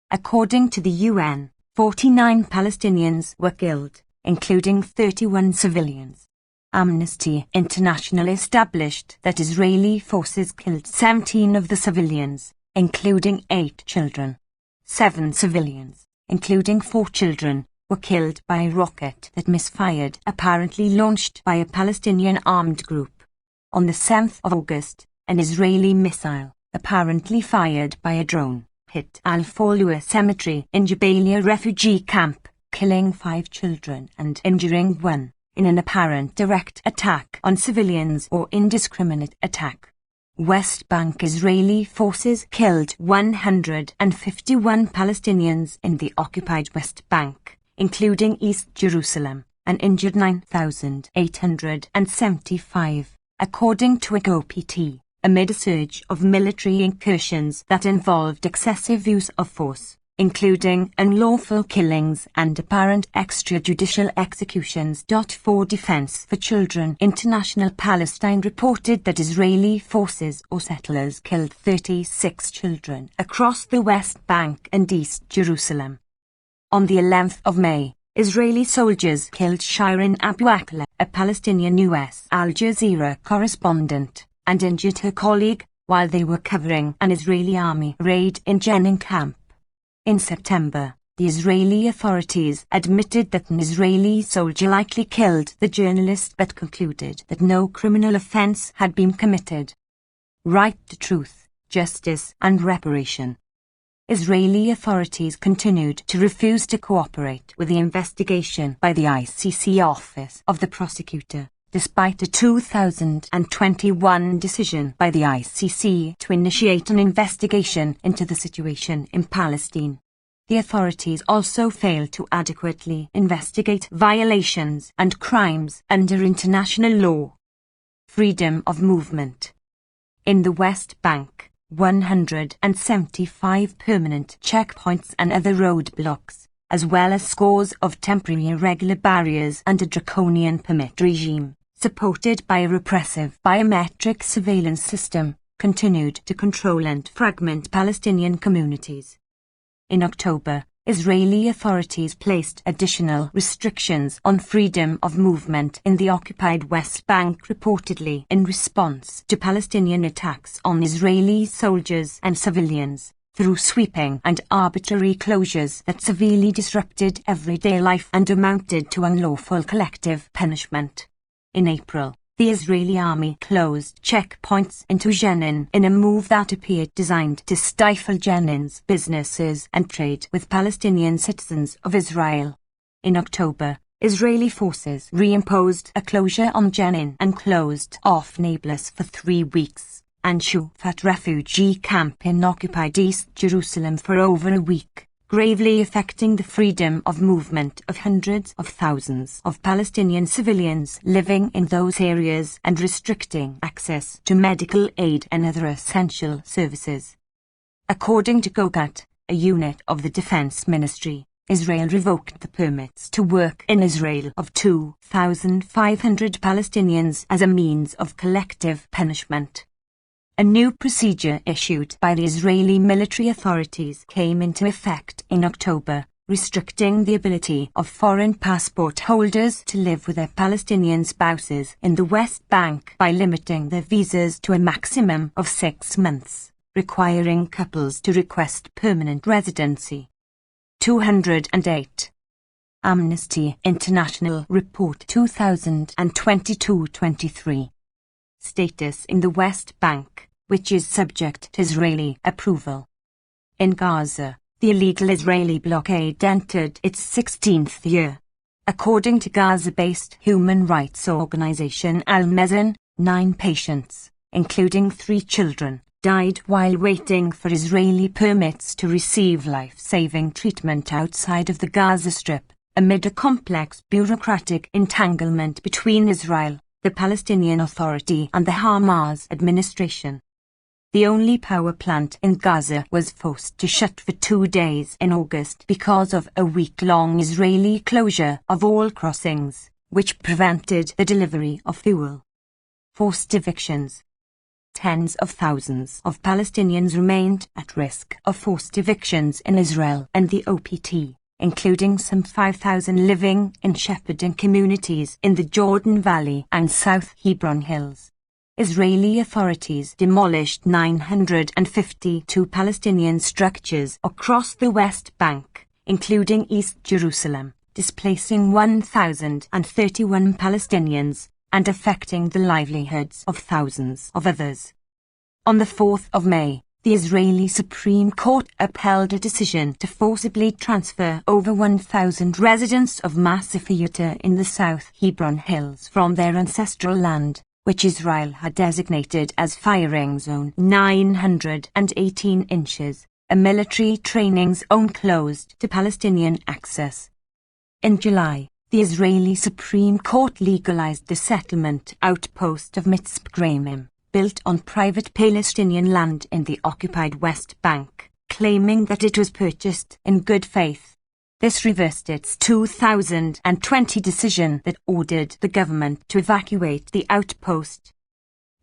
According to the UN, 49 Palestinians were killed, including 31 civilians. Amnesty International established that Israeli forces killed 17 of the civilians, including 8 children. 7 civilians, including 4 children, were killed by a rocket that misfired, apparently launched by a Palestinian armed group. On the 7th of August, an Israeli missile, apparently fired by a drone, hit Al-Fawlua cemetery in Jabalia refugee camp, killing 5 children and injuring 1, in an apparent direct attack on civilians or indiscriminate attack. West Bank Israeli forces killed 151 Palestinians in the occupied West Bank, including East Jerusalem, and injured 9,875, according to OPT, amid a surge of military incursions that involved excessive use of force, including unlawful killings and apparent extrajudicial executions. For Defense for Children International Palestine reported that Israeli forces or settlers killed 36 children across the West Bank and East Jerusalem. On the 11th of May, Israeli soldiers killed Shirin Abu Akleh, a Palestinian U.S. Al Jazeera correspondent, and injured her colleague while they were covering an Israeli army raid in Jenin camp. In September, the Israeli authorities admitted that an Israeli soldier likely killed the journalist but concluded that no criminal offense had been committed. Right to truth, justice and reparation. Israeli authorities continued to refuse to cooperate with the investigation by the ICC Office of the Prosecutor, despite a 2021 decision by the ICC to initiate an investigation into the situation in Palestine. The authorities also failed to adequately investigate violations and crimes under international law. Freedom of movement. In the West Bank, 175 permanent checkpoints and other roadblocks, as well as scores of temporary irregular barriers and a draconian permit regime, supported by a repressive biometric surveillance system, continued to control and fragment Palestinian communities. In October, Israeli authorities placed additional restrictions on freedom of movement in the occupied West Bank, reportedly in response to Palestinian attacks on Israeli soldiers and civilians, through sweeping and arbitrary closures that severely disrupted everyday life and amounted to unlawful collective punishment. In April, the Israeli army closed checkpoints into Jenin in a move that appeared designed to stifle Jenin's businesses and trade with Palestinian citizens of Israel. In October, Israeli forces reimposed a closure on Jenin and closed off Nablus for 3 weeks, and Shufat refugee camp in occupied East Jerusalem for over a week, gravely affecting the freedom of movement of hundreds of thousands of Palestinian civilians living in those areas and restricting access to medical aid and other essential services. According to GOGAT, a unit of the Defense Ministry, Israel revoked the permits to work in Israel of 2,500 Palestinians as a means of collective punishment. A new procedure issued by the Israeli military authorities came into effect in October, restricting the ability of foreign passport holders to live with their Palestinian spouses in the West Bank by limiting their visas to a maximum of 6 months, requiring couples to request permanent residency. 208. Amnesty International Report 2022-23. Status in the West Bank, which is subject to Israeli approval. In Gaza, the illegal Israeli blockade entered its 16th year. According to Gaza-based human rights organization Al-Mezan, 9 patients, including 3 children, died while waiting for Israeli permits to receive life-saving treatment outside of the Gaza Strip, amid a complex bureaucratic entanglement between Israel, the Palestinian Authority and the Hamas administration. The only power plant in Gaza was forced to shut for 2 days in August because of a week-long Israeli closure of all crossings, which prevented the delivery of fuel. Forced evictions. Tens of thousands of Palestinians remained at risk of forced evictions in Israel and the OPT, including some 5,000 living in shepherding communities in the Jordan Valley and South Hebron Hills. Israeli authorities demolished 952 Palestinian structures across the West Bank, including East Jerusalem, displacing 1,031 Palestinians and affecting the livelihoods of thousands of others. On the 4th of May, the Israeli Supreme Court upheld a decision to forcibly transfer over 1,000 residents of Massif Yuta in the South Hebron Hills from their ancestral land, which Israel had designated as Firing Zone 918 inches, a military training zone closed to Palestinian access. In July, the Israeli Supreme Court legalized the settlement outpost of Mitzpe, built on private Palestinian land in the occupied West Bank, claiming that it was purchased in good faith. This reversed its 2020 decision that ordered the government to evacuate the outpost.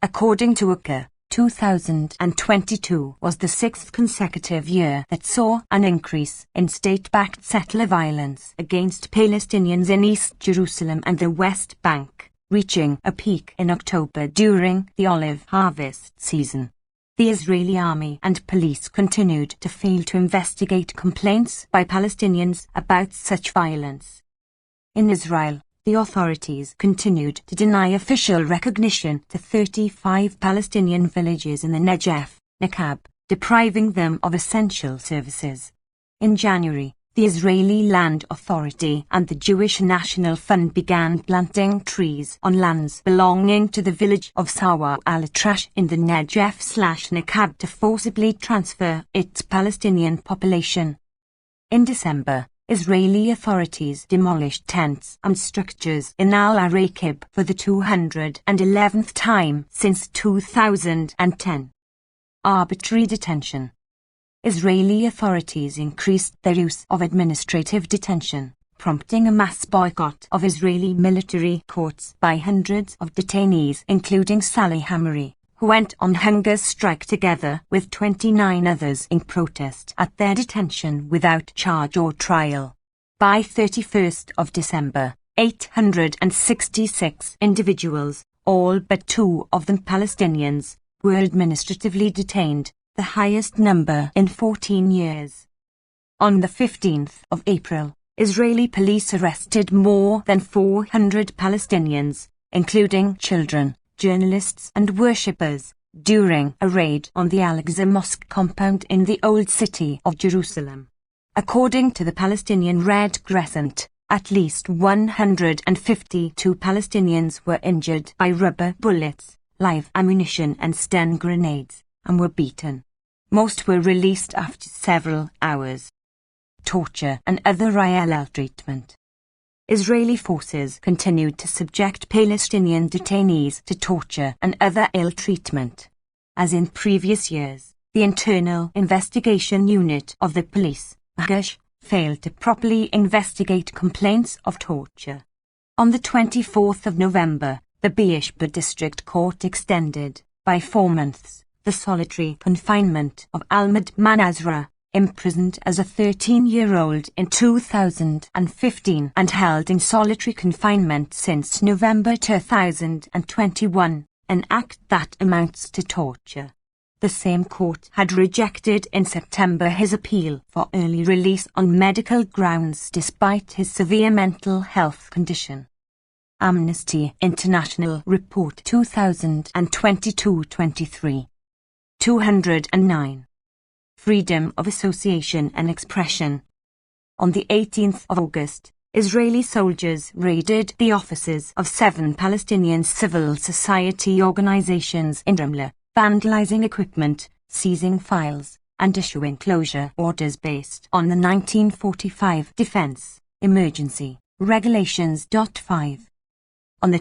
According to UCA, 2022 was the sixth consecutive year that saw an increase in state-backed settler violence against Palestinians in East Jerusalem and the West Bank, reaching a peak in October during the olive harvest season. The Israeli army and police continued to fail to investigate complaints by Palestinians about such violence. In Israel, the authorities continued to deny official recognition to 35 Palestinian villages in the Negev, depriving them of essential services. In January, the Israeli Land Authority and the Jewish National Fund began planting trees on lands belonging to the village of Sawa al-Atrash in the Negev/Nekab to forcibly transfer its Palestinian population. In December, Israeli authorities demolished tents and structures in Al-Araqib for the 211th time since 2010. Arbitrary detention. Israeli authorities increased their use of administrative detention, prompting a mass boycott of Israeli military courts by hundreds of detainees, including Sally Hamari, who went on hunger strike together with 29 others in protest at their detention without charge or trial. By 31st of December, 866 individuals, all but 2 of them Palestinians, were administratively detained, the highest number in 14 years. On the 15th of April, Israeli police arrested more than 400 Palestinians, including children, journalists and worshippers, during a raid on the Al-Aqsa Mosque compound in the Old City of Jerusalem. According to the Palestinian Red Crescent, at least 152 Palestinians were injured by rubber bullets, live ammunition and stun grenades, and were beaten. Most were released after several hours. Torture and other ill treatment. Israeli forces continued to subject Palestinian detainees to torture and other ill treatment. As in previous years, the Internal Investigation Unit of the police, Agash, failed to properly investigate complaints of torture. On the 24th of November, the Beishba District Court extended, by 4 months, the solitary confinement of Ahmad Manazra, imprisoned as a 13-year-old in 2015 and held in solitary confinement since November 2021, an act that amounts to torture. The same court had rejected in September his appeal for early release on medical grounds despite his severe mental health condition. Amnesty International Report 2022-23. 209. Freedom of association and expression. On the 18th of August, Israeli soldiers raided the offices of 7 Palestinian civil society organizations in Ramla, vandalizing equipment, seizing files, and issuing closure orders based on the 1945 Defense Emergency Regulations. 5. On the